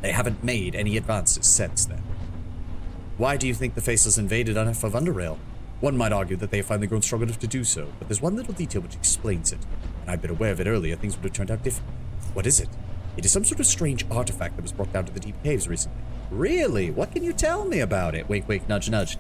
They haven't made any advances since then. Why do you think the Faceless invaded enough of Underrail? One might argue that they have finally grown strong enough to do so, but there's one little detail which explains it. And I'd been aware of it earlier, things would have turned out differently. What is it? It is some sort of strange artifact that was brought down to the deep caves recently. Really? What can you tell me about it? Wink, wink, nudge, nudge.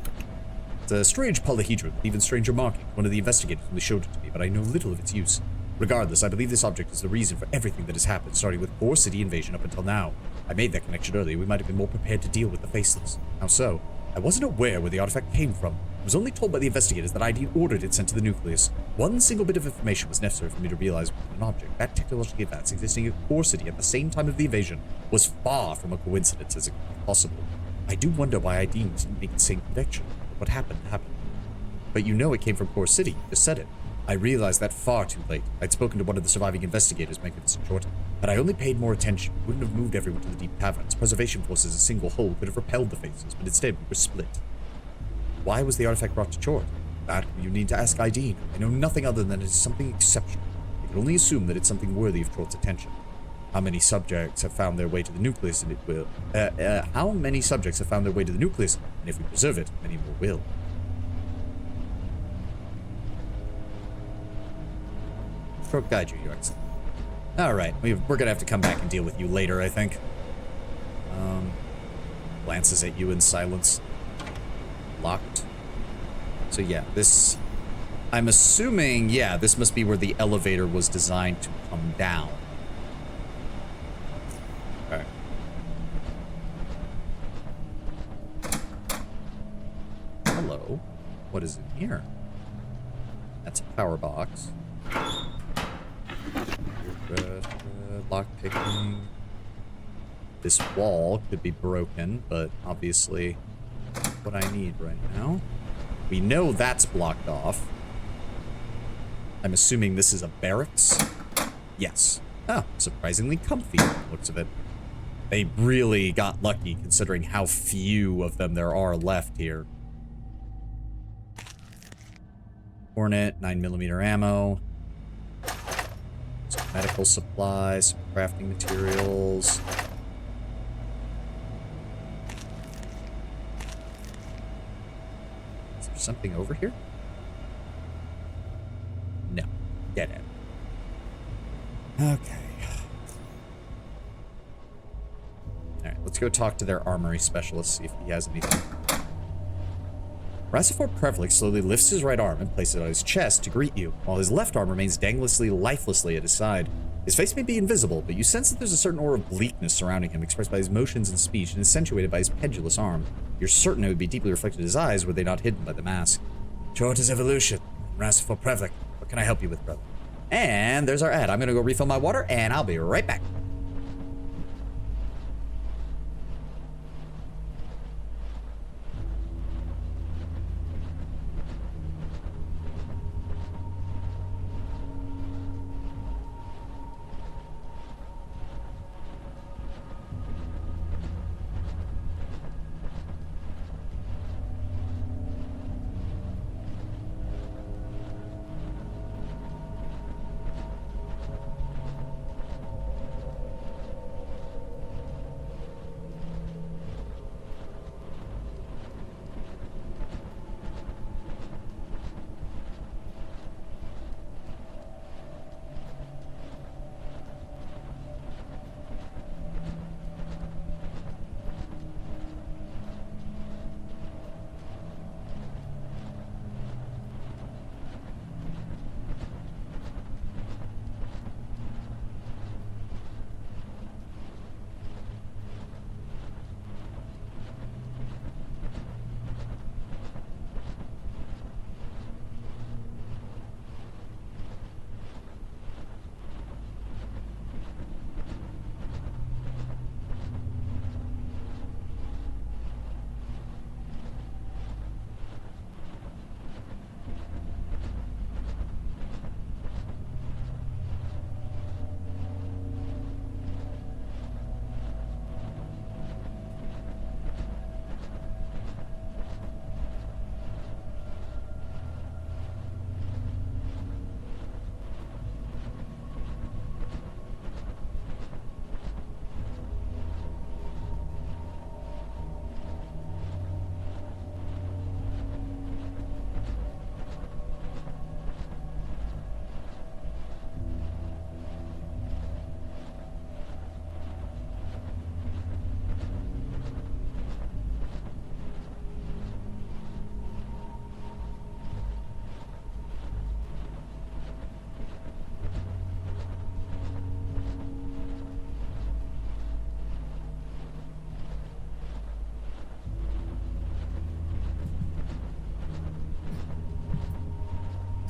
It's a strange polyhedron with even stranger marking. One of the investigators only showed it to me, but I know little of its use. Regardless, I believe this object is the reason for everything that has happened, starting with Core City invasion up until now. I made that connection earlier. We might have been more prepared to deal with the Faceless. How so? I wasn't aware where the artifact came from. was only told by the investigators that ID ordered it sent to the nucleus. One single bit of information was necessary for me to realize an object that technologically advanced existing at Core City at the same time of the invasion was far from a coincidence as possible. I do wonder why ID didn't make the same connection. What happened happened. But you know it came from Core City. You just said it. I realized that far too late. I'd spoken to one of the surviving investigators, magnificent short. Had I only paid more attention, we wouldn't have moved everyone to the deep caverns. Preservation forces as a single whole could have repelled the faces, but instead we were split. Why was the artifact brought to Chort? That you need to ask Ideen. I know nothing other than it is something exceptional. I can only assume that it's something worthy of Chort's attention. How many subjects have found their way to the nucleus, and it will... how many subjects have found their way to the nucleus, and if we preserve it, many more will. Chort guide you, Your Excellency. Alright, we're gonna have to come back and deal with you later, I think. Glances at you in silence. Locked. So yeah, this... I'm assuming, yeah, this must be where the elevator was designed to come down. Okay. Hello. What is in here? That's a power box. Lock picking. This wall could be broken, but obviously what I need right now. We know that's blocked off. I'm assuming this is a barracks. Yes. Oh, surprisingly comfy, looks of it. They really got lucky considering how few of them there are left here. Hornet, 9mm ammo. Some medical supplies, some crafting materials. Is there something over here? No. Dead end. Okay. Alright, let's go talk to their armory specialist, see if he has anything. Rassifor Prevlik slowly lifts his right arm and places it on his chest to greet you, while his left arm remains dangerously lifelessly at his side. His face may be invisible, but you sense that there's a certain aura of bleakness surrounding him, expressed by his motions and speech, and accentuated by his pendulous arm. You're certain it would be deeply reflected in his eyes were they not hidden by the mask. Chorta's evolution. Rassifor Prevlik. What can I help you with, brother? And there's our ad. I'm gonna go refill my water, and I'll be right back.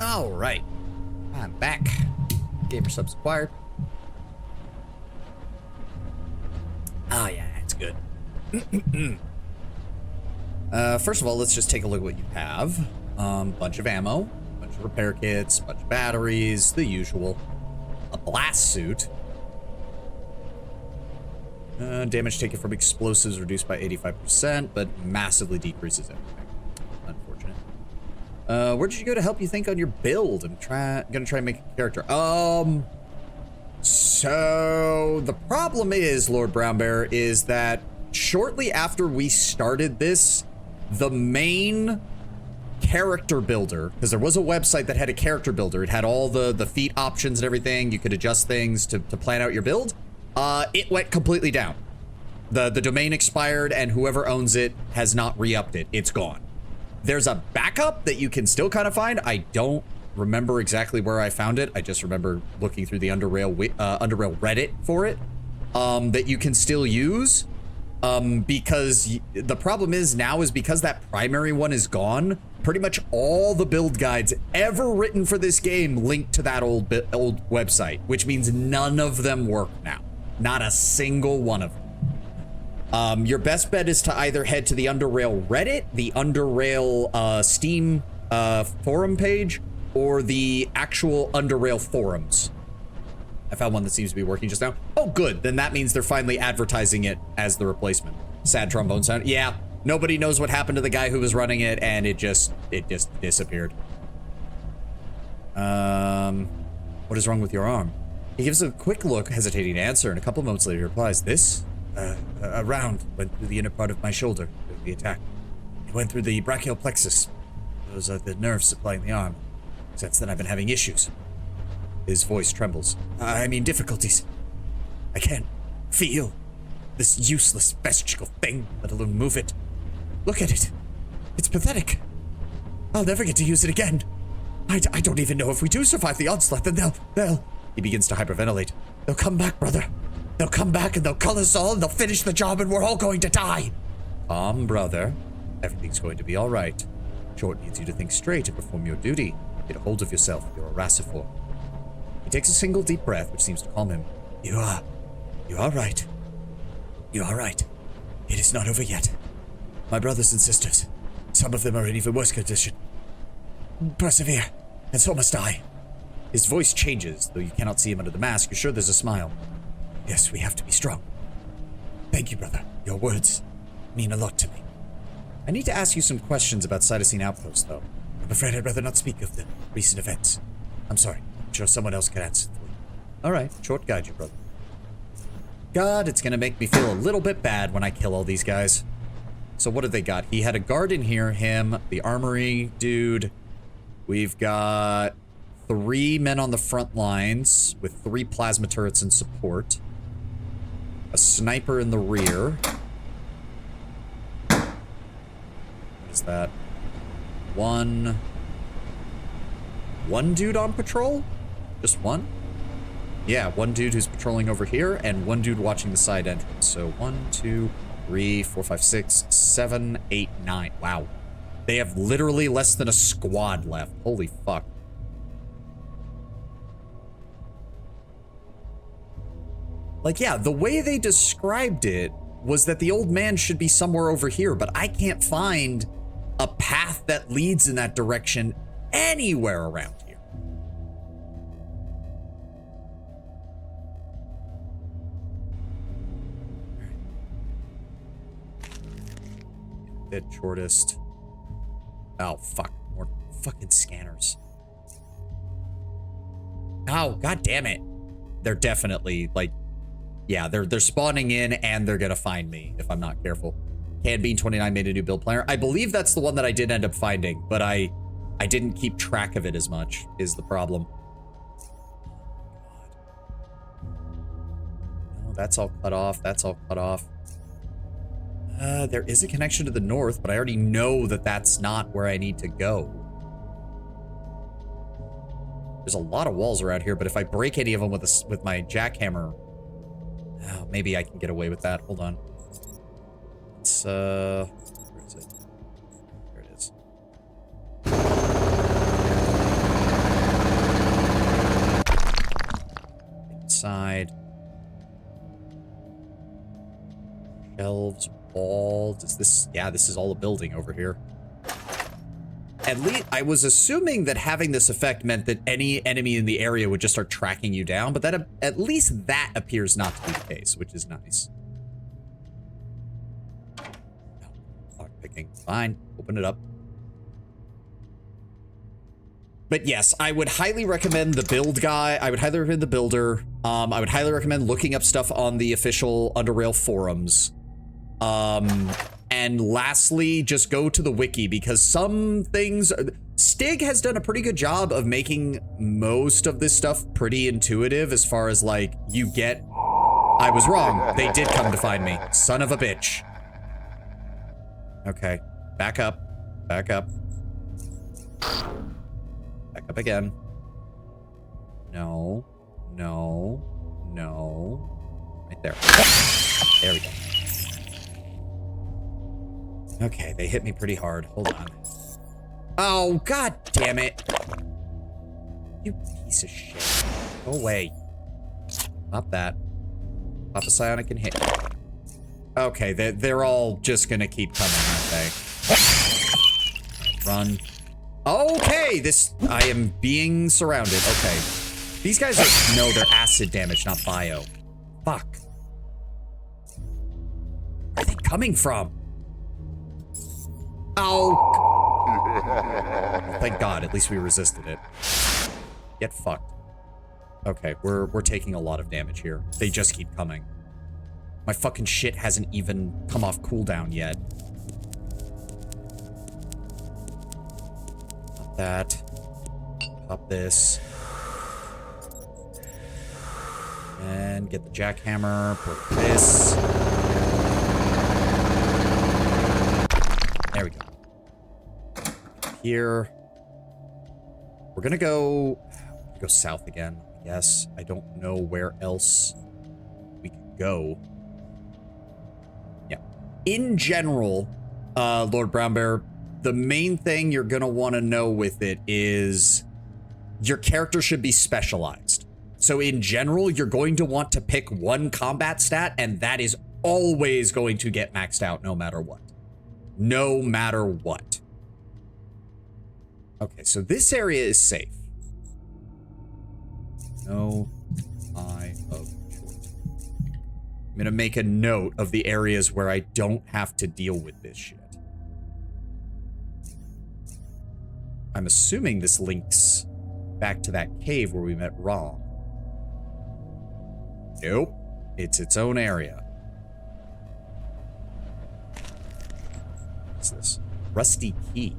All right. I'm back. Gamer subs acquired. Oh, yeah, that's good. First of all, let's just take a look at what you have. Bunch of ammo, bunch of repair kits, bunch of batteries, the usual. A blast suit. Damage taken from explosives reduced by 85%, but massively decreases everything. Unfortunate. Where did you go to help you think on your build? I'm gonna try and make a character. So the problem is, Lord Brown Bear, is that shortly after we started this, the main character builder, because there was a website that had a character builder, it had all the feat options and everything, you could adjust things to plan out your build, it went completely down. The domain expired, and whoever owns it has not re-upped it. It's gone. There's a backup that you can still kind of find. I don't remember exactly where I found it. I just remember looking through the Underrail Reddit for it, that you can still use. Because the problem is now is because that primary one is gone, pretty much all the build guides ever written for this game link to that old website, which means none of them work now. Not a single one of them. Your best bet is to either head to the Underrail Reddit, the Underrail Steam forum page, or the actual Underrail forums. I found one that seems to be working just now. Oh, good. Then that means they're finally advertising it as the replacement. Sad trombone sound. Yeah, nobody knows what happened to the guy who was running it, and it just disappeared. What is wrong with your arm? He gives a quick look, hesitating to answer, and a couple moments later replies, this? A round went through the inner part of my shoulder during the attack. It went through the brachial plexus. Those are the nerves supplying the arm. Since then, I've been having issues. His voice trembles. I mean, difficulties. I can't feel this useless vestigial thing, let alone move it. Look at it. It's pathetic. I'll never get to use it again. I don't even know if we do survive the onslaught, then they'll... He begins to hyperventilate. They'll come back, brother. They'll come back and they'll cull us all and they'll finish the job and we're all going to die. Calm, brother. Everything's going to be all right. Short needs you to think straight and perform your duty. Get a hold of yourself. You're a Rassifor. He takes a single deep breath, which seems to calm him. You are right. You are right. It is not over yet. My brothers and sisters, some of them are in even worse condition. Persevere, and so must I. His voice changes, though you cannot see him under the mask. You're sure there's a smile. Yes, we have to be strong. Thank you, brother. Your words mean a lot to me. I need to ask you some questions about Cytosine Outpost, though. I'm afraid I'd rather not speak of the recent events. I'm sorry. I'm sure someone else can answer for you. All right, short guide you, brother. God, it's gonna make me feel a little bit bad when I kill all these guys. So what have they got? He had a guard in here, him, the armory dude. We've got 3 men on the front lines with 3 plasma turrets in support. A sniper in the rear. What is that? One dude on patrol? Just one? Yeah, one dude who's patrolling over here and one dude watching the side entrance. So 1, 2, 3, 4, 5, 6, 7, 8, 9. Wow. They have literally less than a squad left. Holy fuck. Like, yeah, the way they described it was that the old man should be somewhere over here, but I can't find a path that leads in that direction anywhere around here. Dead shortest. Oh, fuck. More fucking scanners. Oh, god damn it. They're definitely, like, yeah, they're spawning in and they're gonna find me if I'm not careful. CanBean29 made a new build planner. I believe that's the one that I did end up finding, but I didn't keep track of it as much, is the problem. No, that's all cut off. That's all cut off. There is a connection to the north, but I already know that that's not where I need to go. There's a lot of walls around here, but if I break any of them with my jackhammer, oh, maybe I can get away with that. Hold on. It's, where is it? There it is. side. Shelves, walls. Is this... Yeah, this is all a building over here. At least I was assuming that having this effect meant that any enemy in the area would just start tracking you down, but that at least that appears not to be the case, which is nice. No, lock picking. Fine. Open it up. But yes, I would highly recommend the build guy. I would highly recommend the builder. I would highly recommend looking up stuff on the official Underrail forums. And lastly, just go to the wiki, because some things... Stig has done a pretty good job of making most of this stuff pretty intuitive as far as, like, you get... I was wrong. They did come to find me. Son of a bitch. Okay. Back up. Back up. Back up again. No. No. No. Right there. There we go. Okay, they hit me pretty hard. Hold on. Oh, god damn it. You piece of shit. Go away. Not that. Papa Psionic and hit. Okay, they're all just gonna keep coming, aren't they? Run. Okay, I am being surrounded. Okay. These guys are... No, they're acid damage, not bio. Fuck. Where are they coming from? Oh. Thank God, at least we resisted it. Get fucked. Okay, we're taking a lot of damage here. They just keep coming. My fucking shit hasn't even come off cooldown yet. Pop that. Pop this. And get the jackhammer. Put this. There we go. Here. We're gonna go south again, I guess. I don't know where else we could go. Yeah. In general, Lord Brownbear, the main thing you're gonna want to know with it is your character should be specialized. So in general, you're going to want to pick one combat stat, and that is always going to get maxed out no matter what. No matter what. Okay, so this area is safe. No eye of choice. I'm gonna make a note of the areas where I don't have to deal with this shit. I'm assuming this links back to that cave where we met Rom. Nope. It's its own area. What's this? Rusty key.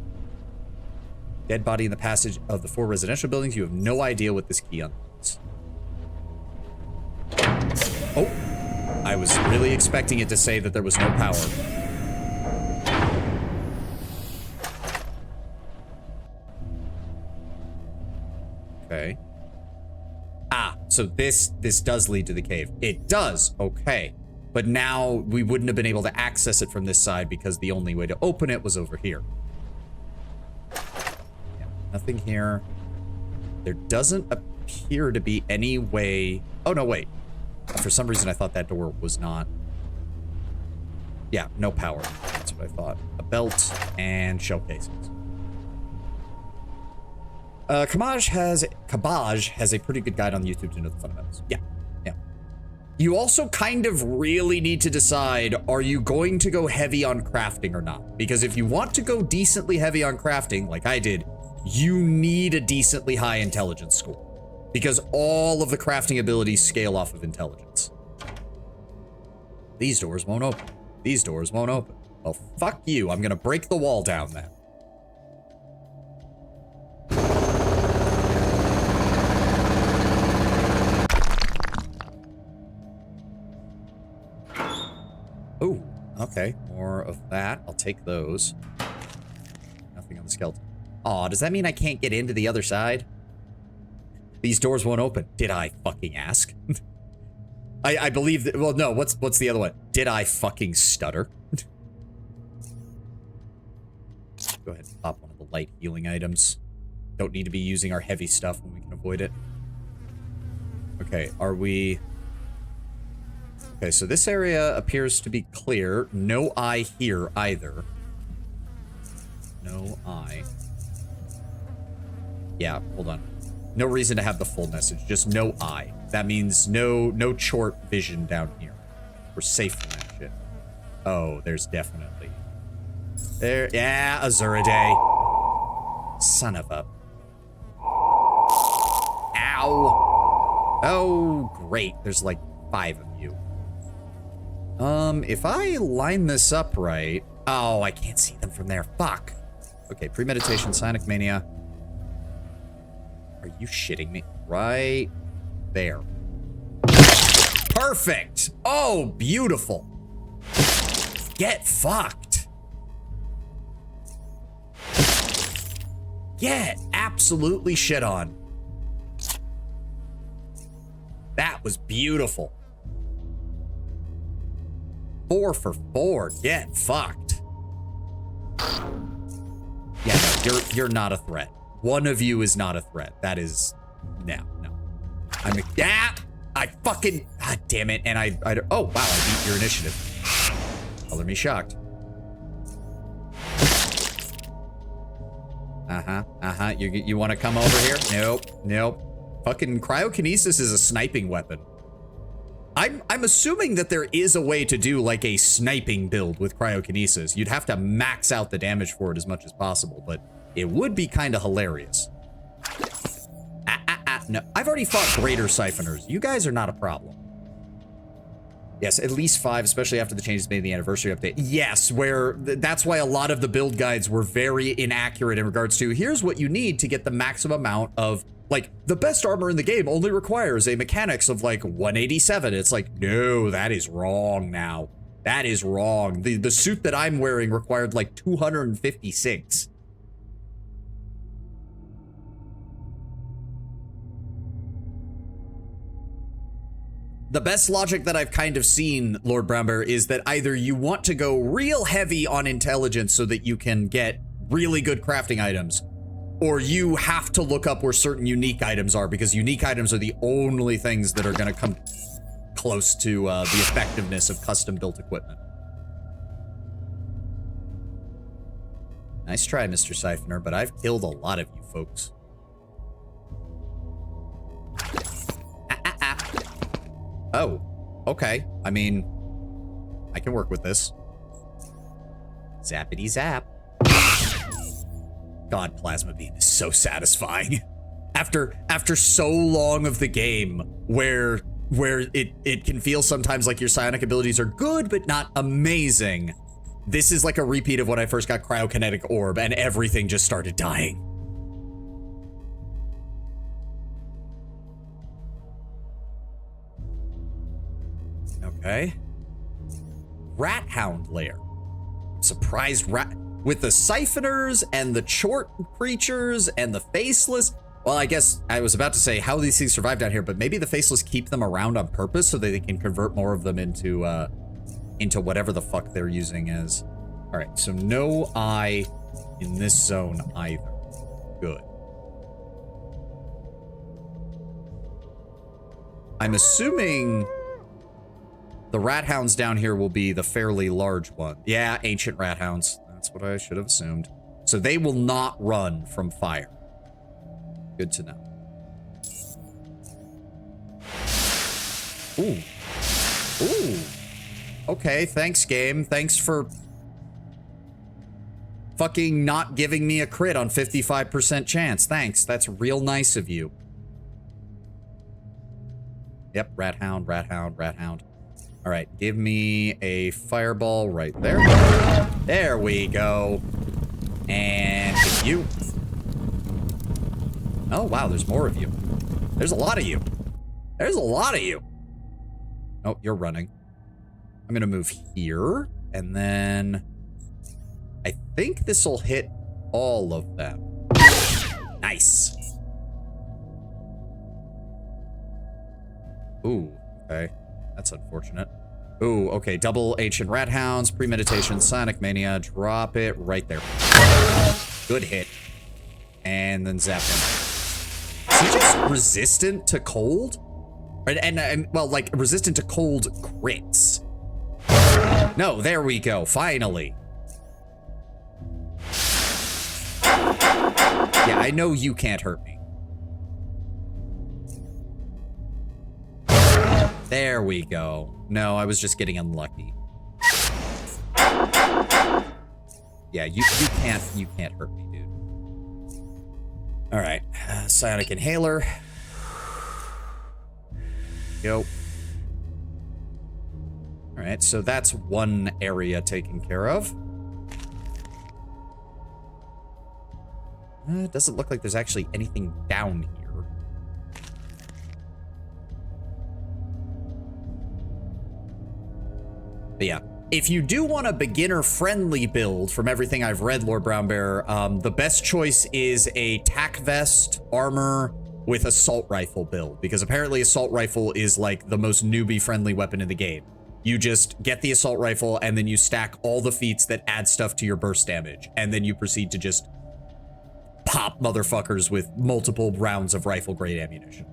Dead body in the passage of the 4 residential buildings. You have no idea what this key unlocks. Oh. I was really expecting it to say that there was no power. Okay. Ah, so this does lead to the cave. It does. Okay. But now we wouldn't have been able to access it from this side because the only way to open it was over here. Yeah, nothing here. There doesn't appear to be any way... Oh, no, wait. For some reason, I thought that door was not... Yeah, no power. That's what I thought. A belt and shell casings. Kabaj has a pretty good guide on YouTube to know the fundamentals. Yeah, yeah. You also kind of really need to decide, are you going to go heavy on crafting or not? Because if you want to go decently heavy on crafting, like I did, you need a decently high intelligence score. Because all of the crafting abilities scale off of intelligence. These doors won't open. These doors won't open. Well, fuck you. I'm gonna break the wall down then. Oh, okay. More of that. I'll take those. Nothing on the skeleton. Aw, does that mean I can't get into the other side? These doors won't open. Did I fucking ask? I believe that... Well, no. What's the other one? Did I fucking stutter? Go ahead and pop one of the light healing items. Don't need to be using our heavy stuff when we can avoid it. Okay, are we... Okay, so this area appears to be clear. No eye here either. No eye. Yeah, hold on. No reason to have the full message, just no eye. That means no chort vision down here. We're safe from that shit. Oh, there's definitely... There, yeah, Azuridae. Son of a... Ow! Oh, great. There's like 5 of you. If I line this up right... Oh, I can't see them from there. Fuck. Okay, premeditation, Sonic Mania. Are you shitting me? Right there. Perfect! Oh, beautiful. Get fucked. Get absolutely shit on. That was beautiful. 4 for 4. Get fucked. Yeah, no, you're not a threat. One of you is not a threat. That is... No. I'm a... Yeah! I fucking... God damn it. And I... Oh, wow. I beat your initiative. Color me shocked. You want to come over here? Nope. Fucking cryokinesis is a sniping weapon. I'm assuming that there is a way to do like a sniping build with cryokinesis. You'd have to max out the damage for it as much as possible, but it would be kind of hilarious. No, I've already fought greater siphoners. You guys are not a problem. Yes, at least 5, especially after the changes made in the anniversary update. Yes, where that's why a lot of the build guides were very inaccurate in regards to here's what you need to get the maximum amount of, like, the best armor in the game only requires a mechanics of like 187. It's like, no, that is wrong now. That is wrong. The suit that I'm wearing required like 256. The best logic that I've kind of seen, Lord Brownbear, is that either you want to go real heavy on intelligence so that you can get really good crafting items, or you have to look up where certain unique items are, because unique items are the only things that are going to come close to the effectiveness of custom-built equipment. Nice try, Mr. Siphoner, but I've killed a lot of you folks. Oh, okay. I mean, I can work with this. Zappity zap. God, Plasma Beam is so satisfying. After so long of the game where it can feel sometimes like your psionic abilities are good but not amazing, this is like a repeat of when I first got Cryokinetic Orb and everything just started dying. Okay. Rat Hound Lair. Surprised rat... With the siphoners and the chort creatures and the faceless... Well, I guess I was about to say how these things survive down here, but maybe the faceless keep them around on purpose so that they can convert more of them into whatever the fuck they're using as. All right, so no eye in this zone either. Good. I'm assuming... the rat hounds down here will be the fairly large one. Yeah, ancient rat hounds. That's what I should have assumed. So they will not run from fire. Good to know. Ooh. Ooh. Okay, thanks, game. Thanks for fucking not giving me a crit on 55% chance. Thanks. That's real nice of you. Yep, rat hound, rat hound, rat hound. All right, give me a fireball right there. There we go. And hit you. Oh, wow, there's more of you. There's a lot of you. There's a lot of you. Oh, you're running. I'm going to move here. And then I think this will hit all of them. Nice. Ooh, okay. That's unfortunate. Ooh, okay. Double ancient rat hounds, premeditation, sonic mania. Drop it right there. Good hit. And then zap him. Is he just resistant to cold? And well, like resistant to cold crits. No, there we go. Finally. Yeah, I know you can't hurt me. There we go. No, I was just getting unlucky. Yeah, you can't hurt me, dude. All right, psionic inhaler. Go. All right, so that's one area taken care of. It doesn't look like there's actually anything down here. But yeah, if you do want a beginner-friendly build from everything I've read, Lord Brownbear, the best choice is a tack vest, armor, with assault rifle build, because apparently assault rifle is like the most newbie-friendly weapon in the game. You just get the assault rifle, and then you stack all the feats that add stuff to your burst damage, and then you proceed to just pop motherfuckers with multiple rounds of rifle-grade ammunition.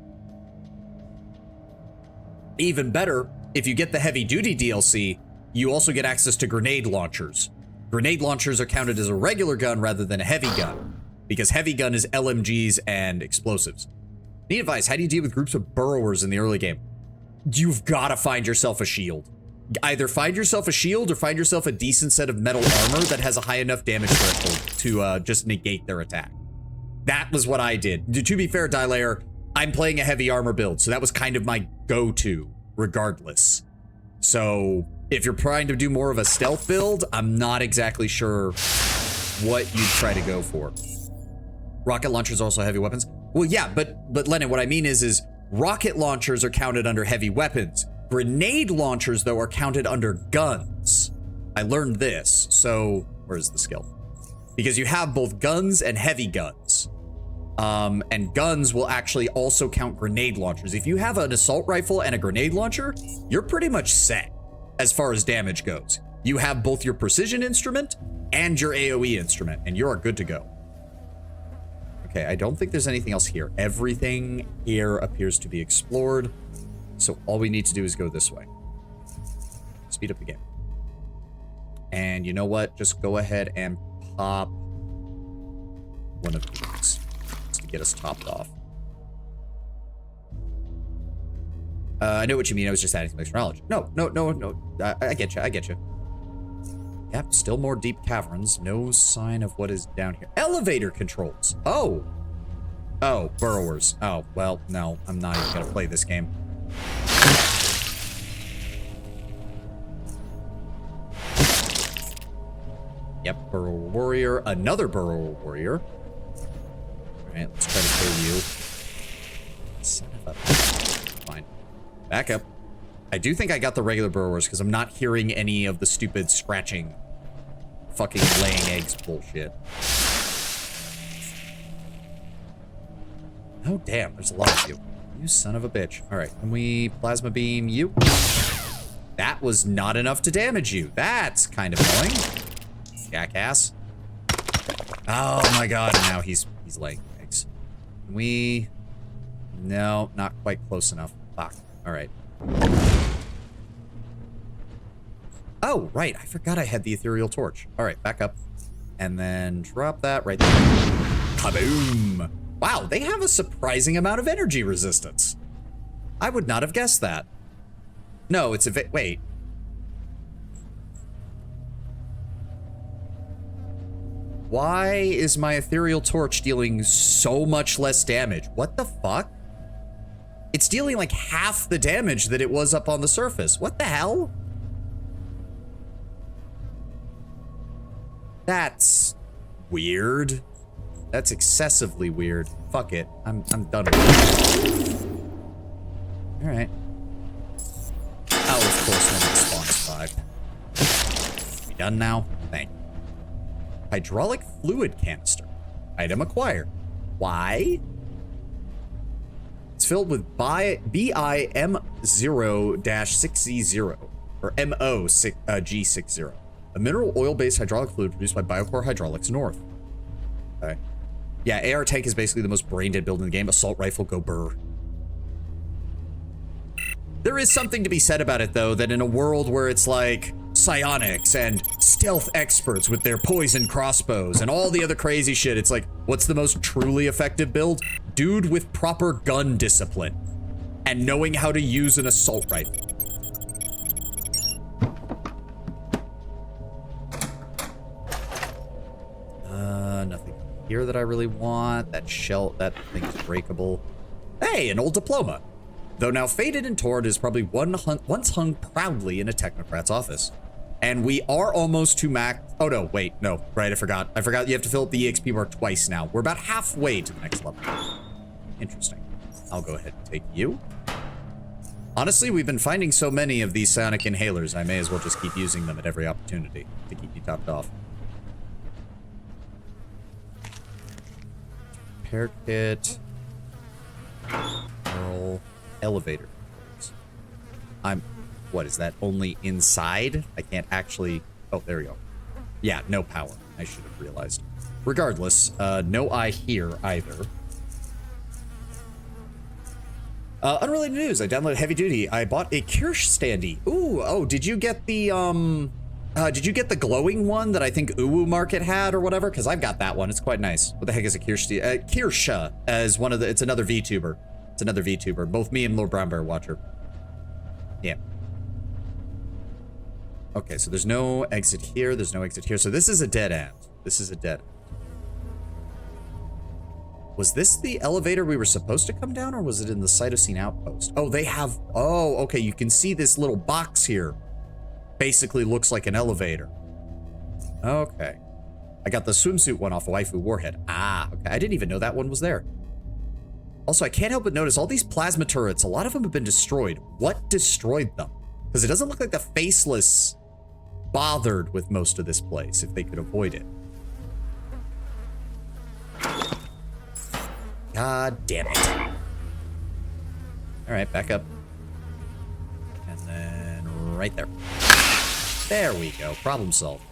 Even better, if you get the heavy-duty DLC, you also get access to grenade launchers. Grenade launchers are counted as a regular gun rather than a heavy gun, because heavy gun is LMGs and explosives. Need advice, how do you deal with groups of burrowers in the early game? You've got to find yourself a shield. Either find yourself a shield or find yourself a decent set of metal armor that has a high enough damage threshold to just negate their attack. That was what I did. To be fair, Dilayer, I'm playing a heavy armor build, so that was kind of my go-to, regardless. So if you're trying to do more of a stealth build, I'm not exactly sure what you'd try to go for. Rocket launchers are also heavy weapons. Well, yeah, but Lennon, what I mean is rocket launchers are counted under heavy weapons. Grenade launchers, though, are counted under guns. I learned this. So where's the skill? Because you have both guns and heavy guns. And guns will actually also count grenade launchers. If you have an assault rifle and a grenade launcher, you're pretty much set as far as damage goes. You have both your precision instrument and your AoE instrument, and you are good to go. Okay, I don't think there's anything else here. Everything here appears to be explored, so all we need to do is go this way. Speed up the game. And you know what? Just go ahead and pop one of these to get us topped off. I know what you mean. I was just adding some extra knowledge. No. I get you. Yep, still more deep caverns. No sign of what is down here. Elevator controls. Oh, burrowers. Oh, well, no, I'm not even gonna play this game. Yep, burrower warrior. Another burrower warrior. All right, let's try to kill you. Son of a... Fine. Back up. I do think I got the regular burrowers because I'm not hearing any of the stupid scratching, fucking laying eggs bullshit. Oh, damn, there's a lot of you. You son of a bitch. All right, can we plasma beam you? That was not enough to damage you. That's kind of annoying. Jackass. Oh my god, and now he's laying eggs. Can we... No, not quite close enough. Fuck. All right. Oh, right. I forgot I had the ethereal torch. All right, back up. And then drop that right there. Kaboom! Wow, they have a surprising amount of energy resistance. I would not have guessed that. No, it's a... Wait. Why is my ethereal torch dealing so much less damage? What the fuck? It's dealing like half the damage that it was up on the surface. What the hell? That's weird. That's excessively weird. Fuck it. I'm done with it. Alright. Oh, of course, when it spawns 5. We done now? Thank you. Hydraulic fluid canister. Item acquired. Why? It's filled with BIM0-6Z0, or MO-G60. A mineral oil-based hydraulic fluid produced by Biocore Hydraulics North. Okay. Yeah, AR tank is basically the most brain-dead build in the game. Assault rifle, go burr. There is something to be said about it, though, that in a world where it's like psionics and stealth experts with their poison crossbows and all the other crazy shit, it's like, what's the most truly effective build? Dude with proper gun discipline and knowing how to use an assault rifle. Nothing here that I really want. That thing's breakable. Hey, an old diploma. Though now faded and torn, is probably once hung proudly in a technocrat's office. And we are almost to max. Oh no, wait, no, right, I forgot. You have to fill up the EXP bar twice now. We're about halfway to the next level. Interesting. I'll go ahead and take you. Honestly, we've been finding so many of these psionic inhalers, I may as well just keep using them at every opportunity to keep you topped off. Repair kit. Elevator. What is that? Only inside? I can't actually. Oh, there we go. Yeah, no power. I should have realized. Regardless, no eye here either. Unrelated news. I downloaded Heavy Duty. I bought a Kirsch standee. Ooh, oh, did you get the glowing one that I think Uwu Market had or whatever? Because I've got that one. It's quite nice. What the heck is a Kirsch? Kirscha as one of the. It's another VTuber. It's another VTuber. Both me and Lord Brown Bear watch her. Yeah. Okay, so there's no exit here. There's no exit here. So this is a dead end. This is a dead end. Was this the elevator we were supposed to come down, or was it in the Cytosine outpost? Oh, they have. Oh, okay. You can see this little box here. Basically looks like an elevator. Okay. I got the swimsuit one off of Waifu Warhead. Ah, okay. I didn't even know that one was there. Also, I can't help but notice all these plasma turrets, a lot of them have been destroyed. What destroyed them? Because it doesn't look like the Faceless bothered with most of this place if they could avoid it. God damn it. All right, back up. And then right there. There we go. Problem solved.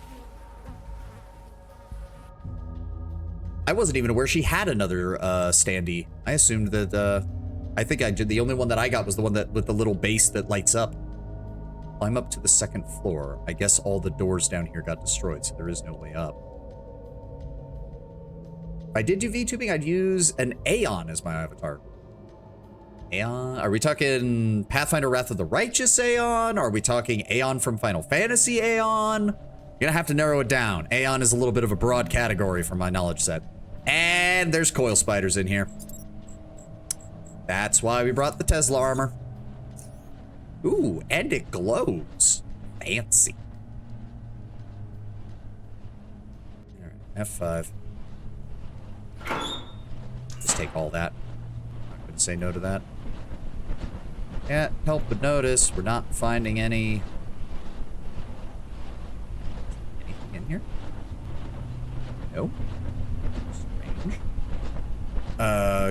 I wasn't even aware she had another standee. I assumed that, I think the only one that I got was the one that with the little base that lights up. Climb up to the second floor. I guess all the doors down here got destroyed, so there is no way up. If I did do VTubing, I'd use an Aeon as my avatar. Aeon? Are we talking Pathfinder Wrath of the Righteous Aeon? Are we talking Aeon from Final Fantasy Aeon? You're gonna have to narrow it down. Aeon is a little bit of a broad category for my knowledge set. And there's coil spiders in here. That's why we brought the Tesla armor. Ooh, and it glows. Fancy. All right, F5. Just take all that. I couldn't say no to that. Can't help but notice we're not finding anything in here. No. Strange.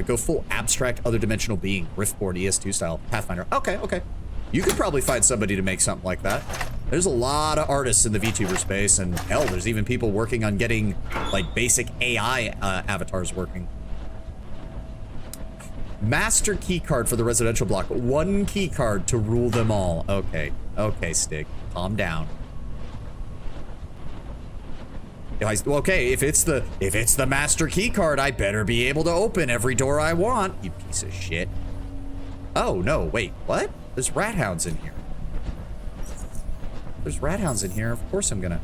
Go full abstract other dimensional being, Riftboard ES2 style, Pathfinder. Okay, okay. You could probably find somebody to make something like that. There's a lot of artists in the VTuber space, and hell, there's even people working on getting like basic AI avatars working. Master keycard for the residential block. One keycard to rule them all. Okay. Okay, Stig. Calm down. Okay, if it's the master keycard, I better be able to open every door I want, you piece of shit. Oh, no, wait, what? There's rat hounds in here. There's rat hounds in here. Of course I'm gonna.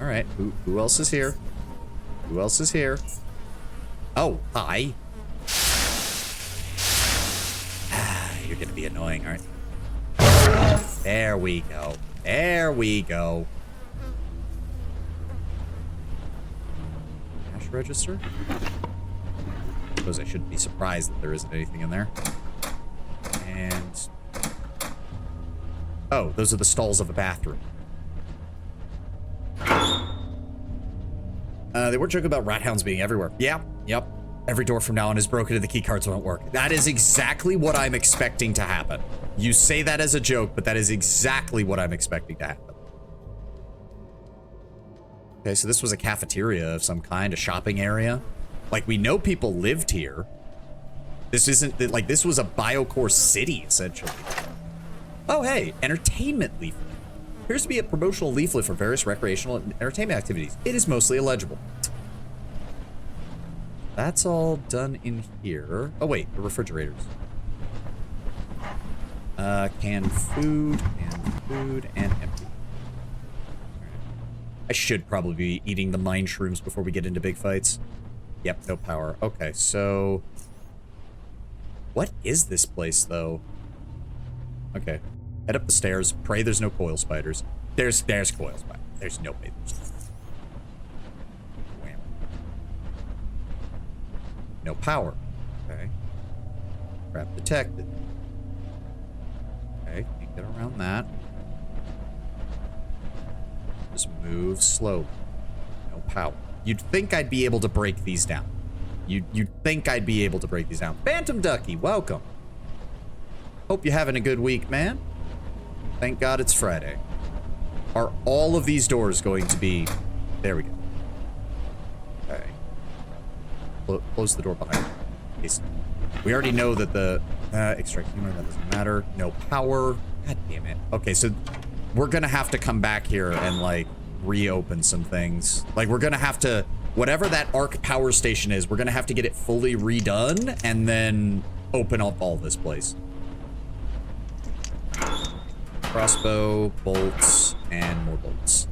All right, who else is here? Who else is here? Oh, hi. You're gonna be annoying, aren't you? There we go. There we go. Cash register? I suppose I shouldn't be surprised that there isn't anything in there. And... oh, those are the stalls of a bathroom. They were joking about rat hounds being everywhere. Yeah, yep. Every door from now on is broken and the key cards won't work. That is exactly what I'm expecting to happen. You say that as a joke, but that is exactly what I'm expecting to happen. Okay, so this was a cafeteria of some kind, a shopping area. Like, we know people lived here. This isn't, like, this was a Biocore city, essentially. Oh, hey, entertainment leaflet. Appears to be a promotional leaflet for various recreational and entertainment activities. It is mostly illegible. That's all done in here. Oh, wait, the refrigerators. Canned food, and empty. I should probably be eating the mine shrooms before we get into big fights. Yep, no power. Okay, so... what is this place, though? Okay. Head up the stairs. Pray there's no coil spiders. There's coil spiders. There's no way there's... Wham. No power. Okay. Trap detected. Okay, can't get around that. Just move slowly. No power. You'd think I'd be able to break these down. You'd think I'd be able to break these down. Phantom Ducky, welcome. Hope you're having a good week, man. Thank God it's Friday. Are all of these doors going to be... there we go. Okay. Close the door behind you. We already know that the... extract humor, that doesn't matter. No power. God damn it. Okay, so we're gonna have to come back here and, like, reopen some things. Like, we're gonna have to... whatever that arc power station is, we're gonna have to get it fully redone and then open up all this place. Crossbow, bolts, and more bolts.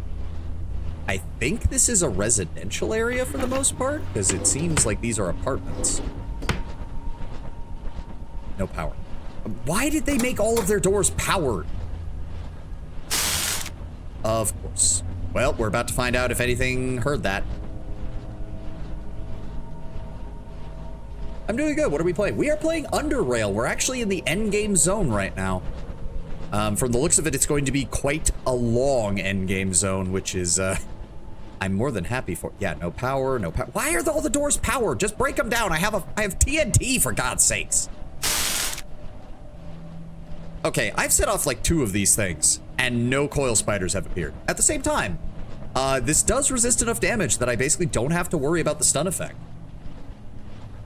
I think this is a residential area for the most part, because it seems like these are apartments. No power. Why did they make all of their doors powered? Of course. Well, we're about to find out if anything heard that. I'm doing good. What are we playing? We are playing Underrail. We're actually in the endgame zone right now. From the looks of it, it's going to be quite a long endgame zone, which is, I'm more than happy for. Yeah, no power, no power. Why are all the doors powered? Just break them down. I have TNT, for God's sakes. Okay, I've set off like 2 of these things, and no coil spiders have appeared. At the same time, this does resist enough damage that I basically don't have to worry about the stun effect.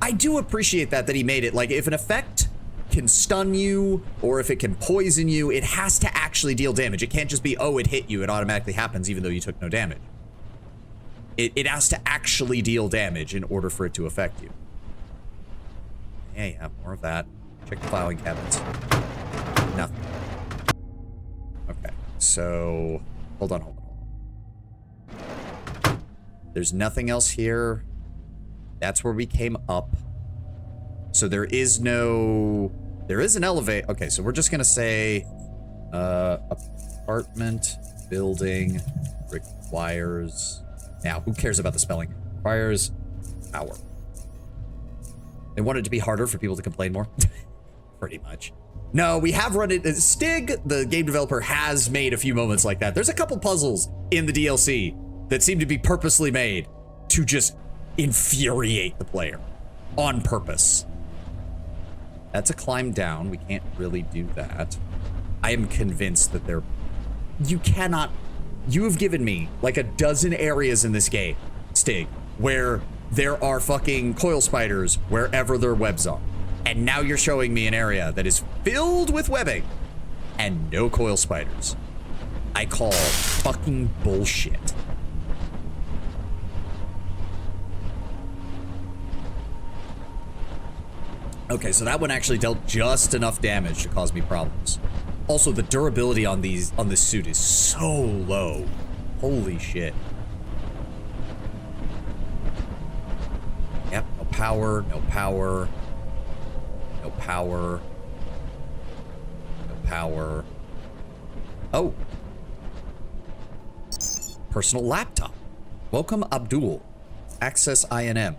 I do appreciate that he made it. Like, if an effect can stun you, or if it can poison you, it has to actually deal damage. It can't just be, oh, it hit you, it automatically happens even though you took no damage. It has to actually deal damage in order for it to affect you. Yeah, more of that. Check the filing cabinets. Nothing. Okay, so... hold on. There's nothing else here. That's where we came up. So there is no... there is an elevator. Okay, so we're just gonna say... apartment building requires... now, who cares about the spelling? Requires power. They want it to be harder for people to complain more. Pretty much. No, we have run it. Stig, the game developer, has made a few moments like that. There's a couple puzzles in the DLC that seem to be purposely made to just infuriate the player on purpose. That's a climb down. We can't really do that. I am convinced that there... you cannot... you have given me like a dozen areas in this game, Stig, where there are fucking coil spiders wherever their webs are. And now you're showing me an area that is filled with webbing and no coil spiders. I call fucking bullshit. Okay, so that one actually dealt just enough damage to cause me problems. Also, the durability on this suit is so low. Holy shit. Yep, no power, no power. No power. No power. Oh. Personal laptop. Welcome, Abdul. Access INM.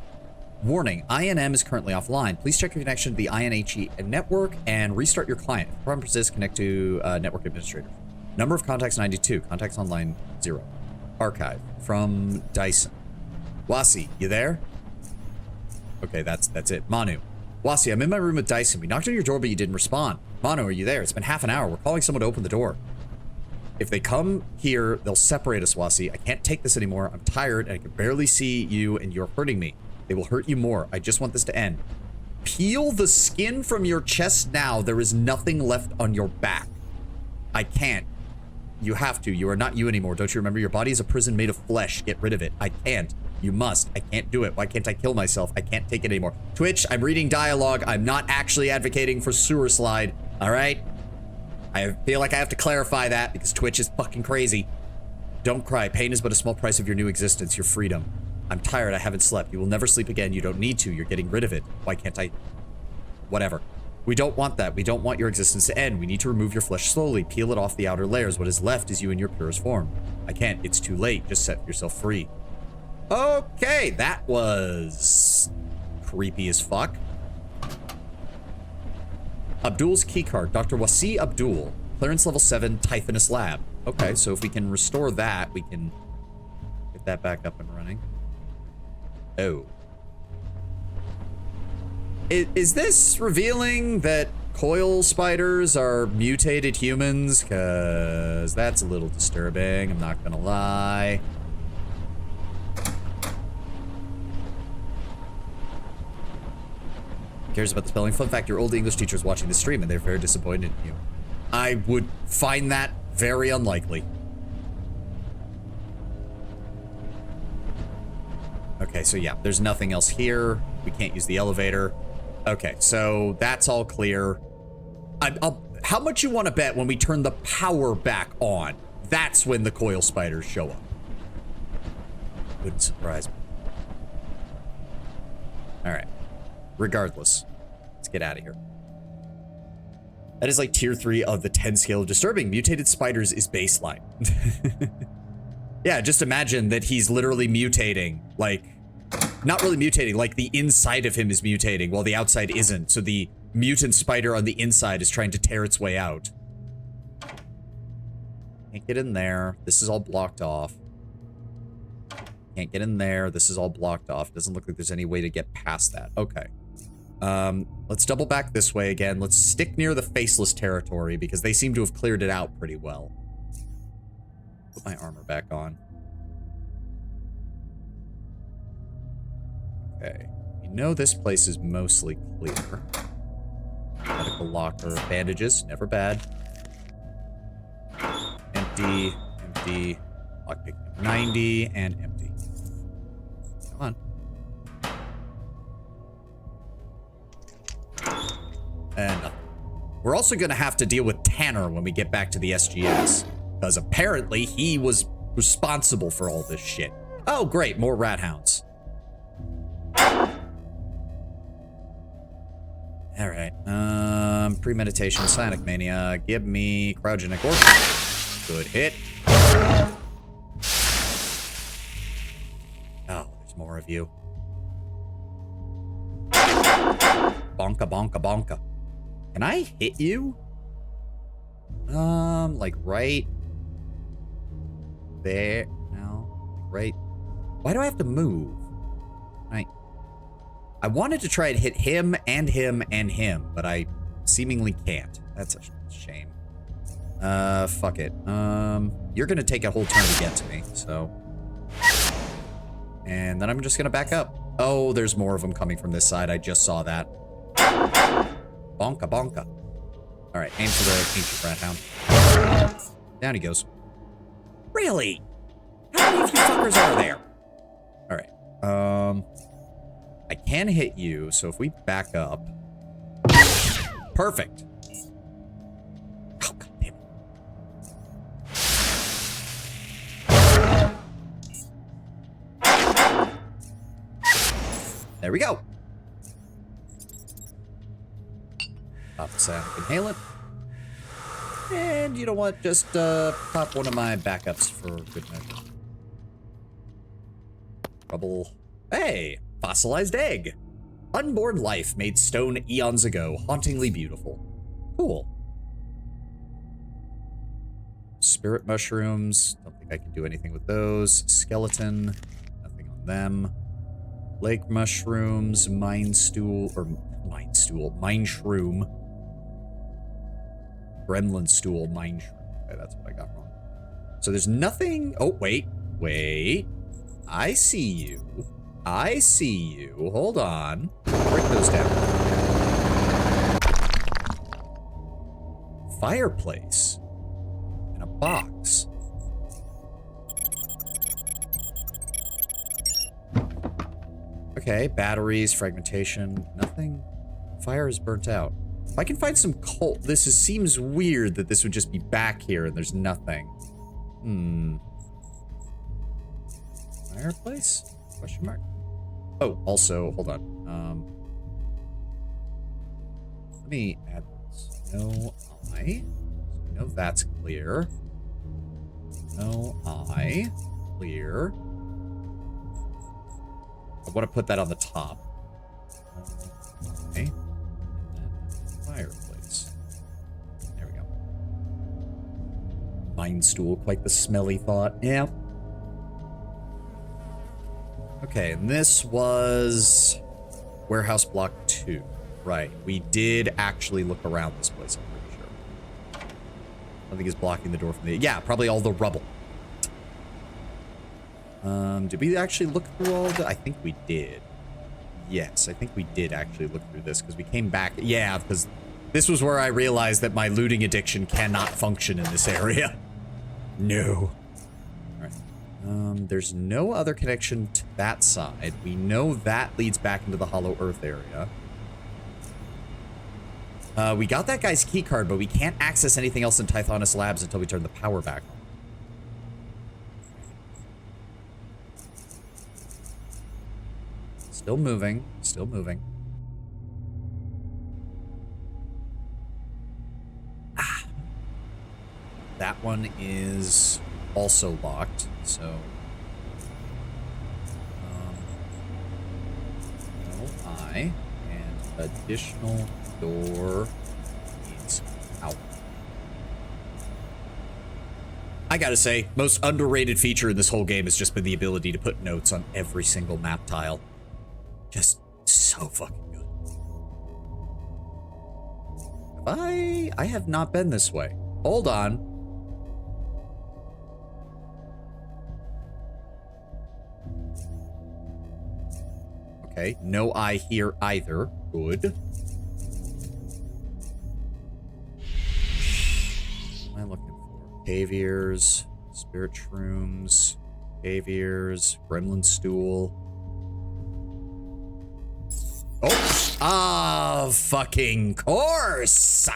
Warning, INM is currently offline. Please check your connection to the INHE network and restart your client. If the problem persists, connect to network administrator. Number of contacts 92. Contacts online 0. Archive from Dyson. Wasi, you there? Okay, that's it. Manu. Wasi, I'm in my room with Dyson. We knocked on your door, but you didn't respond. Manu, are you there? It's been half an hour. We're calling someone to open the door. If they come here, they'll separate us, Wasi. I can't take this anymore. I'm tired, and I can barely see you, and you're hurting me. They will hurt you more. I just want this to end. Peel the skin from your chest now. There is nothing left on your back. I can't. You have to. You are not you anymore. Don't you remember? Your body is a prison made of flesh. Get rid of it. I can't. You must. I can't do it. Why can't I kill myself? I can't take it anymore. Twitch, I'm reading dialogue. I'm not actually advocating for sewer slide. All right? I feel like I have to clarify that because Twitch is fucking crazy. Don't cry. Pain is but a small price of your new existence, your freedom. I'm tired. I haven't slept. You will never sleep again. You don't need to. You're getting rid of it. Why can't I? Whatever. We don't want that. We don't want your existence to end. We need to remove your flesh slowly. Peel it off the outer layers. What is left is you in your purest form. I can't. It's too late. Just set yourself free. Okay, that was creepy as fuck. Abdul's keycard. Dr. Wasi Abdul. Clearance level 7, Typhonus Lab. Okay, so if we can restore that, we can get that back up and running. Oh. Is this revealing that coil spiders are mutated humans? Because that's a little disturbing, I'm not gonna lie. Who cares about the spelling? Fun fact, your old English teacher is watching the stream and they're very disappointed in you. I would find that very unlikely. Okay, so yeah, there's nothing else here. We can't use the elevator. Okay, so that's all clear. How much you want to bet when we turn the power back on? That's when the coil spiders show up. Wouldn't surprise me. All right. Regardless, let's get out of here. That is like tier 3 of the 10 scale of disturbing. Mutated spiders is baseline. Yeah, just imagine that he's literally mutating, like, not really mutating, like the inside of him is mutating while the outside isn't. So the mutant spider on the inside is trying to tear its way out. Can't get in there. This is all blocked off. Can't get in there. This is all blocked off. Doesn't look like there's any way to get past that. Okay. Let's double back this way again. Let's stick near the faceless territory because they seem to have cleared it out pretty well. Put my armor back on. Okay. You know this place is mostly clear. Medical locker. Bandages. Never bad. Empty. Empty. Lockpick 90 and empty. Come on. And nothing. We're also going to have to deal with Tanner when we get back to the SGS. Because apparently he was responsible for all this shit. Oh, great. More rat hounds. All right. Premeditation, Psionic Mania. Give me Cryogenic Orb. Good hit. Oh, there's more of you. Bonka, bonka, bonka. Can I hit you? Like right there. No, right. Why do I have to move? Right. I wanted to try and hit him and him and him, but I seemingly can't. That's a shame. Fuck it. You're gonna take a whole turn to get to me, so. And then I'm just gonna back up. Oh, there's more of them coming from this side. I just saw that. Bonka, bonka. All right, aim for the ancient rat hound. Down he goes. Really? How many of you fuckers are there? All right. I can hit you, so if we back up. Perfect. Oh, God damn it. There we go. Pop the Psionic Inhalant. And you know what? Just pop one of my backups for good measure. Trouble. Hey! Fossilized egg. Unborn life made stone eons ago. Hauntingly beautiful. Cool. Spirit mushrooms. Don't think I can do anything with those. Skeleton. Nothing on them. Lake mushrooms. Mine stool. Or mine stool. Mine shroom. Gremlin stool. Mine shroom. Okay, that's what I got wrong. So there's nothing. Oh, wait. Wait. I see you. I see you. Hold on. Break those down. Fireplace. And a box. Okay, batteries, fragmentation, nothing. Fire is burnt out. If I can find some coal, seems weird that this would just be back here and there's nothing. Fireplace? Question mark? Oh, also, hold on. Let me add this. No eye. No, that's clear. No eye. Clear. I want to put that on the top. Okay. And then fireplace. There we go. Mine stool, quite the smelly thought. Yeah. Okay, and this was warehouse block 2. Right. We did actually look around this place, I'm pretty sure. Nothing is blocking the door from the... Yeah, probably all the rubble. Did we actually look through all the... I think we did. Yes, I think we did actually look through this, because we came back... Yeah, because this was where I realized that my looting addiction cannot function in this area. No. Alright. There's no other connection to that side. We know that leads back into the Hollow Earth area. We got that guy's key card, but we can't access anything else in Tithonus Labs until we turn the power back on. Still moving. Still moving. Ah. That one is also locked, so... no eye. And additional door needs out. I gotta say, most underrated feature in this whole game has just been the ability to put notes on every single map tile. Just so fucking good. I have not been this way. Hold on. Okay, no eye here either. Good. What am I looking for? Caviers, spirit shrooms, caviers, gremlin stool. Oh, fucking course.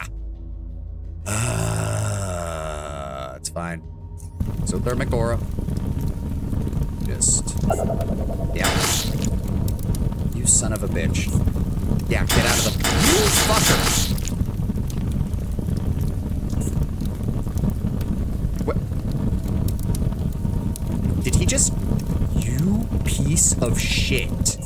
It's fine. Exothermic aura. Just, yeah. You son of a bitch. Yeah, get out of the, you fucker. What? Did he just, you piece of shit.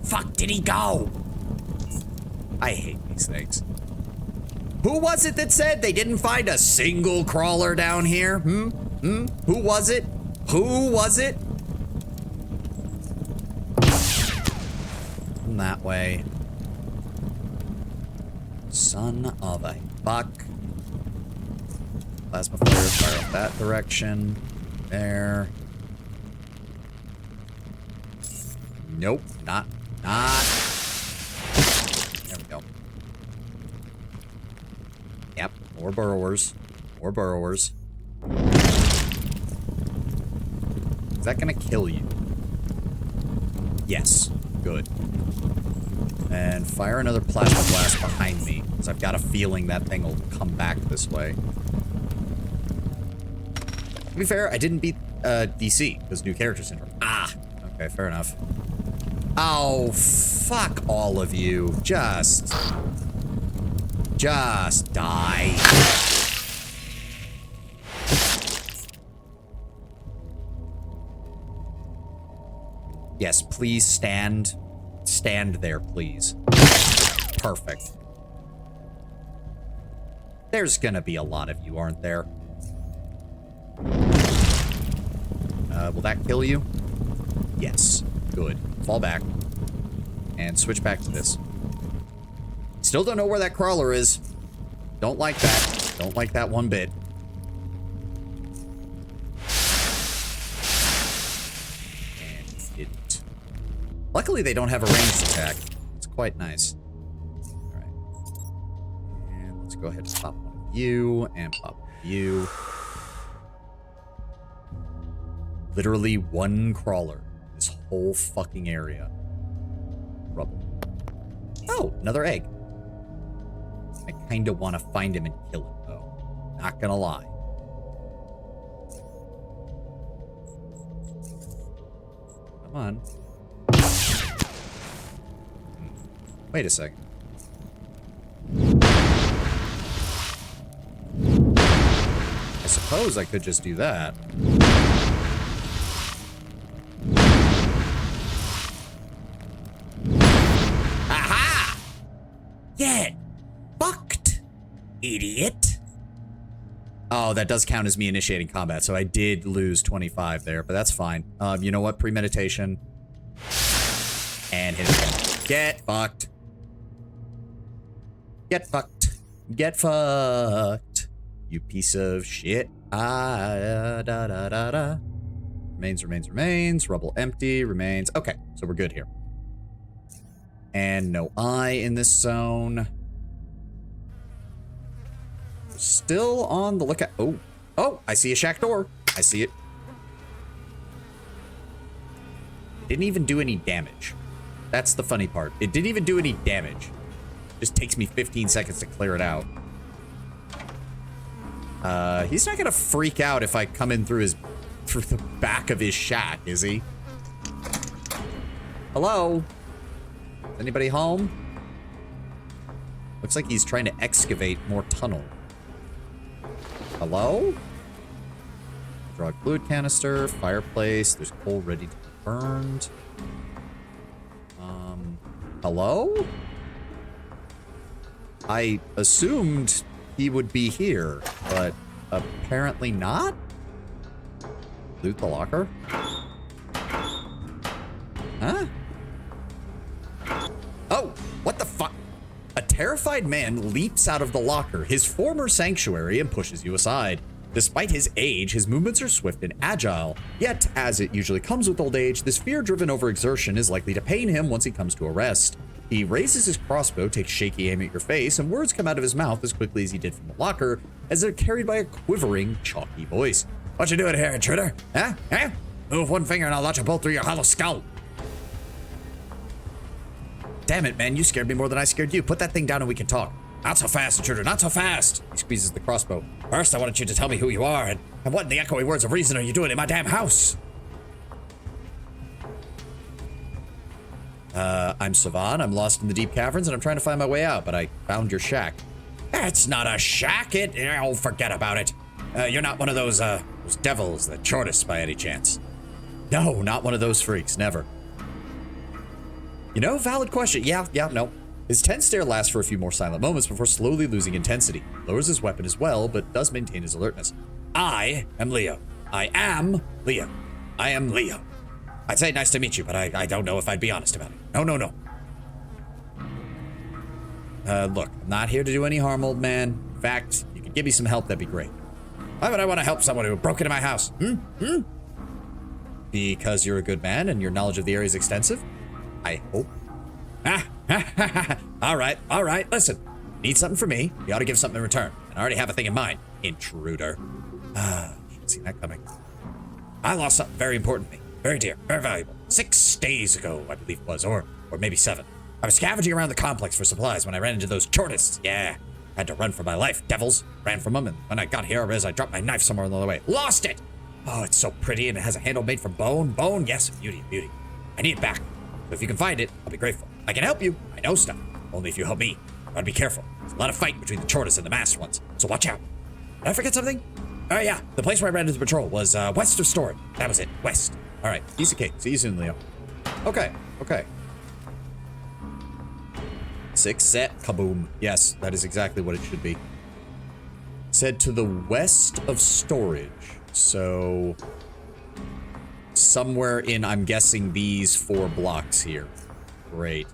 Fuck did he go? I hate these things. Who was it that said they didn't find a single crawler down here? Who was it? Who was it? From that way. Son of a fuck. Plasma flare, fire up that direction. There. Nope, not. There we go. Yep, more burrowers. More burrowers. Is that gonna kill you? Yes. Good. And fire another plasma blast behind me, because I've got a feeling that thing will come back this way. To be fair, I didn't beat DC, because new character syndrome. Ah! Okay, fair enough. Oh, fuck all of you. Just die. Yes, please stand. Stand there, please. Perfect. There's gonna be a lot of you, aren't there? Will that kill you? Yes. Good. Fall back. And switch back to this. Still don't know where that crawler is. Don't like that. Don't like that one bit. Luckily, they don't have a ranged attack. It's quite nice. All right. And let's go ahead and pop one of you and pop you. Literally one crawler. This whole fucking area. Rubble. Oh, another egg. I kind of want to find him and kill him, though. Not gonna lie. Come on. Wait a second. I suppose I could just do that. Aha! Get fucked, idiot. Oh, that does count as me initiating combat, so I did lose 25 there, but that's fine. You know what? Premeditation. And hit it again. Get fucked. Get fucked. Get fucked. You piece of shit. Remains. Rubble empty. Remains. Okay, so we're good here. And no eye in this zone. Still on the lookout. Oh, I see a shack door. I see it. Didn't even do any damage. That's the funny part. It didn't even do any damage. Just takes me 15 seconds to clear it out. He's not gonna freak out if I come in through the back of his shack, is he? Hello? Anybody home? Looks like he's trying to excavate more tunnel. Hello? Draw a fluid canister, fireplace, there's coal ready to be burned. Hello? I assumed he would be here, but apparently not? Loot the locker? Huh? Oh, what the fuck? A terrified man leaps out of the locker, his former sanctuary, and pushes you aside. Despite his age, his movements are swift and agile. Yet, as it usually comes with old age, this fear-driven overexertion is likely to pain him once he comes to a rest. He raises his crossbow, takes shaky aim at your face, and words come out of his mouth as quickly as he did from the locker, as they're carried by a quivering, chalky voice. What you doing here, intruder? Huh? Huh? Move one finger and I'll launch a bolt through your hollow skull. Damn it, man, you scared me more than I scared you. Put that thing down and we can talk. Not so fast, intruder, not so fast. He squeezes the crossbow. First, I wanted you to tell me who you are, and what in the echoing words of reason are you doing in my damn house? I'm Savan, I'm lost in the deep caverns, and I'm trying to find my way out, but I found your shack. It's not a shack, oh, forget about it. You're not one of those devils, the Chortis, by any chance. No, not one of those freaks, never. You know, valid question. Yeah, no. His tense stare lasts for a few more silent moments before slowly losing intensity. Lowers his weapon as well, but does maintain his alertness. I am Leo. I am Leo. I am Leo. I'd say nice to meet you, but I don't know if I'd be honest about it. No. Look, I'm not here to do any harm, old man. In fact, you could give me some help, that'd be great. Why would I want to help someone who broke into my house? Because you're a good man and your knowledge of the area is extensive? I hope. All right, listen. Need something from me, you ought to give something in return. And I already have a thing in mind. Intruder. Should see that coming. I lost something very important to me. Very dear, very valuable. 6 days ago, I believe it was, or maybe 7. I was scavenging around the complex for supplies when I ran into those Chortists. Yeah, had to run for my life. Devils. Ran from them, and when I got here, I dropped my knife somewhere along the way. Lost it! Oh, it's so pretty, and it has a handle made from bone. Bone, yes, beauty. I need it back. So if you can find it, I'll be grateful. I can help you. I know stuff. Only if you help me. Gotta be careful. There's a lot of fight between the Chortists and the masked ones, so watch out. Did I forget something? Oh yeah, the place where I ran into the patrol was west of Storage. That was it, west. All right, piece of cake. See you soon, Leo. Okay. 6 set, kaboom. Yes, that is exactly what it should be. Said to the west of Storage. So somewhere in, I'm guessing, these 4 blocks here. Great.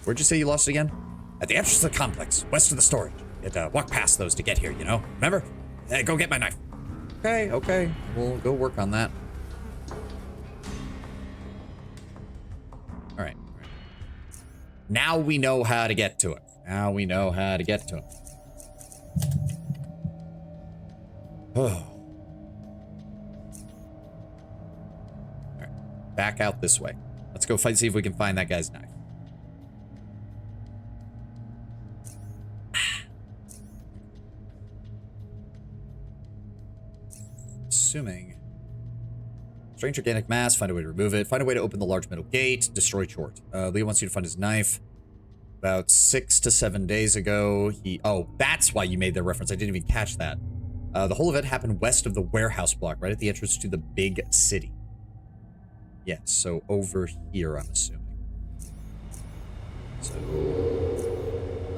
Where'd you say you lost it again? At the entrance of the complex, west of the Storage. You had to walk past those to get here, you know? Remember? Go get my knife. Okay. We'll go work on that. All right. Now we know how to get to it. Now we know how to get to it. Oh. All right. Back out this way. Let's go see if we can find that guy's knife. Assuming. Strange organic mass. Find a way to remove it. Find a way to open the large metal gate. Destroy Chort. Leo wants you to find his knife. About 6 to 7 days ago, oh, that's why you made that reference. I didn't even catch that. The whole event happened west of the warehouse block, right at the entrance to the big city. Yes, so over here, I'm assuming. So,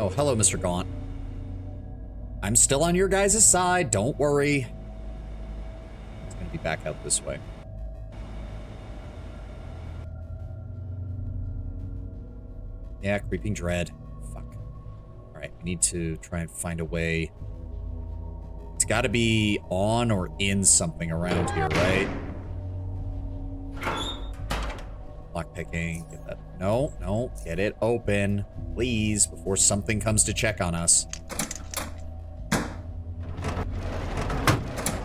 oh, hello, Mr. Gaunt. I'm still on your guys' side. Don't worry. It's gonna be back out this way. Yeah, creeping dread. Fuck. Alright, we need to try and find a way. It's gotta be on or in something around here, right? Lockpicking. Get that. No, no. Get it open. Please, before something comes to check on us.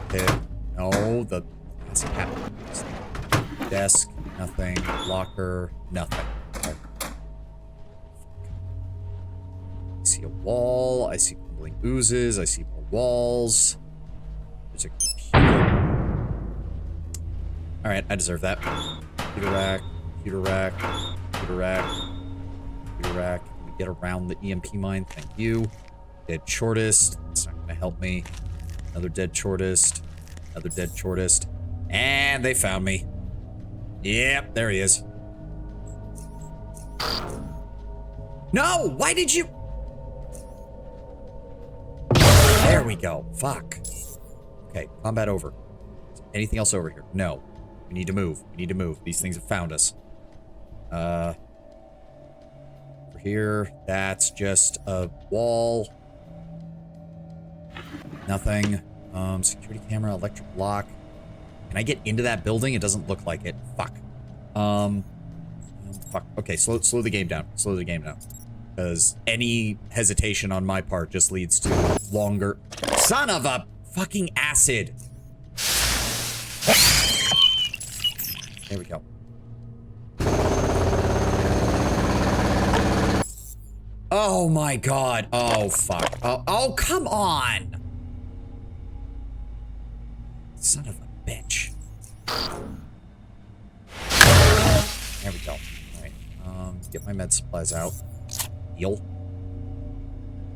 Okay. No, the desk, nothing. Locker, nothing. I see a wall. I see crumbling oozes. I see more walls. There's a computer. Alright, I deserve that. Computer rack. Computer rack. Computer rack. Computer rack. Can we get around the EMP mine? Thank you. Dead shortest. It's not gonna help me. Another dead shortest. Another dead shortest. And they found me. Yep, there he is. No! Why did you... There we go. Fuck. Okay, combat over. Anything else over here? No. We need to move. We need to move. These things have found us. Over here. That's just a wall. Nothing. Security camera, electric lock. Can I get into that building? It doesn't look like it. Fuck. Fuck. Okay, slow the game down. Slow the game down. Because any hesitation on my part just leads to longer... Son of a fucking acid! There we go. Oh my god. Oh, fuck. Oh, come on! Son of a bitch. There we go. Alright. Get my med supplies out. Heal.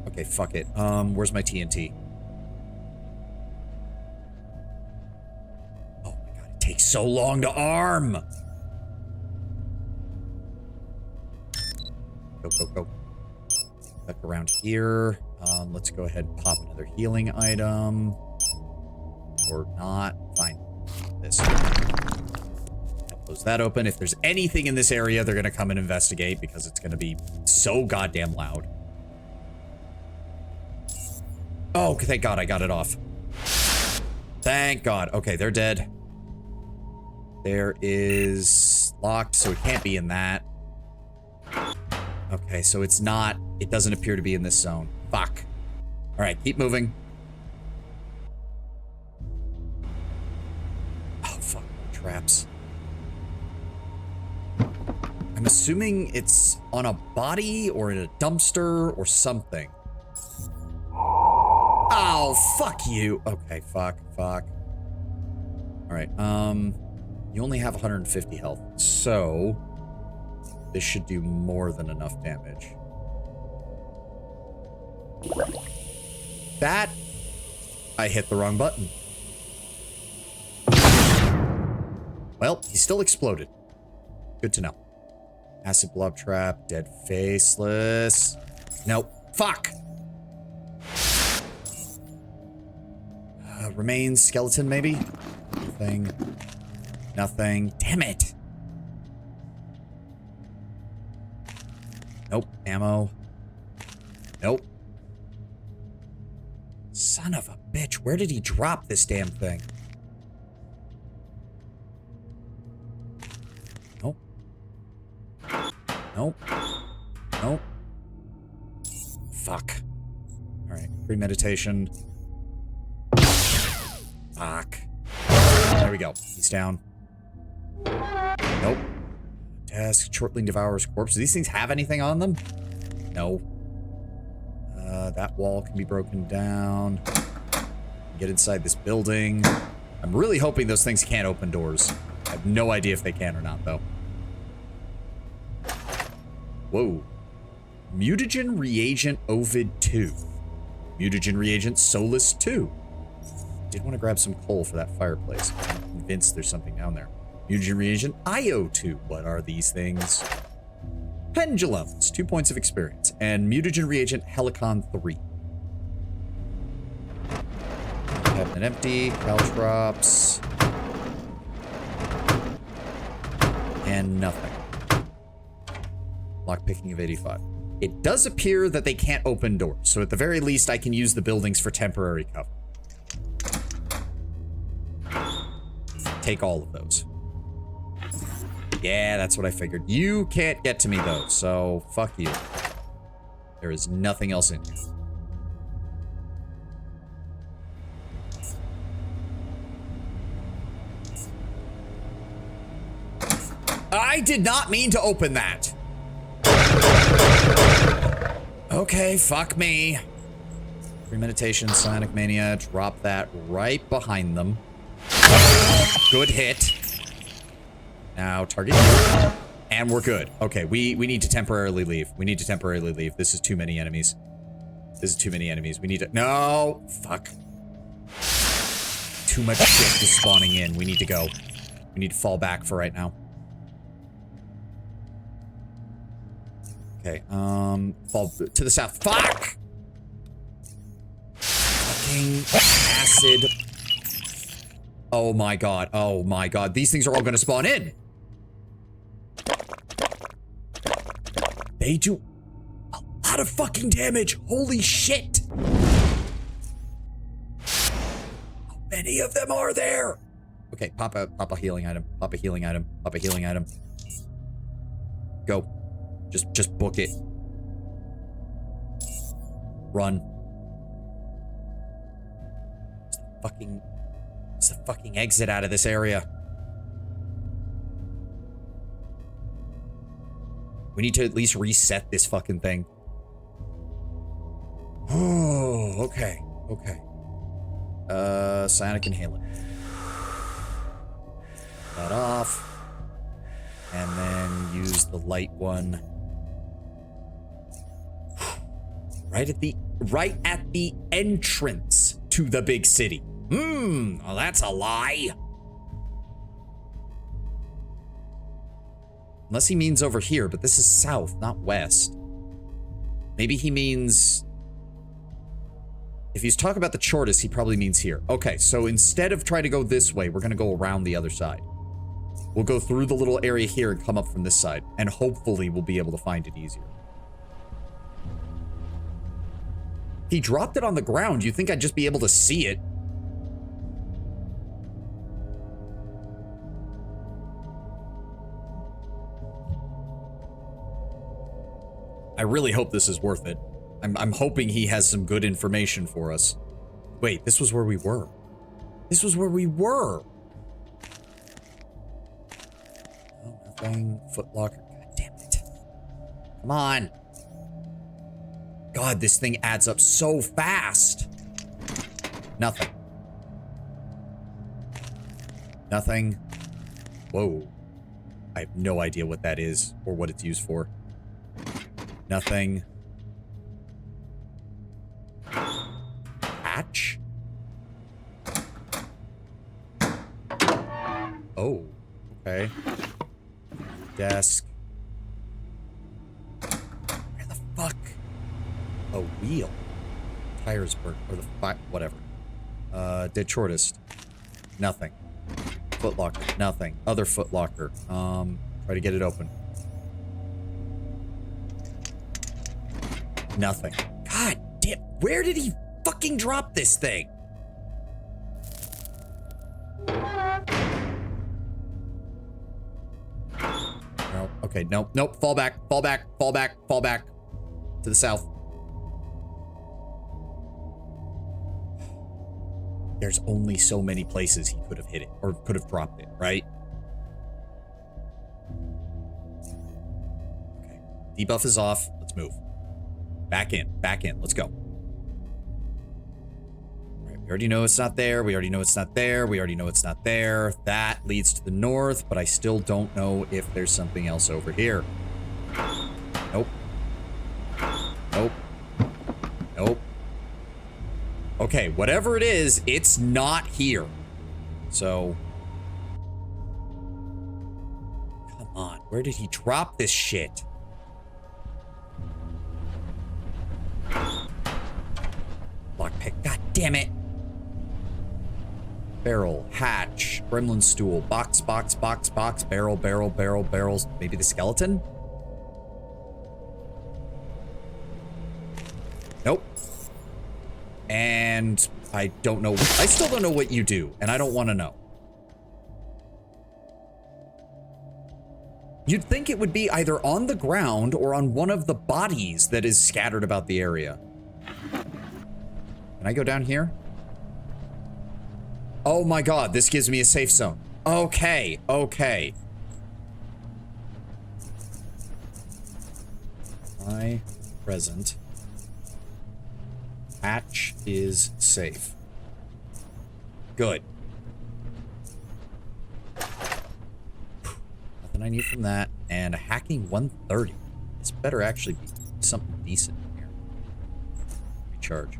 Okay, fuck it. Where's my TNT? Oh my god, it takes so long to arm! Go, go, go. Back around here. Let's go ahead and pop another healing item. Or not. Fine. This. Close that open. If there's anything in this area, they're gonna come and investigate because it's gonna be so goddamn loud. Oh, thank God I got it off. Thank God. Okay, they're dead. There is locked, so it can't be in that. Okay, so it's not. It doesn't appear to be in this zone. Fuck. All right, keep moving. Oh, fuck. Traps. I'm assuming it's on a body or in a dumpster or something. Oh, fuck you. Okay, fuck. All right, you only have 150 health, so this should do more than enough damage. That, I hit the wrong button. Well, he still exploded. Good to know. Acid blob trap, dead faceless. Nope. Fuck! Remains skeleton, maybe? Nothing. Nothing. Damn it! Nope. Ammo. Nope. Son of a bitch, where did he drop this damn thing? Nope. Nope. Nope. Fuck. Alright, premeditation. Fuck. There we go. He's down. Nope. Desk, shortling devours corpse. Do these things have anything on them? No. That wall can be broken down. Get inside this building. I'm really hoping those things can't open doors. I have no idea if they can or not, though. Whoa. Mutagen reagent Ovid 2. Mutagen reagent Solus 2. Did want to grab some coal for that fireplace. I'm convinced there's something down there. Mutagen reagent Io 2. What are these things? Pendulums. 2 points of experience. And mutagen reagent Helicon 3. Cabinet empty. Caltrops. And nothing. Lockpicking of 85. It does appear that they can't open doors, so at the very least I can use the buildings for temporary cover. Take all of those. Yeah, that's what I figured. You can't get to me though, so fuck you. There is nothing else in here. I did not mean to open that. Okay, fuck me. Premeditation, Psionic Mania, drop that right behind them. Good hit. Now target you. And we're good. Okay, we need to temporarily leave. We need to temporarily leave. This is too many enemies. This is too many enemies. We need to... No! Fuck. Too much shit is spawning in. We need to go. We need to fall back for right now. Okay, fall to the south. Fuck! Fucking acid. Oh my god. Oh my god. These things are all gonna spawn in. They do a lot of fucking damage. Holy shit. How many of them are there? Okay, pop a healing item. Pop a healing item. Pop a healing item. Go. Just book it. Run. It's the fucking exit out of this area. We need to at least reset this fucking thing. Oh, okay. Okay. Psionic Inhalant. That off. And then use the light one. Right at the entrance to the big city. Well, that's a lie. Unless he means over here, but this is south, not west. Maybe he means... If he's talking about the Chortus, he probably means here. Okay, so instead of trying to go this way, we're gonna go around the other side. We'll go through the little area here and come up from this side, and hopefully we'll be able to find it easier. He dropped it on the ground. You'd think I'd just be able to see it. I really hope this is worth it. I'm hoping he has some good information for us. Wait, this was where we were. This was where we were. Oh, nothing. Footlocker. God damn it. Come on. God, this thing adds up so fast. Nothing. Nothing. Whoa. I have no idea what that is or what it's used for. Nothing. Hatch? Oh, okay. Desk. Where the fuck? A wheel. Tires burnt, or the whatever. Dead shortest. Nothing. Footlocker. Nothing. Other footlocker. Try to get it open. Nothing. God damn. Where did he fucking drop this thing? No. Okay. Okay, nope, nope. Fall back, fall back, fall back, fall back. To the south. There's only so many places he could have hit it, or could have dropped it, right? Okay. Debuff is off. Let's move. Back in, let's go. All right, we already know it's not there. We already know it's not there. We already know it's not there. That leads to the north, but I still don't know if there's something else over here. Nope. Nope. Nope. Okay, whatever it is, it's not here. So. Come on, where did he drop this shit? Lockpick, god damn it. Barrel, hatch, gremlin stool, box, box, box, box, barrel, barrel, barrel, barrels. Maybe the skeleton? Nope. And I don't know. I still don't know what you do, and I don't want to know. You'd think it would be either on the ground or on one of the bodies that is scattered about the area. Can I go down here? Oh my god, this gives me a safe zone. Okay, okay. My present hatch is safe. Good. Nothing I need from that. And a hacking 130. This better actually be something decent in here. Recharge.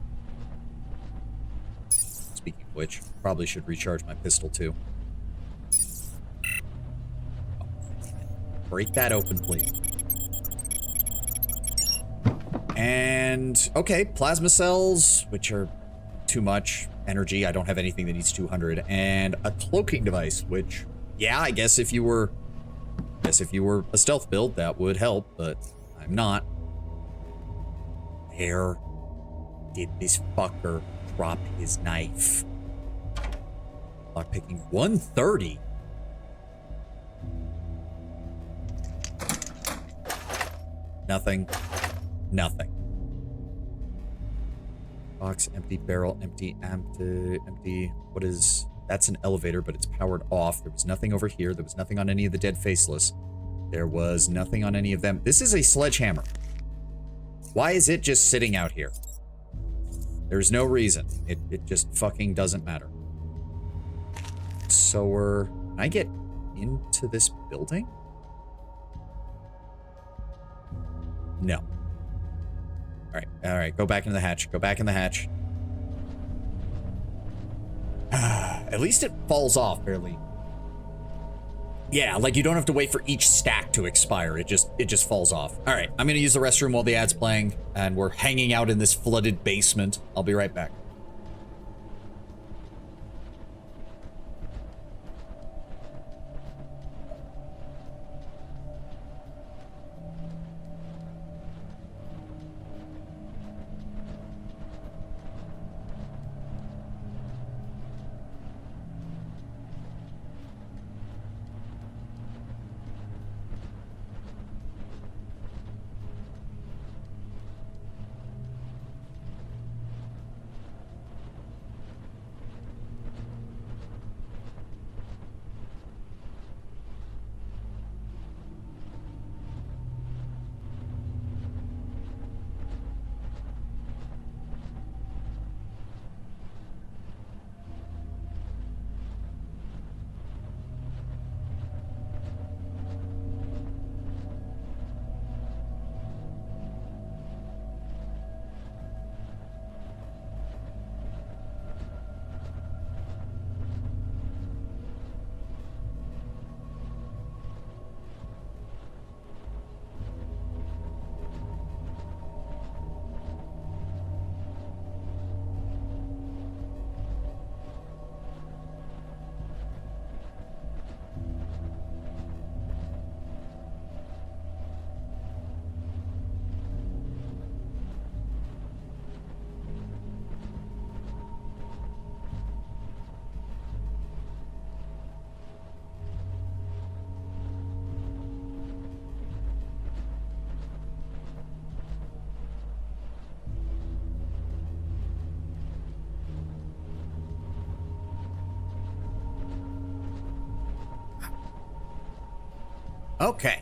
Speaking of which, probably should recharge my pistol too. Oh, break that open, please. And, okay, plasma cells, which are too much energy. I don't have anything that needs 200. And a cloaking device, which, yeah, I guess if you were a stealth build, that would help, but I'm not. Where did this fucker drop his knife? Lockpicking 130. Nothing. Nothing. Box empty, barrel empty, empty. What is... That's an elevator, but it's powered off. There was nothing over here. There was nothing on any of the dead faceless. There was nothing on any of them. This is a sledgehammer. Why is it just sitting out here? There's no reason. It just fucking doesn't matter. So can I get into this building? No. All right, go back into the hatch. Go back in the hatch. At least it falls off fairly. Yeah, like you don't have to wait for each stack to expire. It just falls off. All right, I'm gonna use the restroom while the ad's playing, and we're hanging out in this flooded basement. I'll be right back. Okay.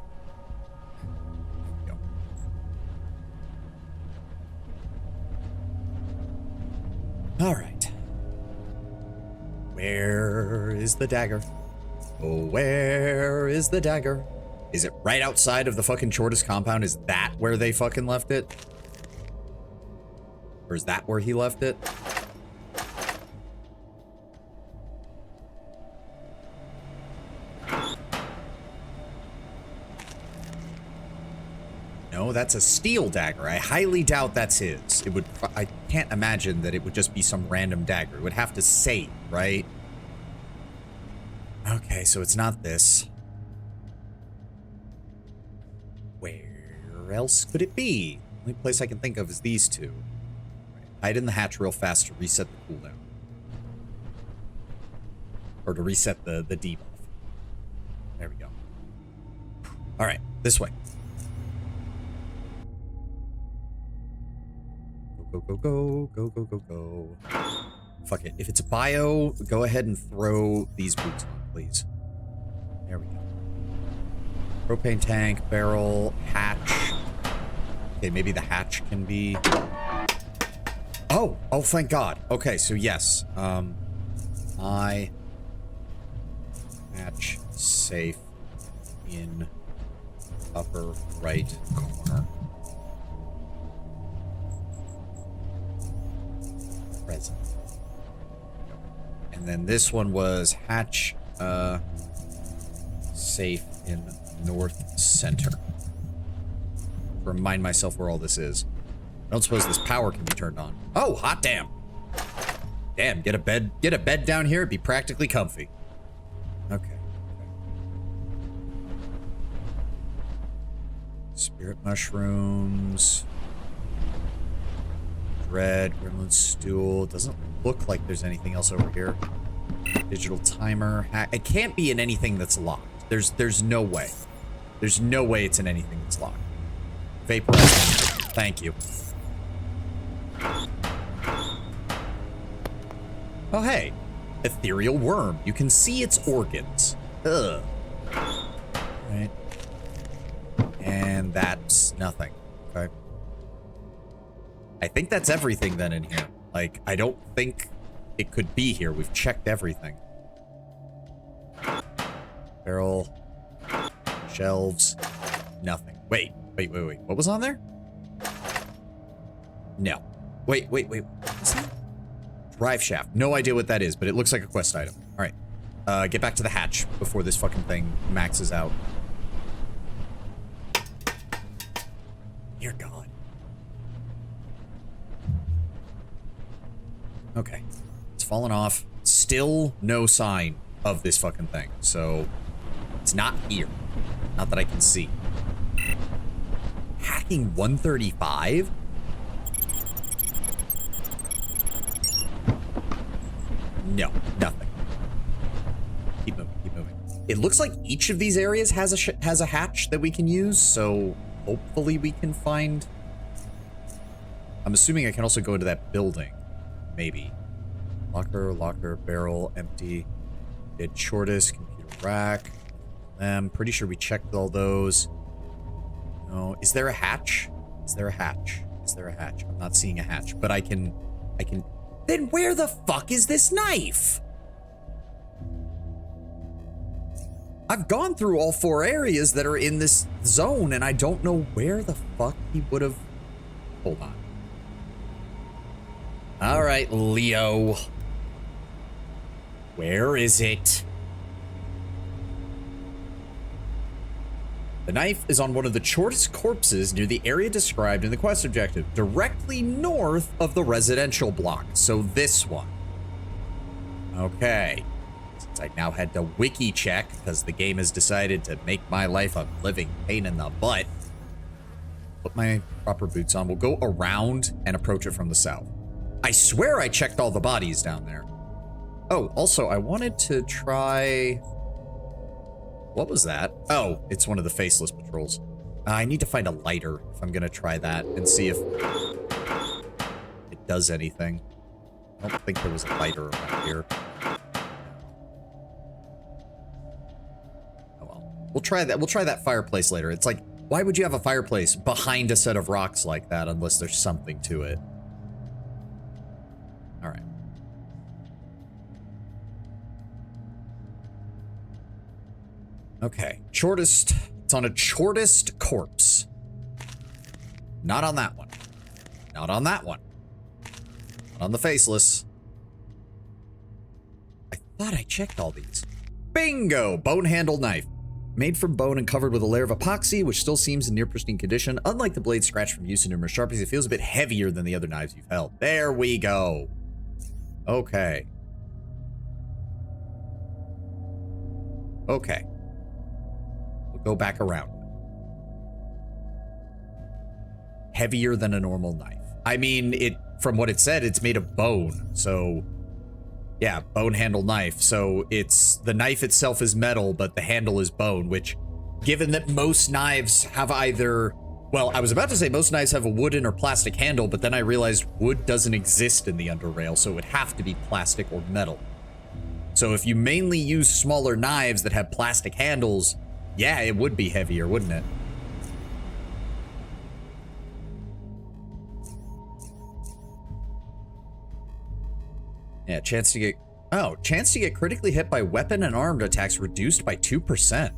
All right. Where is the dagger? Oh, where is the dagger? Is it right outside of the fucking Chortis compound? Is that where they fucking left it? Or is that where he left it? No, that's a steel dagger. I highly doubt that's his. It would. I can't imagine that it would just be some random dagger. It would have to say, right? Okay, so it's not this. Where else could it be? The only place I can think of is these two. Right. Hide in the hatch real fast to reset the cooldown. Or to reset the debuff. There we go. All right, this way. Go, go, go, go, go, go, go. Fuck it. If it's a bio, go ahead and throw these boots on, please. There we go. Propane tank, barrel, hatch. Okay, maybe the hatch can be... Oh! Oh, thank God. Okay, so yes. I... Hatch safe in upper right corner. Present. And then this one was hatch safe in north center. Remind myself where all this is. I don't suppose this power can be turned on. Oh, hot damn. Damn, get a bed down here, it'd be practically comfy. Okay. Spirit mushrooms. Dread, gremlin stool. Doesn't look like there's anything else over here. Digital timer. It can't be in anything that's locked. There's no way. There's no way it's in anything that's locked. Vaporize. Thank you. Oh, hey. Ethereal worm. You can see its organs. Ugh. Right. And that's nothing. Okay. I think that's everything then in here. Like, I don't think it could be here. We've checked everything. Barrel. Shelves. Nothing. Wait. What was on there? No. Wait. What's that? Drive shaft. No idea what that is, but it looks like a quest item. All right. Get back to the hatch before this fucking thing maxes out. Dear God. Okay. It's fallen off. Still no sign of this fucking thing. So, it's not here. Not that I can see. Hacking 135? No, nothing. Keep moving. It looks like each of these areas has a hatch that we can use, so hopefully we can find... I'm assuming I can also go into that building. Maybe. Locker, barrel, empty. Did shortest, computer rack. I'm pretty sure we checked all those. No. Is there a hatch? I'm not seeing a hatch, but I can... Then where the fuck is this knife? I've gone through all 4 areas that are in this zone, and I don't know where the fuck he would have... Hold on. All right, Leo. Where is it? The knife is on one of the shortest corpses near the area described in the quest objective, directly north of the residential block. So this one. Okay. Since I now had to wiki check, because the game has decided to make my life a living pain in the butt. Put my proper boots on. We'll go around and approach it from the south. I swear I checked all the bodies down there. Oh, also, I wanted to try... What was that? Oh, it's one of the faceless patrols. I need to find a lighter if I'm going to try that and see if it does anything. I don't think there was a lighter around here. Oh, well. We'll try that. We'll try that fireplace later. It's like, why would you have a fireplace behind a set of rocks like that unless there's something to it? All right. Okay. Shortest. It's on a shortest corpse. Not on that one. Not on that one. Not on the faceless. I thought I checked all these. Bingo! Bone handle knife. Made from bone and covered with a layer of epoxy, which still seems in near pristine condition. Unlike the blade scratched from use in numerous sharpies, it feels a bit heavier than the other knives you've held. There we go. Okay. Okay. We'll go back around. Heavier than a normal knife. I mean, from what it said, it's made of bone. So, yeah, bone handle knife. So the knife itself is metal, but the handle is bone, which, given that most knives have either, well, I was about to say most knives have a wooden or plastic handle, but then I realized wood doesn't exist in the Underrail, so it would have to be plastic or metal. So if you mainly use smaller knives that have plastic handles, yeah, it would be heavier, wouldn't it? Yeah, chance to get critically hit by weapon and armed attacks reduced by 2%.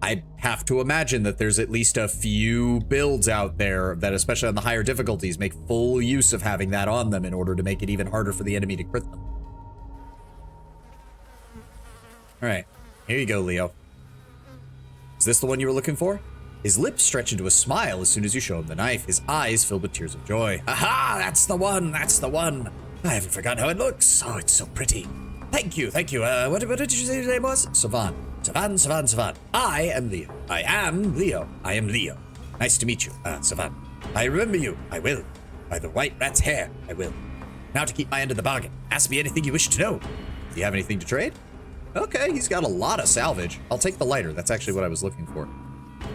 I have to imagine that there's at least a few builds out there that, especially on the higher difficulties, make full use of having that on them in order to make it even harder for the enemy to crit them. All right, here you go, Leo. Is this the one you were looking for? His lips stretch into a smile as soon as you show him the knife, his eyes filled with tears of joy. Aha, that's the one, that's the one. I haven't forgotten how it looks. Oh, it's so pretty. Thank you, thank you. What did you say your name was? Savan. Savan. I am Leo. I am Leo. Nice to meet you, Savan. I remember you. I will. By the white rat's hair, I will. Now to keep my end of the bargain. Ask me anything you wish to know. Do you have anything to trade? Okay, he's got a lot of salvage. I'll take the lighter. That's actually what I was looking for.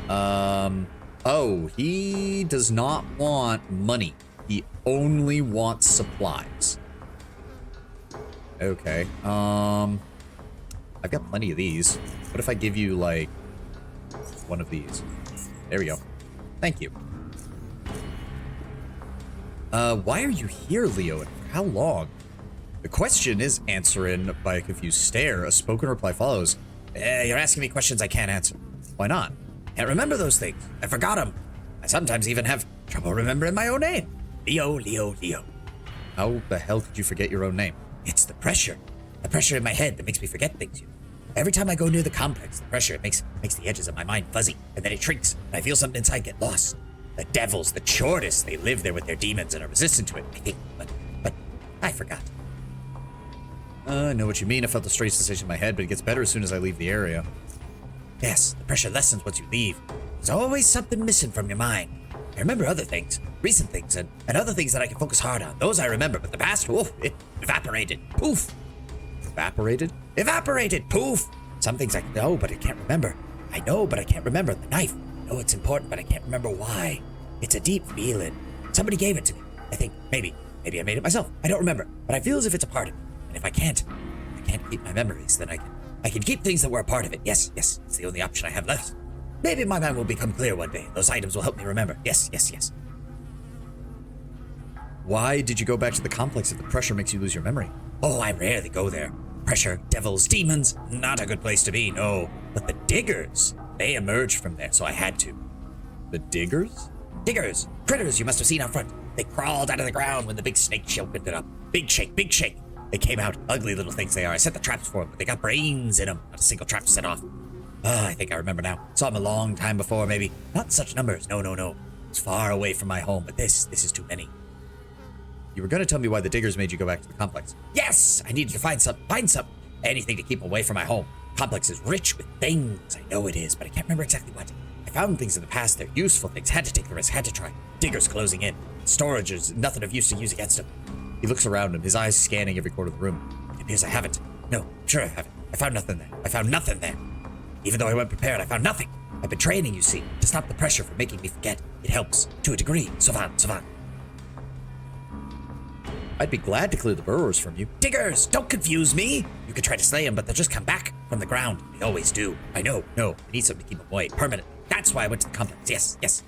Oh, he does not want money. He only wants supplies. Okay. I've got plenty of these. What if I give you, like, one of these? There we go. Thank you. Why are you here, Leo, and for how long? The question is answered by a confused stare. A spoken reply follows. You're asking me questions I can't answer. Why not? Can't remember those things. I forgot them. I sometimes even have trouble remembering my own name. Leo. How the hell could you forget your own name? It's the pressure. The pressure in my head that makes me forget things. Every time I go near the complex, the pressure makes the edges of my mind fuzzy, and then it shrinks, and I feel something inside get lost. The devils, the Chortis, they live there with their demons and are resistant to it, I think, but I forgot. I know what you mean. I felt the strange sensation in my head, but it gets better as soon as I leave the area. Yes, the pressure lessens once you leave. There's always something missing from your mind. I remember other things, recent things, and other things that I can focus hard on. Those I remember, but the past, it evaporated. Poof. Evaporated? Evaporated! Poof! Some things I know, but I can't remember. I know, but I can't remember. The knife. I know it's important, but I can't remember why. It's a deep feeling. Somebody gave it to me. I think, maybe I made it myself. I don't remember, but I feel as if it's a part of me. And if I can't keep my memories, then I can keep things that were a part of it. Yes, it's the only option I have left. Maybe my mind will become clear one day. Those items will help me remember. Yes. Why did you go back to the complex if the pressure makes you lose your memory? Oh, I rarely go there. Pressure, devils, demons, not a good place to be, no. But the diggers, they emerged from there, so I had to. The diggers? Diggers, critters you must have seen out front. They crawled out of the ground when the big snake opened it up. Big shake. They came out, ugly little things they are. I set the traps for them, but they got brains in them. Not a single trap set off. I think I remember now. Saw them a long time before, maybe. Not such numbers, no. It's far away from my home, but this is too many. You were going to tell me why the diggers made you go back to the complex. Yes! I needed to find some. Anything to keep away from my home. Complex is rich with things. I know it is, but I can't remember exactly what. I found things in the past. They're useful things. Had to take the risk. Had to try. Diggers closing in. Storage is nothing of use to use against him. He looks around him, his eyes scanning every corner of the room. It appears I haven't. No, sure I haven't. I found nothing there. Even though I went prepared, I found nothing. I've been training, you see, to stop the pressure from making me forget. It helps, to a degree. Savan. I'd be glad to clear the burrowers from you. Diggers, don't confuse me. You could try to slay them, but they'll just come back. from the ground. They always do. I know. No, I need something to keep them away. Permanent. That's why I went to the complex. Yes, yes.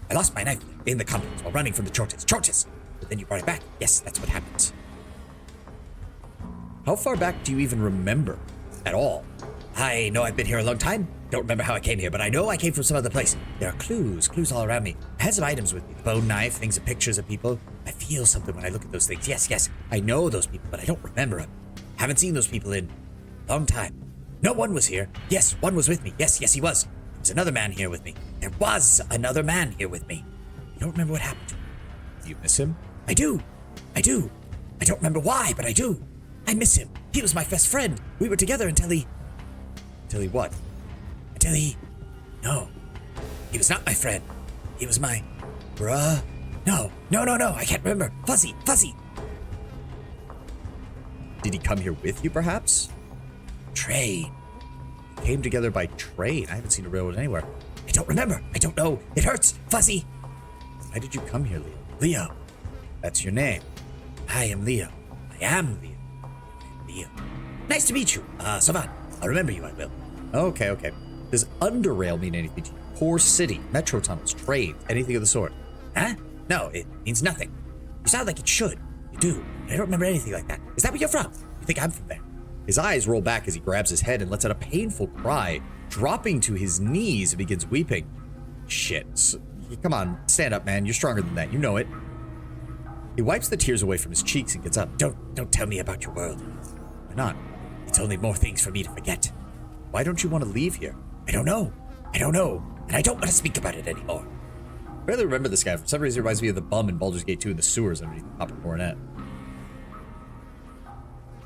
I lost my knife in the complex while running from the Chortis. Chortis! But then you brought it back. Yes, that's what happened. How far back do you even remember at all? I know I've been here a long time. Don't remember how I came here, but I know I came from some other place. There are clues all around me. I had some items with me. The bone knife, things of pictures of people. I feel something when I look at those things. Yes, yes. I know those people, but I don't remember them. Haven't seen those people in a long time. No, one was here. Yes, one was with me. Yes, yes, he was. There was another man here with me. There was another man here with me. I don't remember what happened to him. Do you miss him? I do. I do. I don't remember why, but I do. I miss him. He was my best friend. We were together until he... Until he what? Until he... No. He was not my friend. He was my... Bruh. No. I can't remember. Fuzzy. Did he come here with you, perhaps? Train. Came together by train. I haven't seen a railroad anywhere. I don't remember. I don't know. It hurts. Fuzzy. Why did you come here, Leo? Leo. That's your name. I am Leo. I am Leo. Leo. Nice to meet you. Ça va. I'll remember you, I will. Okay. Does Underrail mean anything to you? Core city, metro tunnels, trains, anything of the sort? Huh? No, it means nothing. You sound like it should. You do. I don't remember anything like that. Is that where you're from? You think I'm from there? His eyes roll back as he grabs his head and lets out a painful cry, dropping to his knees and begins weeping. Shit. Come on, stand up, man. You're stronger than that. You know it. He wipes the tears away from his cheeks and gets up. Don't tell me about your world. Why not? It's only more things for me to forget. Why don't you want to leave here? I don't know. And I don't want to speak about it anymore. I barely remember this guy. For some reason, he reminds me of the bum in Baldur's Gate 2 in the sewers underneath the copper coronet.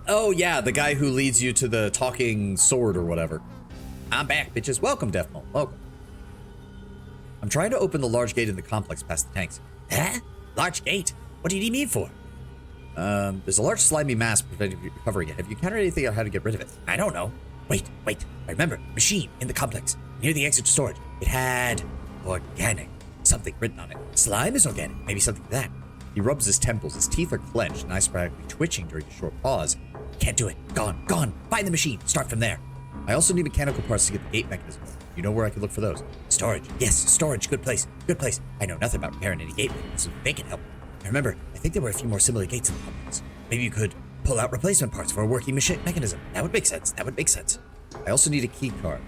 Oh, yeah, the guy who leads you to the talking sword or whatever. I'm back, bitches. Welcome, Deathmole. Welcome. I'm trying to open the large gate in the complex past the tanks. Huh? Large gate? What do you need me for? There's a large slimy mass preventing you recovering it. Have you encountered anything on how to get rid of it? I don't know. Wait. I remember. Machine in the complex. Near the exit to storage. It had organic. Something written on it. Slime is organic. Maybe something like that. He rubs his temples. His teeth are clenched and eyes sporadically twitching during a short pause. Can't do it. Gone. Find the machine. Start from there. I also need mechanical parts to get the gate mechanism. You know where I can look for those? Storage. Yes, storage. Good place. I know nothing about repairing any gate mechanisms. They can help. I remember, I think there were a few more similar gates in the complex. Maybe you could pull out replacement parts for a working mechanism. That would make sense. I also need a key card.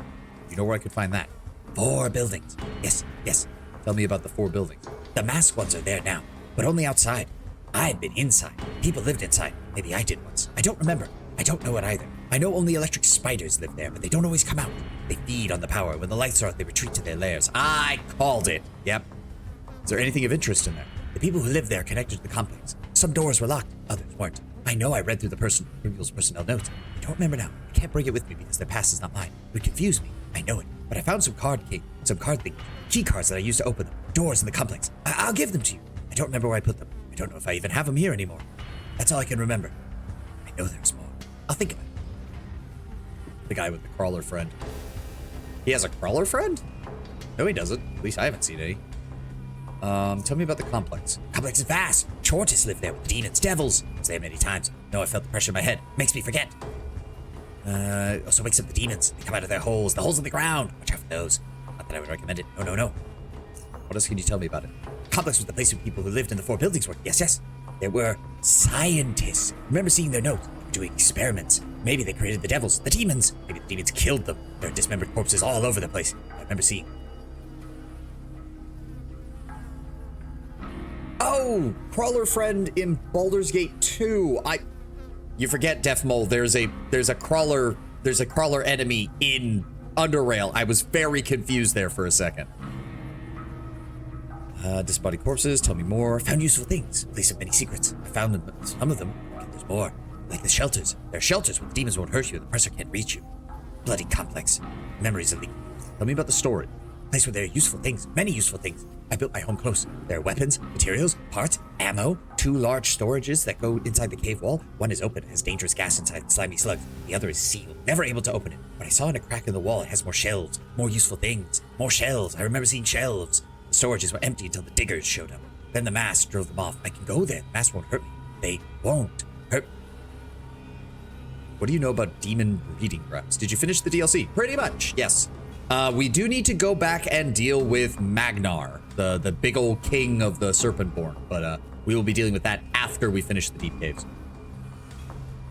You know where I could find that? 4 buildings. Yes. Tell me about the 4 buildings. The masked ones are there now, but only outside. I've been inside. People lived inside. Maybe I did once. I don't remember. I don't know it either. I know only electric spiders live there, but they don't always come out. They feed on the power. When the lights are out, they retreat to their lairs. I called it. Yep. Is there anything of interest in there? The people who lived there connected to the complex. Some doors were locked, others weren't. I know I read through the people's personnel notes. I don't remember now. I can't bring it with me because their past is not mine. It would confuse me. I know it. But I found some key cards that I used to open them. Doors in the complex. I'll give them to you. I don't remember where I put them. I don't know if I even have them here anymore. That's all I can remember. I know there's more. I'll think of it. The guy with the crawler friend. He has a crawler friend? No, he doesn't. At least I haven't seen any. Tell me about the complex. Complex is vast. Chortis live there with demons, devils. I was there many times. No, I felt the pressure in my head. Makes me forget. Also wakes up the demons. They come out of their holes. The holes in the ground. Watch out for those. Not that I would recommend it. No. What else can you tell me about it? Complex was the place where people who lived in the 4 buildings were. Yes. There were scientists. Remember seeing their notes. Doing experiments. Maybe they created the devils, the demons. Maybe the demons killed them. There are dismembered corpses all over the place. I remember seeing. Oh, crawler friend in Baldur's Gate 2. You forget, Deathmole. There's a crawler enemy in Underrail. I was very confused there for a second. Disembodied corpses, tell me more. Found useful things. Place of many secrets. I found them, but some of them. There's more. Like the shelters. There are shelters where the demons won't hurt you and the pressure can't reach you. Bloody complex. Memories of the... Tell me about the storage. Place where there are useful things. Many useful things. I built my home close. There are weapons, materials, parts, ammo, 2 large storages that go inside the cave wall. One is open, has dangerous gas inside, slimy slugs. The other is sealed, never able to open it. But I saw in a crack in the wall it has more shelves, more useful things, more shelves. I remember seeing shelves. The storages were empty until the diggers showed up. Then the mask drove them off. I can go there. The mask won't hurt me. They won't hurt me. What do you know about demon breeding grounds? Did you finish the DLC? Pretty much, yes. We do need to go back and deal with Magnar, the big old king of the Serpentborn, but we will be dealing with that after we finish the deep caves.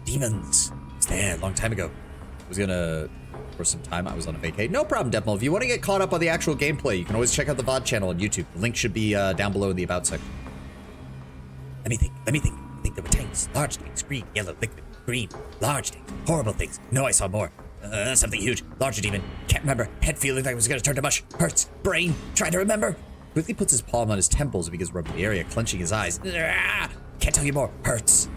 Demons. It's there a long time ago. I was gonna, for some time, I was on a vacay. No problem, Depmo. If you want to get caught up on the actual gameplay, you can always check out the VOD channel on YouTube. The link should be down below in the About section. Let me think. I think there were tanks. Large tanks. Green, yellow, liquid, green. Large tanks. Horrible things. No, I saw more. Something huge. Larger demon. Can't remember. Head feeling like it was gonna turn to mush. Hurts. Brain. Trying to remember. Quickly puts his palm on his temples and begins rubbing the area, clenching his eyes. Can't tell you more. Hurts.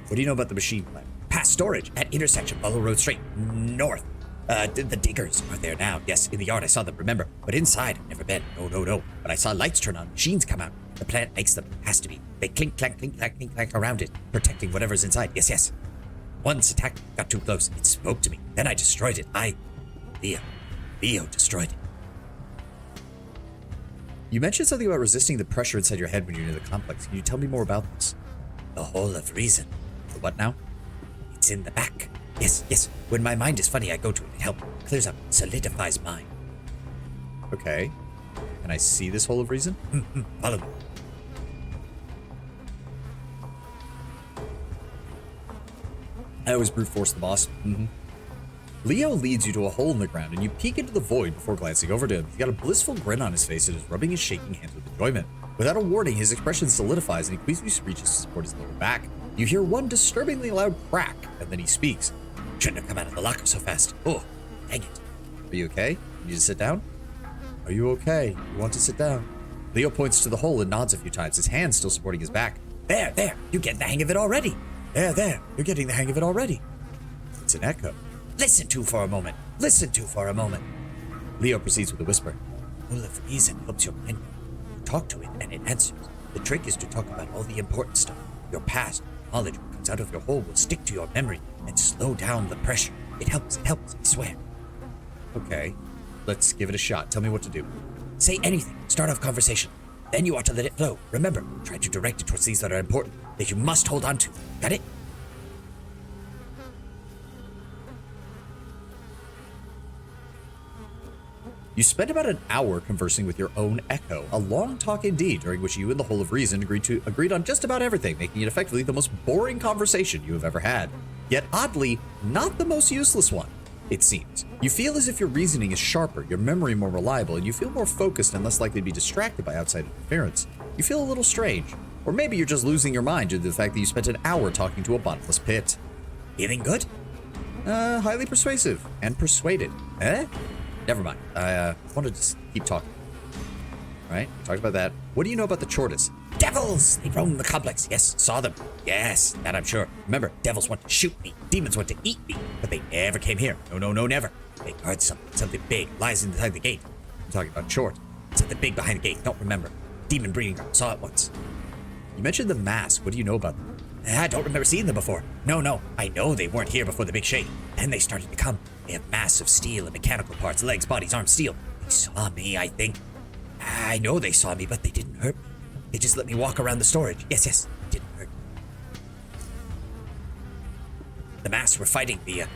What do you know about the machine plant? Past storage. At intersection. Follow road straight. North. The diggers are there now. Yes, in the yard I saw them, remember. But inside, I've never been. No. But I saw lights turn on. Machines come out. The plant makes them. Has to be. They clink, clank, clink, clank, clink, clank around it, protecting whatever's inside. Yes. Once attacked, got too close. It spoke to me. Then I destroyed it. Leo destroyed it. You mentioned something about resisting the pressure inside your head when you're near the complex. Can you tell me more about this? The whole of reason. The what now? It's in the back. Yes. When my mind is funny, I go to it. It helps. Clears up. Solidifies mine. Okay. Can I see this hole of reason? Follow me. I always brute force the boss. Leo leads you to a hole in the ground, and you peek into the void before glancing over to him. He's got a blissful grin on his face and is rubbing his shaking hands with enjoyment. Without a warning, his expression solidifies, and he quickly reaches to support his lower back. You hear one disturbingly loud crack, and then he speaks. Shouldn't have come out of the locker so fast. Oh, dang it. Are you okay? You need to sit down? Are you okay? You want to sit down? Leo points to the hole and nods a few times, his hands still supporting his back. There. You're getting the hang of it already. There. You're getting the hang of it already. It's an echo. Listen to for a moment. Leo proceeds with a whisper. Full of reason helps your mind. You talk to it and it answers. The trick is to talk about all the important stuff. Your past, knowledge, what comes out of your hole will stick to your memory and slow down the pressure. It helps, I swear. Okay, let's give it a shot. Tell me what to do. Say anything. Start off conversation. Then you ought to let it flow. Remember, try to direct it towards things that are important, that you must hold on to. Got it? You spent about an hour conversing with your own echo, a long talk indeed, during which you and the Whole of Reason agreed on just about everything, making it effectively the most boring conversation you have ever had. Yet oddly, not the most useless one, it seems. You feel as if your reasoning is sharper, your memory more reliable, and you feel more focused and less likely to be distracted by outside interference. You feel a little strange. Or maybe you're just losing your mind due to the fact that you spent an hour talking to a bottomless pit. Feeling good? Highly persuasive. And persuaded. Never mind. I want to just keep talking. Alright, we talked about that. What do you know about the Chortis? Devils! They roam the complex. Yes, saw them. Yes, that I'm sure. Remember, devils want to shoot me. Demons want to eat me. But they never came here. No, never. They guard something big. Lies inside the gate. I'm talking about Short. Something big behind the gate. Don't remember. Demon breeding ground. Saw it once. You mentioned the mask. What do you know about them? I don't remember seeing them before. No. I know they weren't here before the big shake. Then they started to come. They have massive steel and mechanical parts. Legs, bodies, arms, steel. They saw me, I think. I know they saw me, but they didn't hurt me. They just let me walk around the storage. Yes, it didn't hurt me. The masks were fighting the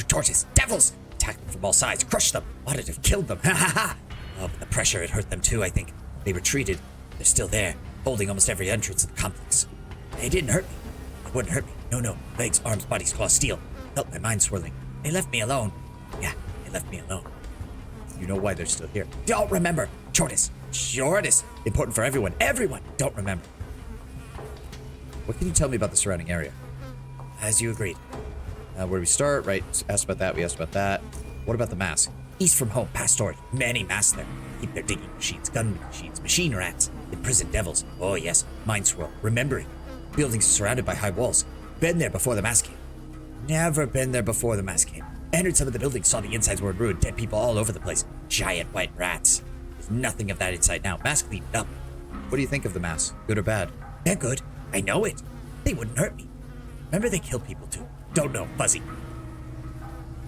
tortoise. Devils! Attacked them from all sides. Crushed them. Wanted to have killed them. Ha! Oh, but the pressure, it hurt them too, I think. They retreated. They're still there, holding almost every entrance of the complex. They didn't hurt me. They wouldn't hurt me. No. Legs, arms, bodies, claws, steel. Felt my mind swirling. They left me alone. Yeah, they left me alone. You know why they're still here. Don't remember. Shortest. Important for everyone. Everyone. Don't remember. What can you tell me about the surrounding area? As you agreed. Where do we start? Right, asked about that. We asked about that. What about the mask? East from home, past storage. Many masks there. Keep their digging machines, gun machines, machine rats, imprisoned devils. Oh yes, mind swirl. Remembering. Buildings surrounded by high walls. Been there before the mask came. Never been there before the mask came. Entered some of the buildings, saw the insides were in ruin, dead people all over the place. Giant white rats. There's nothing of that inside now. Mask cleaned up. What do you think of the mask? Good or bad? They're good. I know it. They wouldn't hurt me. Remember they kill people too. Don't know. Fuzzy.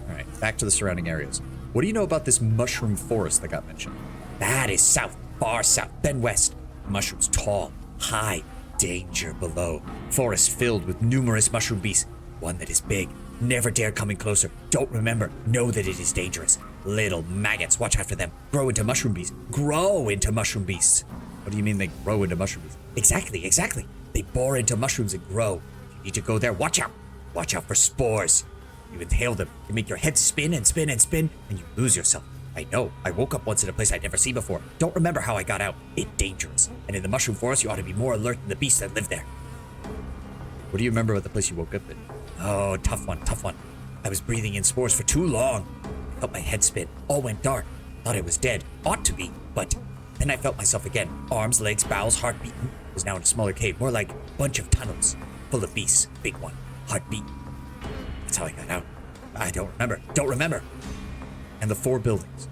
Alright, back to the surrounding areas. What do you know about this mushroom forest that got mentioned? That is south. Far south. Then west. Mushrooms tall. High. Danger below. Forest filled with numerous mushroom beasts. One that is big. Never dare coming closer. Don't remember. Know that it is dangerous. Little maggots. Watch after them. Grow into mushroom beasts. Grow into mushroom beasts. What do you mean they grow into mushroom beasts? Exactly. They bore into mushrooms and grow. You need to go there. Watch out. Watch out for spores. You inhale them. They make your head spin and spin and spin, and you lose yourself. I know. I woke up once in a place I'd never seen before. Don't remember how I got out. It's dangerous. And in the mushroom forest, you ought to be more alert than the beasts that live there. What do you remember about the place you woke up in? Oh, tough one. I was breathing in spores for too long. I felt my head spin. All went dark. Thought I was dead. Ought to be, but then I felt myself again. Arms, legs, bowels, heart beating. Was now in a smaller cave, more like a bunch of tunnels. Full of beasts. Big one. Heart beat. That's how I got out. I don't remember. And the 4 buildings.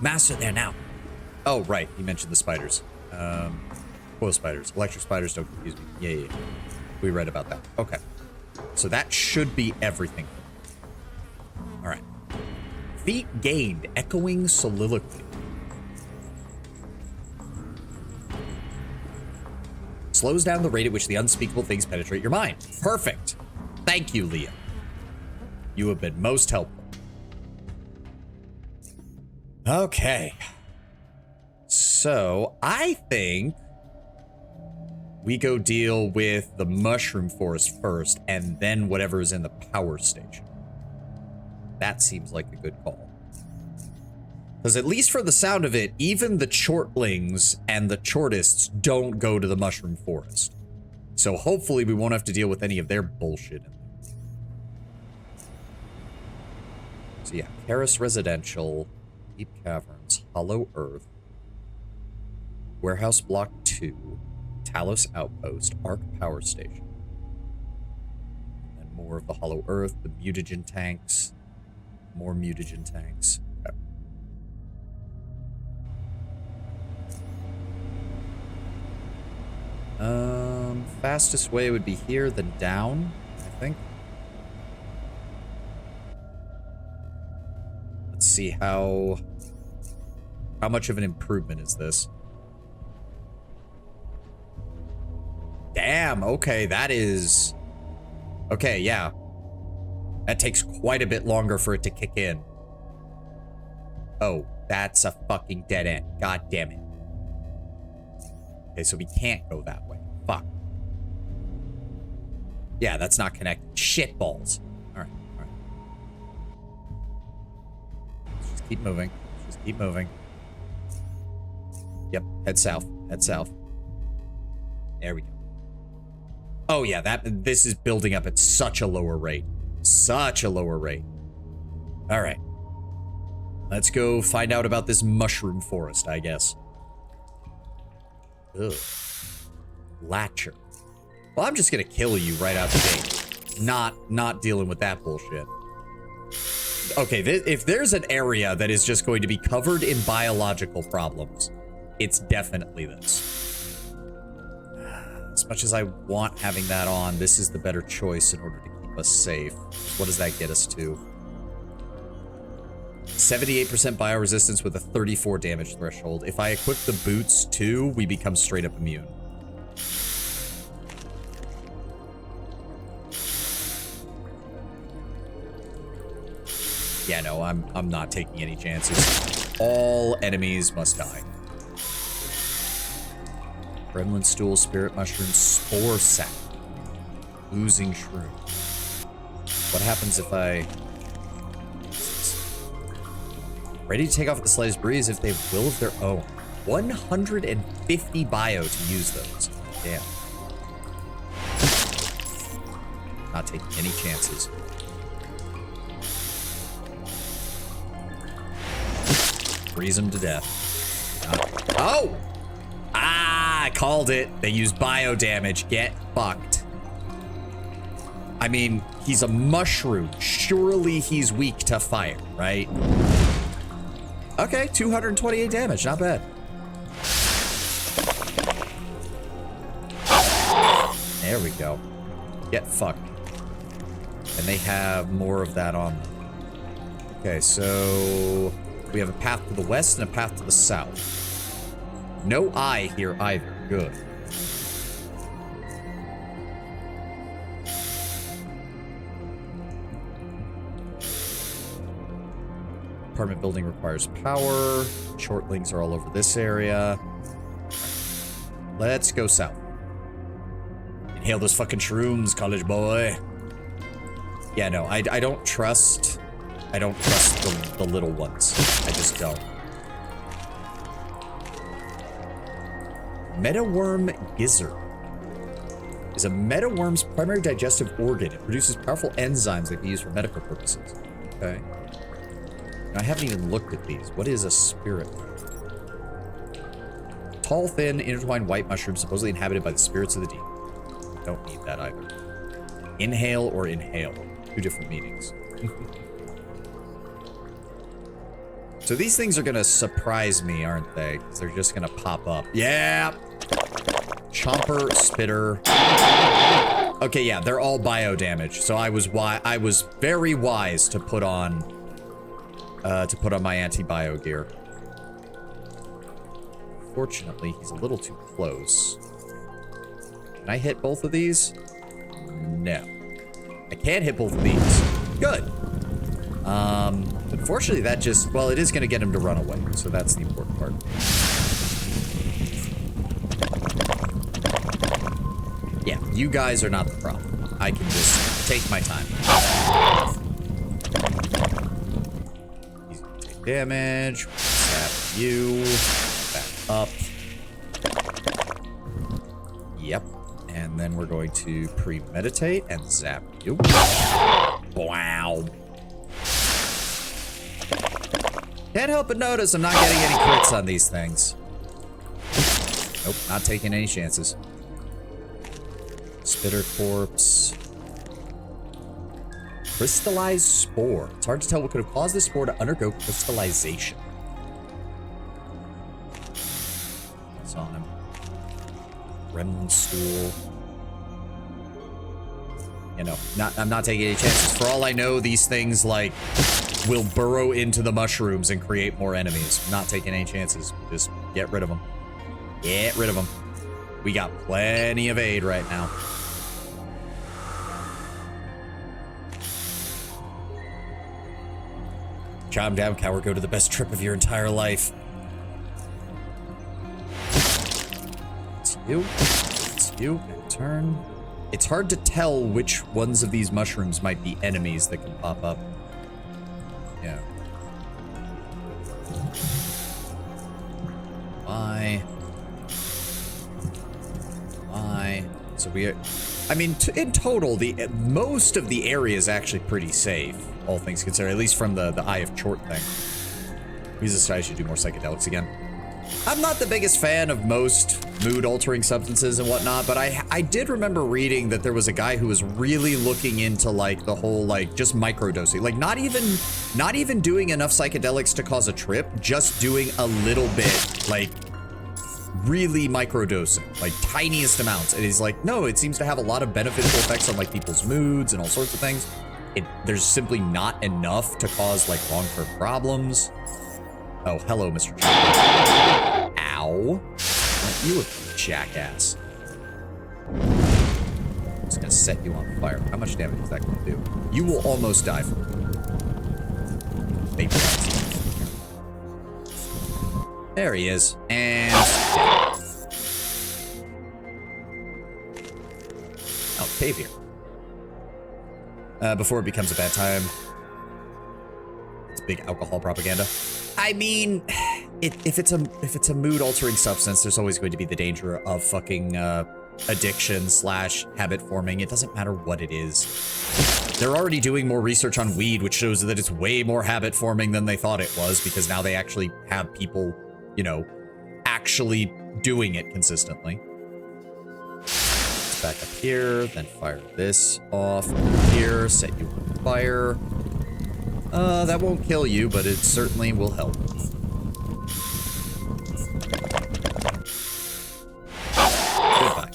Master there now. Oh, right. You mentioned the spiders. Coil spiders. Electric spiders, don't confuse me. Yeah. We read about that. Okay. So that should be everything. All right. Feat gained. Echoing soliloquy. Slows down the rate at which the unspeakable things penetrate your mind. Perfect. Thank you, Leah. You have been most helpful. Okay. So, I think we go deal with the mushroom forest first, and then whatever is in the power station. That seems like a good call. Because at least for the sound of it, even the chortlings and the chortists don't go to the mushroom forest. So hopefully we won't have to deal with any of their bullshit. So yeah, Terrace Residential, Deep Caverns, Hollow Earth, Warehouse Block 2, Talos Outpost, Arc Power Station. And more of the Hollow Earth, the mutagen tanks, more mutagen tanks. Okay. Fastest way would be here, then down, I think. Let's see how much of an improvement is this? Damn, okay, that is... Okay, yeah. That takes quite a bit longer for it to kick in. Oh, that's a fucking dead end. God damn it. Okay, so we can't go that way. Fuck. Yeah, that's not connected. Shit balls. All right. Let's just keep moving. Yep, head south. There we go. Oh yeah, this is building up at such a lower rate. All right. Let's go find out about this mushroom forest, I guess. Ugh. Latcher. Well, I'm just gonna kill you right out the gate. Not dealing with that bullshit. Okay, if there's an area that is just going to be covered in biological problems, it's definitely this. As much as I want having that on, this is the better choice in order to keep us safe. What does that get us to? 78% bioresistance with a 34 damage threshold. If I equip the boots too, we become straight up immune. Yeah, no, I'm not taking any chances. All enemies must die. Gremlin stool, spirit mushroom, spore sac. Oozing shroom. What happens if I... Ready to take off at the slightest breeze if they have will of their own. 150 bio to use those. Damn. Not taking any chances. Freeze them to death. Oh! Ah, I called it. They use bio damage. Get fucked. I mean, he's a mushroom. Surely he's weak to fire, right? Okay, 228 damage. Not bad. There we go. Get fucked. And they have more of that on them. Okay, so we have a path to the west and a path to the south. No eye here either. Good. apartment building requires power. Shortlings are all over this area. Let's go south. Inhale those fucking shrooms, college boy. Yeah, no, I don't trust... I don't trust the little ones. I just don't. Metaworm gizzard is a metaworm's primary digestive organ. It produces powerful enzymes that can be used for medical purposes. Okay. I haven't even looked at these. What is a spirit? Tall, thin, intertwined white mushrooms supposedly inhabited by the spirits of the deep. Don't need that either. Inhale or inhale. Two different meanings. So these things are gonna surprise me, aren't they? Because they're just gonna pop up. Yeah! Chomper, spitter. Okay, yeah, they're all bio damage. So I was very wise to put on my anti-bio gear. Fortunately, he's a little too close. Can I hit both of these? No. I can't hit both of these. Good. Unfortunately, that just, well, it is going to get him to run away, so that's the important part. Yeah, you guys are not the problem. I can just take my time. He's going to take damage. Zap you. Back up. Yep. And then we're going to premeditate and zap you. Wow. Can't help but notice I'm not getting any crits on these things. Nope, not taking any chances. Spitter corpse. Crystallized spore. It's hard to tell what could have caused this spore to undergo crystallization. What's on him? Remnant stool. You know, I'm not taking any chances. For all I know, these things, like, will burrow into the mushrooms and create more enemies. I'm not taking any chances. Just get rid of them. Get rid of them. We got plenty of aid right now. Calm down, coward. Go to the best trip of your entire life. It's you. It's you. And turn. It's hard to tell which ones of these mushrooms might be enemies that can pop up. Yeah. Why? So we are, I mean, in total, most of the area is actually pretty safe, all things considered, at least from the Eye of Chort thing. He's decided I should do more psychedelics again. I'm not the biggest fan of most mood-altering substances and whatnot, but I did remember reading that there was a guy who was really looking into, like, the whole, like, just microdosing. Like, not even doing enough psychedelics to cause a trip, just doing a little bit, like, really microdosing, like, tiniest amounts. And he's like, no, it seems to have a lot of beneficial effects on, like, people's moods and all sorts of things. There's simply not enough to cause, like, long-term problems. Oh, hello, Mr. Jackass. Ow. Aren't you a jackass? I'm just gonna set you on fire. How much damage is that gonna do? You will almost die from it. Vaporize. There he is. And... oh, cave here. Before it becomes a bad time. It's big alcohol propaganda. I mean, if it's a mood-altering substance, there's always going to be the danger of fucking addiction / habit forming. It doesn't matter what it is. They're already doing more research on weed, which shows that it's way more habit forming than they thought it was, because now they actually have people, you know, actually doing it consistently. Let's back up here, then fire this off here, set you on fire. That won't kill you, but it certainly will help. Goodbye.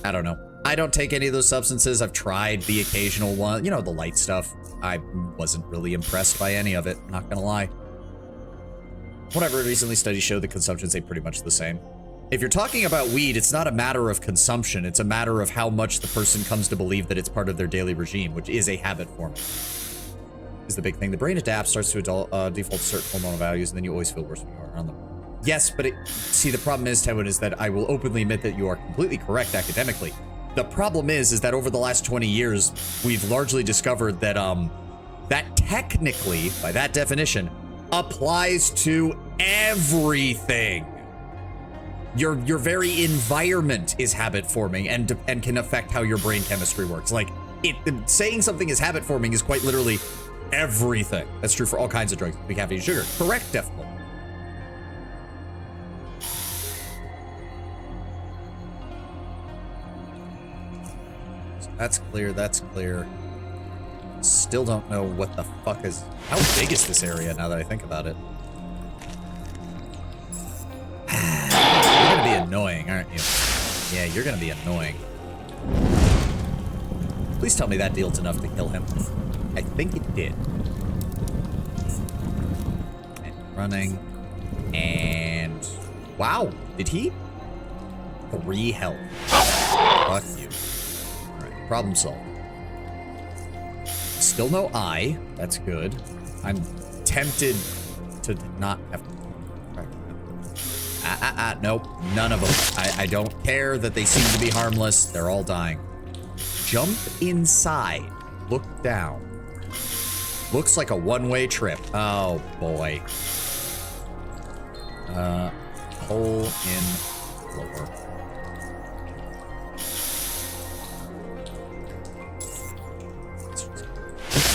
I don't know. I don't take any of those substances. I've tried the occasional one, you know, the light stuff. I wasn't really impressed by any of it, not gonna lie. Whatever, recently studies show the consumption stay pretty much the same. If you're talking about weed, it's not a matter of consumption. It's a matter of how much the person comes to believe that it's part of their daily regime, which is a habit forming. Is the big thing. The brain adapts, starts to default to certain hormonal values, and then you always feel worse when you are around them. Yes, but see, the problem is, Tywin, is that I will openly admit that you are completely correct academically. The problem is that over the last 20 years, we've largely discovered that that technically, by that definition, applies to everything. Your very environment is habit forming and can affect how your brain chemistry works. Like, saying something is habit forming is quite literally everything. That's true for all kinds of drugs, like caffeine, sugar. Correct, definitely. So that's clear. That's clear. Still don't know what the fuck is. How big is this area now that I think about it? You're gonna be annoying, aren't you? Yeah, you're gonna be annoying. Please tell me that deals enough to kill him. I think it did. And running. And... wow, did he? 3 health. Fuck you. Alright, problem solved. Still no eye. That's good. I'm tempted to not have to... nope. None of them. I don't care that they seem to be harmless. They're all dying. Jump inside. Look down. Looks like a one-way trip. Oh, boy. Hole in floor.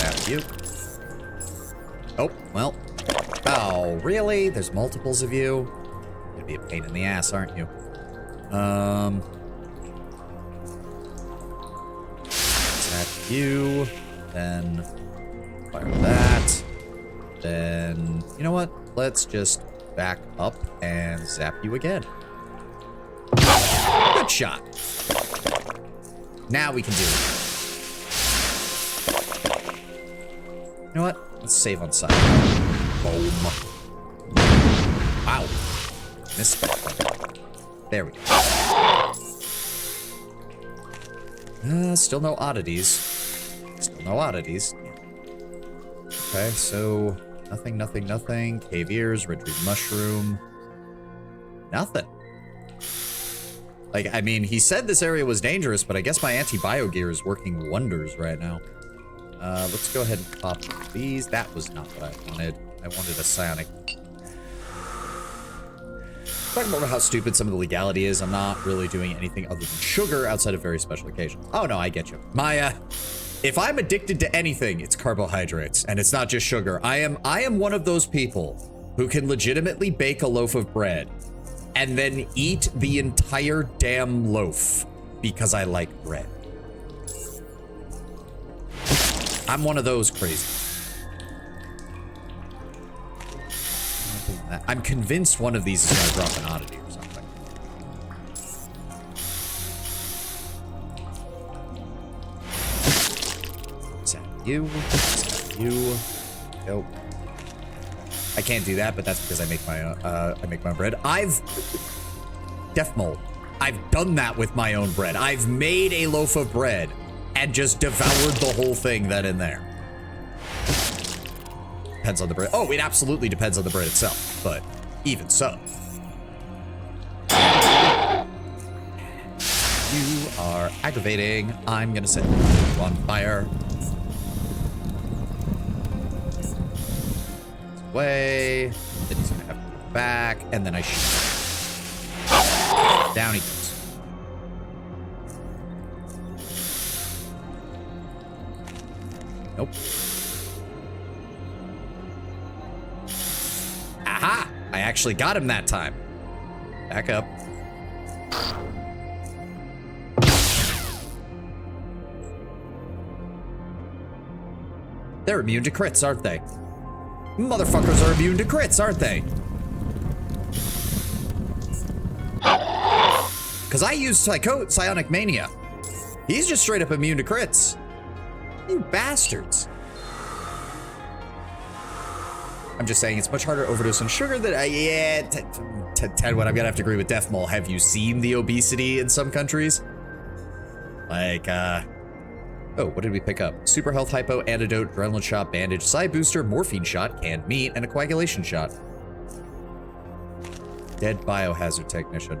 That's you. Oh, well. Oh, really? There's multiples of you? You'd be a pain in the ass, aren't you? Is that you? Then fire that. Then, you know what? Let's just back up and zap you again. Good shot. Now we can do it. You know what? Let's save on side. Boom. Wow. Missed. There we go. Still no oddities. Still no oddities. Okay, so nothing, nothing, nothing. Cave ears, red tree mushroom. Nothing. Like, I mean, he said this area was dangerous, but I guess my anti-bio gear is working wonders right now. Let's go ahead and pop these. That was not what I wanted. I wanted a psionic. Talking about how stupid some of the legality is, I'm not really doing anything other than sugar outside of very special occasions. Oh, no, I get you. If I'm addicted to anything, it's carbohydrates, and it's not just sugar. I am one of those people who can legitimately bake a loaf of bread and then eat the entire damn loaf because I like bread. I'm one of those crazy. I'm convinced one of these is going to drop an oddity or something. Is that you? Is that you? Nope. I can't do that, but that's because I make my bread. Def Mole. I've done that with my own bread. I've made a loaf of bread and just devoured the whole thing then and there. Depends on the bread. Oh, it absolutely depends on the bread itself, but even so. You are aggravating. I'm gonna set you on fire. Away. Then he's gonna have to go back, and then I shoot. Down he goes. Nope. Aha! I actually got him that time. Back up. They're immune to crits, aren't they? Motherfuckers are immune to crits, aren't they? Because I use Psionic Mania. He's just straight up immune to crits. You bastards. I'm just saying it's much harder to overdose on sugar than Tedwin, I'm gonna have to agree with Defmol. Have you seen the obesity in some countries? Like, oh, what did we pick up? Super health hypo, antidote, adrenaline shot, bandage, psi booster, morphine shot, canned meat, and a coagulation shot. Dead biohazard technician.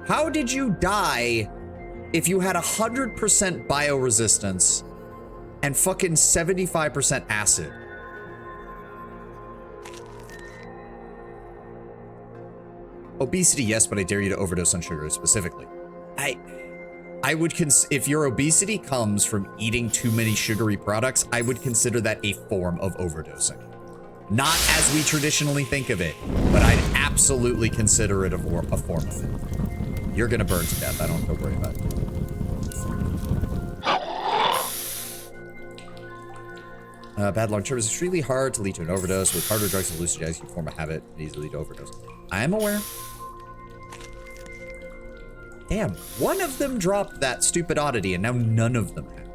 How did you die if you had 100% bioresistance and fucking 75% acid? Obesity, yes, but I dare you to overdose on sugar specifically. I would if your obesity comes from eating too many sugary products, I would consider that a form of overdosing. Not as we traditionally think of it, but I'd absolutely consider it a form of it. You're gonna burn to death. I don't have to worry about it. Bad long term is extremely hard to lead to an overdose. With harder drugs and hallucinogens, you form a habit and easily lead to overdose. I am aware. Damn, one of them dropped that stupid oddity, and now none of them have.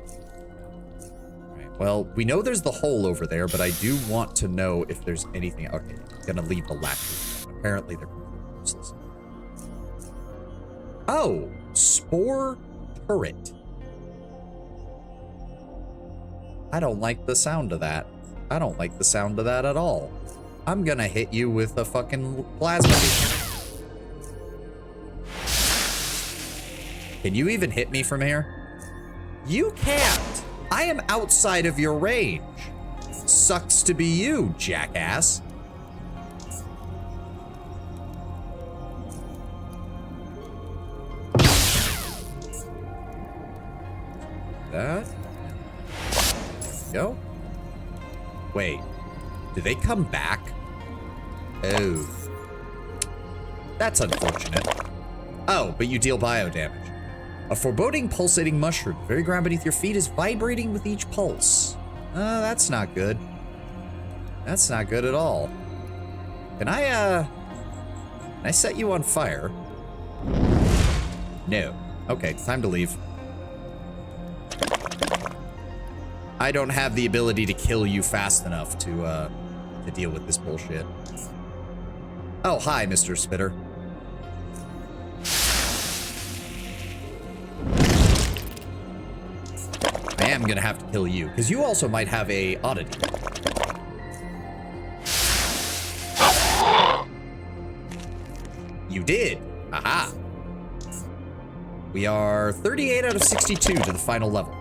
Alright, well, we know there's the hole over there, but I do want to know if there's anything. Okay, I'm gonna leave the latches. Apparently they're useless. Oh, spore turret. I don't like the sound of that. I don't like the sound of that at all. I'm gonna hit you with a fucking plasma beam. Can you even hit me from here? You can't. I am outside of your range. Sucks to be you, jackass. That. There we go. Wait. Do they come back? Oh. That's unfortunate. Oh, but you deal bio damage. A foreboding pulsating mushroom. The very ground beneath your feet is vibrating with each pulse. That's not good. That's not good at all. Can I set you on fire? No. Okay, time to leave. I don't have the ability to kill you fast enough to deal with this bullshit. Oh, hi, Mr. Spitter. I am gonna have to kill you, because you also might have a oddity. You did. Aha. We are 38 out of 62 to the final level.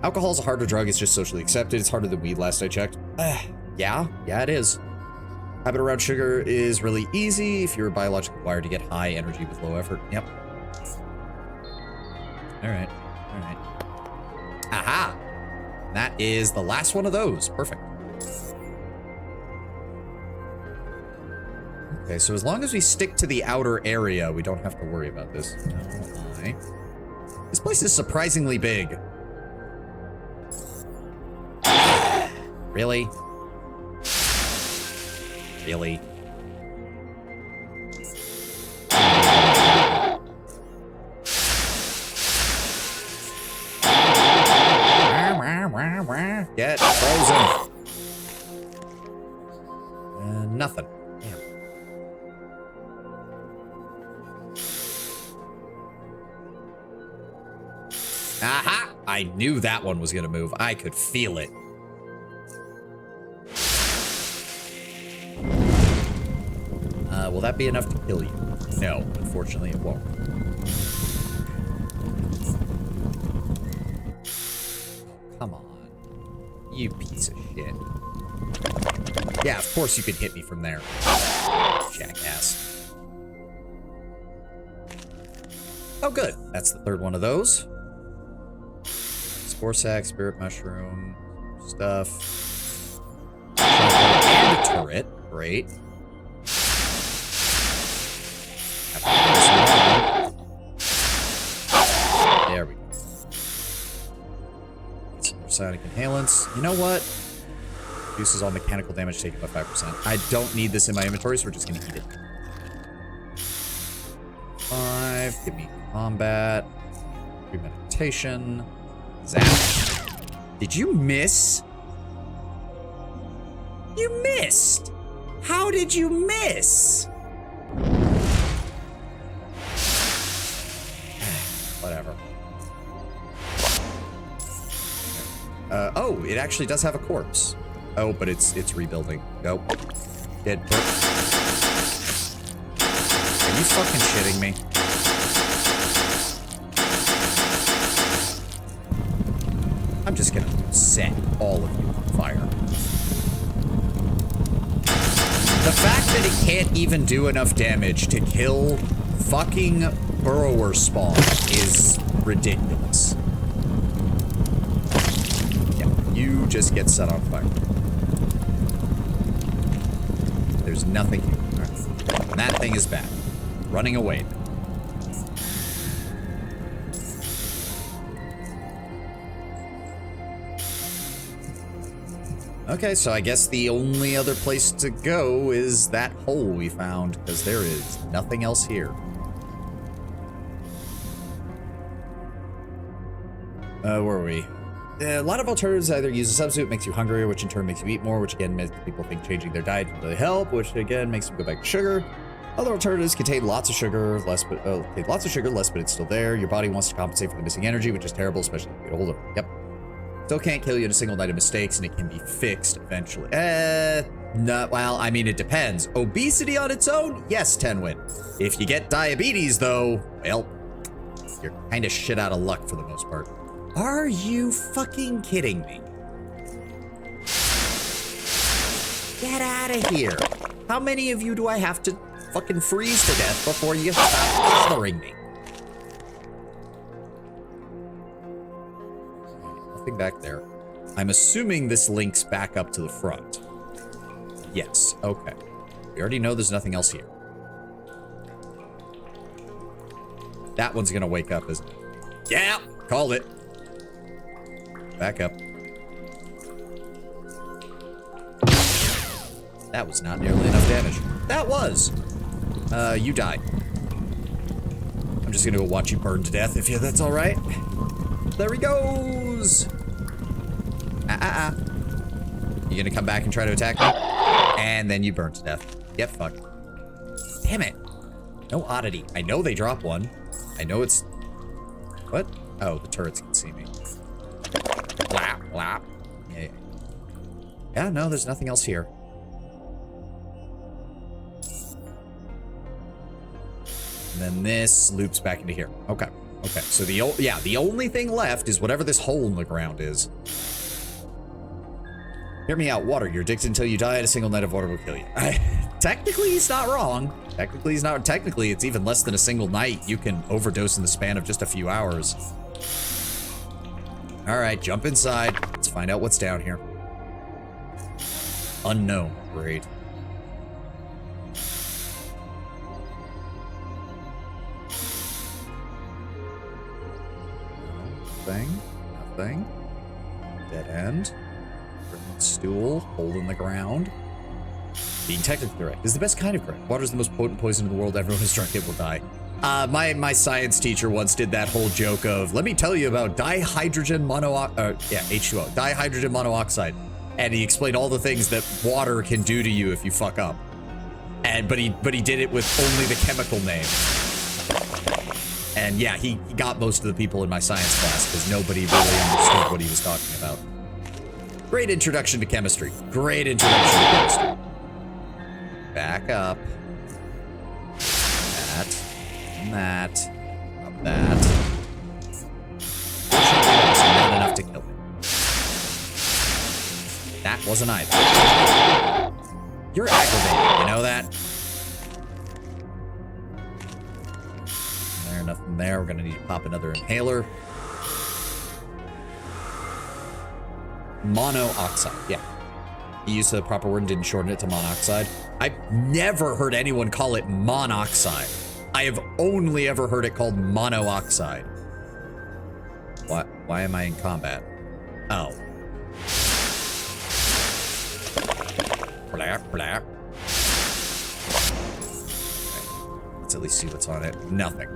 Alcohol is a harder drug. It's just socially accepted. It's harder than weed last I checked. Yeah, it is. Habit around sugar is really easy if you're biologically wired to get high energy with low effort. Yep. All right. Aha! That is the last one of those. Perfect. Okay, so as long as we stick to the outer area, we don't have to worry about this. Oh my. This place is surprisingly big. Really? Really? Get frozen. Nothing. Damn. Aha! I knew that one was gonna move. I could feel it. Will that be enough to kill you? No, unfortunately it won't. Come on. You piece of shit. Yeah, of course you could hit me from there. Jackass. Oh, good. That's the third one of those. Spore sack, spirit mushroom, stuff. And a turret. Great. There we go. Some more psionic inhalants. You know what? Reduces all mechanical damage taken by 5%. I don't need this in my inventory, so we're just gonna eat it. 5. Give me combat. Premeditation. Zap. Did you miss? You missed! How did you miss? Oh, it actually does have a corpse. Oh, but it's rebuilding. Go. Dead. Are you fucking shitting me? I'm just gonna set all of you on fire. The fact that it can't even do enough damage to kill fucking burrower spawn is ridiculous. Yeah, you just get set on fire. There's nothing here. All right. And that thing is bad. Running away. Okay, so I guess the only other place to go is that hole we found, because there is nothing else here. Where are we? A lot of alternatives either use a substitute, makes you hungrier, which in turn makes you eat more, which again makes people think changing their diet can really help, which again makes them go back to sugar. Other alternatives contain lots of sugar, less, but it's still there. Your body wants to compensate for the missing energy, which is terrible, especially if you get older. Yep. Still can't kill you in a single night of mistakes, and it can be fixed eventually. No, well, I mean, it depends. Obesity on its own? Yes, Tenwin. If you get diabetes, though, well, you're kind of shit out of luck for the most part. Are you fucking kidding me? Get out of here. How many of you do I have to fucking freeze to death before you stop bothering me? Nothing back there. I'm assuming this links back up to the front. Yes, okay. We already know there's nothing else here. That one's gonna wake up, isn't it? Yeah, called it. Back up. That was not nearly enough damage. That was! You died. I'm just gonna go watch you burn to death if that's alright. There he goes! You gonna come back and try to attack me? And then you burn to death. Get fucked. Damn it. No oddity. I know they drop one. I know it's... What? Oh, the turrets can see me. Blap, blap. Yeah. Yeah, no, there's nothing else here. And then this loops back into here. Okay. Okay, so the only thing left is whatever this hole in the ground is. Hear me out, water. You're addicted until you die, and a single night of water will kill you. Technically, he's not wrong. Technically, it's even less than a single night. You can overdose in the span of just a few hours. All right, jump inside. Let's find out what's down here. Unknown. Great. Nothing. Dead end. Stool. Hole in the ground. Being technically correct is the best kind of correct. Water is the most potent poison in the world. Everyone who's drunk it will die. My science teacher once did that whole joke of, let me tell you about dihydrogen H2O, dihydrogen monoxide. And he explained all the things that water can do to you if you fuck up. But he did it with only the chemical name. And yeah, he got most of the people in my science class because nobody really understood what he was talking about. Great introduction to chemistry. Great introduction to chemistry. Back up. That. And that. Up that. Not enough to kill him. That wasn't either. You're aggravating, you know that? There, nothing there. We're gonna need to pop another inhaler. Monoxide, yeah. He used the proper word and didn't shorten it to monoxide. I've never heard anyone call it monoxide. I have only ever heard it called monoxide. What? Why am I in combat? Oh. Blap, blap. Okay. Let's at least see what's on it. Nothing.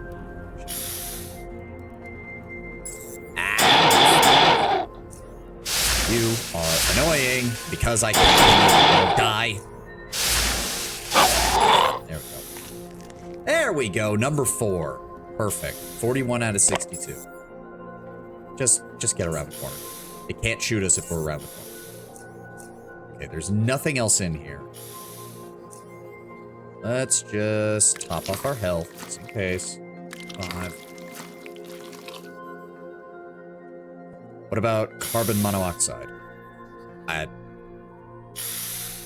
You are annoying because I can't die. There we go. There we go. Number 4. Perfect. 41 out of 62. Just get around the corner. It can't shoot us if we're around the corner. Okay, there's nothing else in here. Let's just top off our health, just in case. 5. What about carbon monoxide?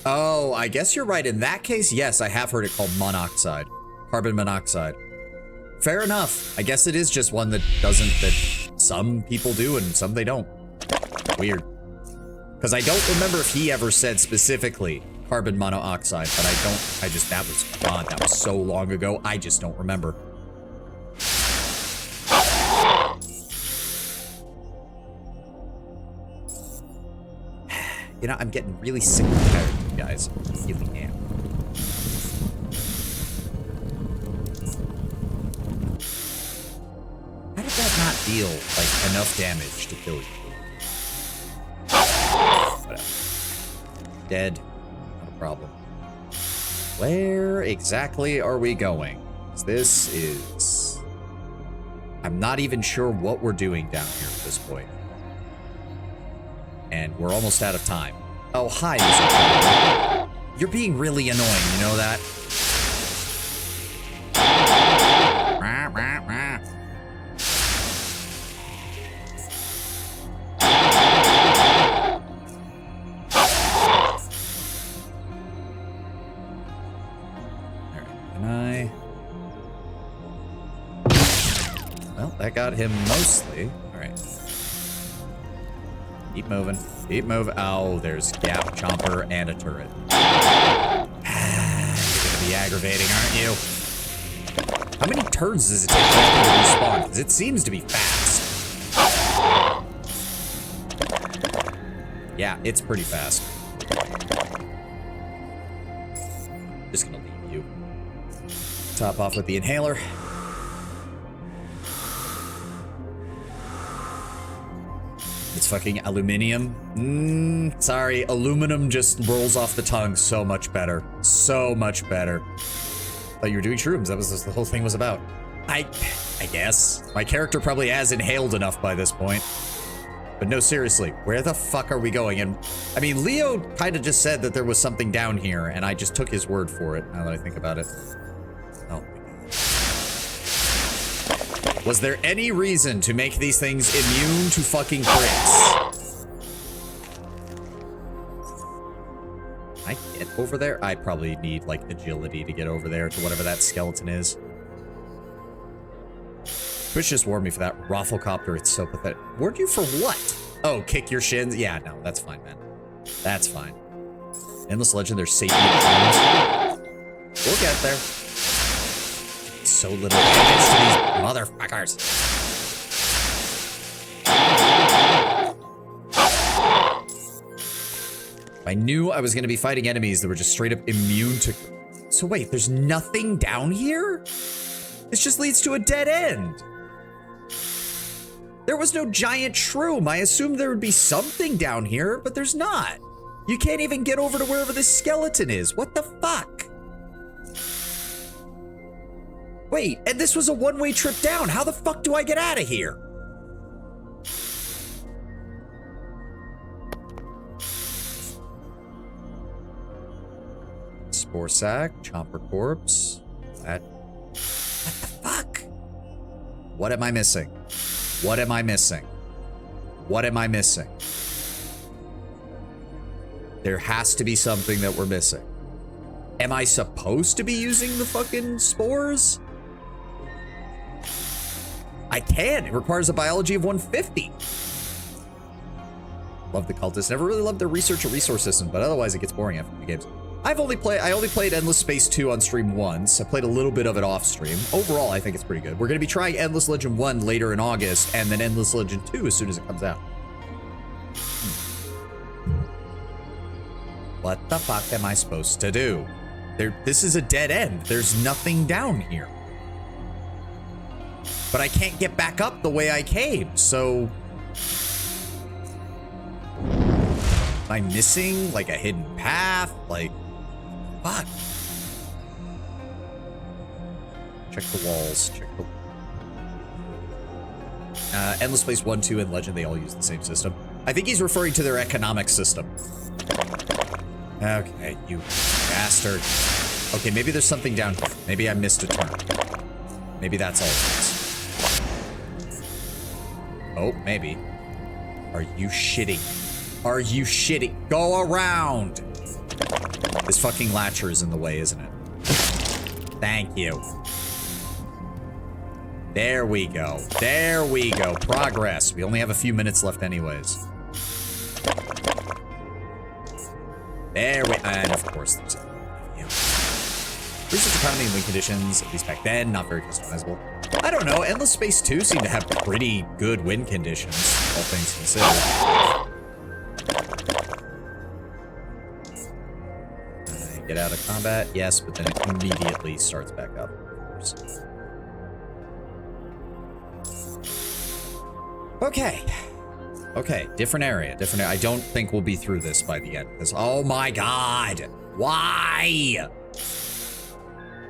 Oh, I guess you're right. In that case, yes, I have heard it called monoxide. Carbon monoxide. Fair enough. I guess it is just one that some people do and some they don't. Weird. Because I don't remember if he ever said specifically carbon monoxide, but that was so long ago, I just don't remember. You know, I'm getting really sick and tired of you guys. I really am. How did that not deal, like, enough damage to kill you? Whatever. Dead. Not a problem. Where exactly are we going? This is... I'm not even sure what we're doing down here at this point. And we're almost out of time. Oh, hi, Mr. You're being really annoying, you know that? Alright, can I... Well, that got him mostly. Alright. Keep moving. Keep moving. Oh, there's Gap, Chomper, and a turret. You're gonna be aggravating, aren't you? How many turns does it take for them to respawn? Because it seems to be fast. Yeah, it's pretty fast. Just gonna leave you. Top off with the inhaler. It's fucking aluminium. Sorry, aluminum just rolls off the tongue so much better. So much better. Thought you were doing shrooms. That was what the whole thing was about. I guess. My character probably has inhaled enough by this point. But no, seriously, where the fuck are we going? And I mean, Leo kind of just said that there was something down here, and I just took his word for it, now that I think about it. Oh. Was there any reason to make these things immune to fucking crits? Can I get over there? I probably need, like, agility to get over there to whatever that skeleton is. Twitch just warned me for that Rafflecopter. It's so pathetic. Warned you for what? Oh, kick your shins? Yeah, no, that's fine, man. That's fine. Endless Legend, there's safety options. We'll get there. So little damage to these motherfuckers. I knew I was going to be fighting enemies that were just straight up immune to... So wait, there's nothing down here? This just leads to a dead end. There was no giant shroom. I assumed there would be something down here, but there's not. You can't even get over to wherever this skeleton is. What the fuck? Wait, and this was a one-way trip down. How the fuck do I get out of here? Spore sack, chomper corpse. That. What the fuck? What am I missing? What am I missing? What am I missing? There has to be something that we're missing. Am I supposed to be using the fucking spores? I can. It requires a biology of 150. Love the cultists. Never really loved the research or resource system, but otherwise it gets boring after the games. I only played Endless Space 2 on stream once. I played a little bit of it off stream. Overall, I think it's pretty good. We're going to be trying Endless Legend 1 later in August, and then Endless Legend 2 as soon as it comes out. What the fuck am I supposed to do? This is a dead end. There's nothing down here. But I can't get back up the way I came, so... Am I missing, like, a hidden path? Like, fuck. Check the walls. Check the... Endless Space 1, 2, and Legend, they all use the same system. I think he's referring to their economic system. Okay, you bastard. Okay, maybe there's something down here. Maybe I missed a turn. Maybe that's all it is. Oh, maybe. Are you shitting? Are you shitting? Go around! This fucking latcher is in the way, isn't it? Thank you. There we go. There we go. Progress. We only have a few minutes left anyways. There we... And of course there's... Yeah. Research economy and win conditions, at least back then, not very customizable. I don't know. Endless Space 2 seemed to have pretty good win conditions, all things considered. Get out of combat, yes, but then it immediately starts back up, of course. Okay. Okay, different area, different area. I don't think we'll be through this by the end, because, oh my god! Why?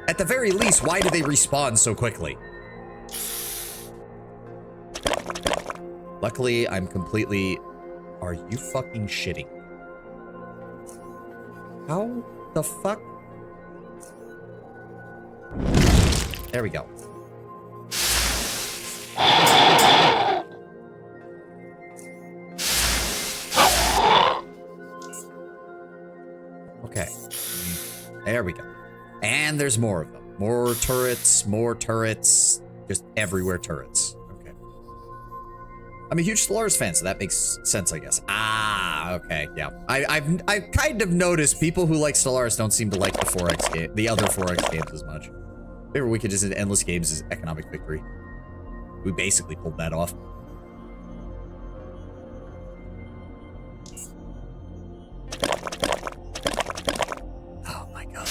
At the very least, why do they respawn so quickly? Luckily, I'm completely... Are you fucking shitting? How the fuck? There we go. Okay. There we go. And there's more of them. More turrets, just everywhere turrets. Okay. I'm a huge Stellaris fan, so that makes sense, I guess. Ah, okay, yeah. I've kind of noticed people who like Stellaris don't seem to like the 4X game, the other 4X games as much. Maybe we could just end Endless Games as economic victory. We basically pulled that off. Oh my god.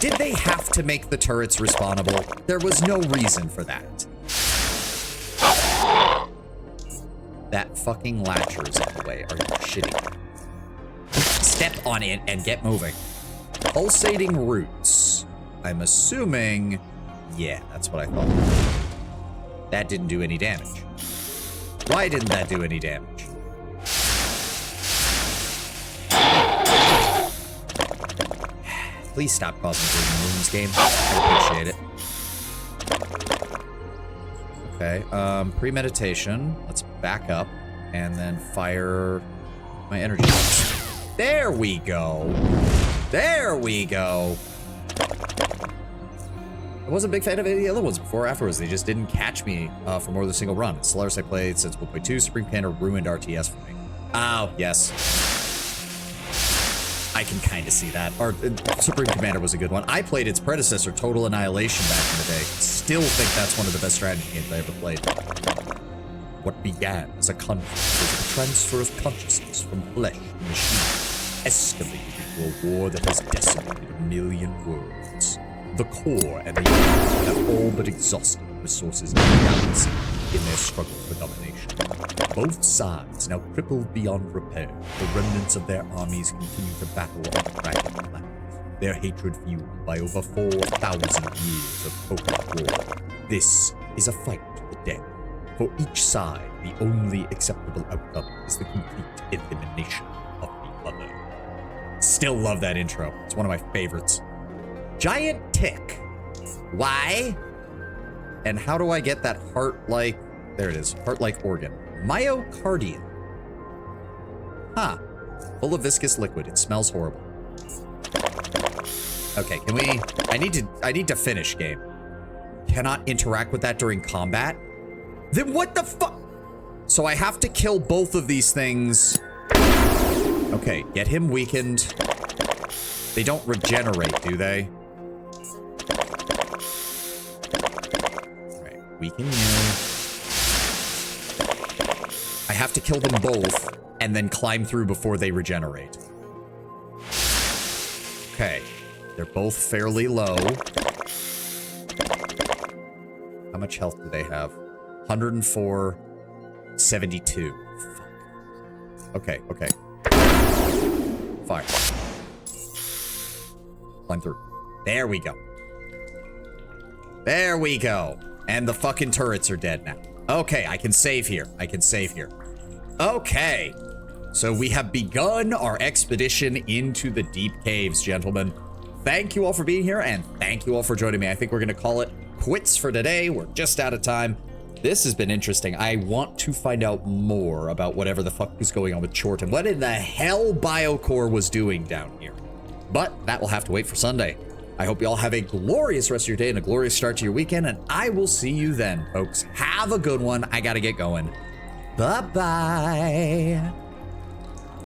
Did they have to make the turrets respawnable? There was no reason for that. That fucking latcher is in the way. Are you shitting? Step on it and get moving. Pulsating roots. I'm assuming... Yeah, that's what I thought. That didn't do any damage. Why didn't that do any damage? Please stop causing green wounds, game. I appreciate it. Okay, premeditation. Let's back up and then fire my energy. There we go. There we go. I wasn't a big fan of any of the other ones before or afterwards. They just didn't catch me for more than a single run. Stellaris I played since 1.2. Supreme Commander ruined RTS for me. Oh, yes. I can kind of see that. Or Supreme Commander was a good one. I played its predecessor, Total Annihilation, back in the day. Still think that's one of the best strategy games I ever played. What began as a conflict was a transfer of consciousness from flesh to machine, escalated into a war that has decimated a million worlds. The core and the enemy have all but exhausted the resources of the galaxy in their struggle for domination. Both sides now crippled beyond repair, the remnants of their armies continue to battle on the Dragon planet, their hatred fueled by over 4,000 years of potent war. This is a fight to the death. For each side, the only acceptable outcome is the complete elimination of the other. Still love that intro. It's one of my favorites. Giant tick. Why? And how do I get that heart-like... There it is. Heart-like organ. Myocardium. Huh. Full of viscous liquid. It smells horrible. Okay, can we... I need to finish game. Cannot interact with that during combat? Then what the fuck? So I have to kill both of these things. Okay, get him weakened. They don't regenerate, do they? Right, weaken you. I have to kill them both and then climb through before they regenerate. Okay, they're both fairly low. How much health do they have? 104, 72. Fuck. Okay, okay. Fire. Climb through. There we go. There we go. And the fucking turrets are dead now. Okay, I can save here. I can save here. Okay. So we have begun our expedition into the deep caves, gentlemen. Thank you all for being here, and thank you all for joining me. I think we're going to call it quits for today. We're just out of time. This has been interesting. I want to find out more about whatever the fuck is going on with Chorton. What in the hell Biocore was doing down here? But that will have to wait for Sunday. I hope you all have a glorious rest of your day and a glorious start to your weekend, and I will see you then, folks. Have a good one. I gotta get going. Bye-bye.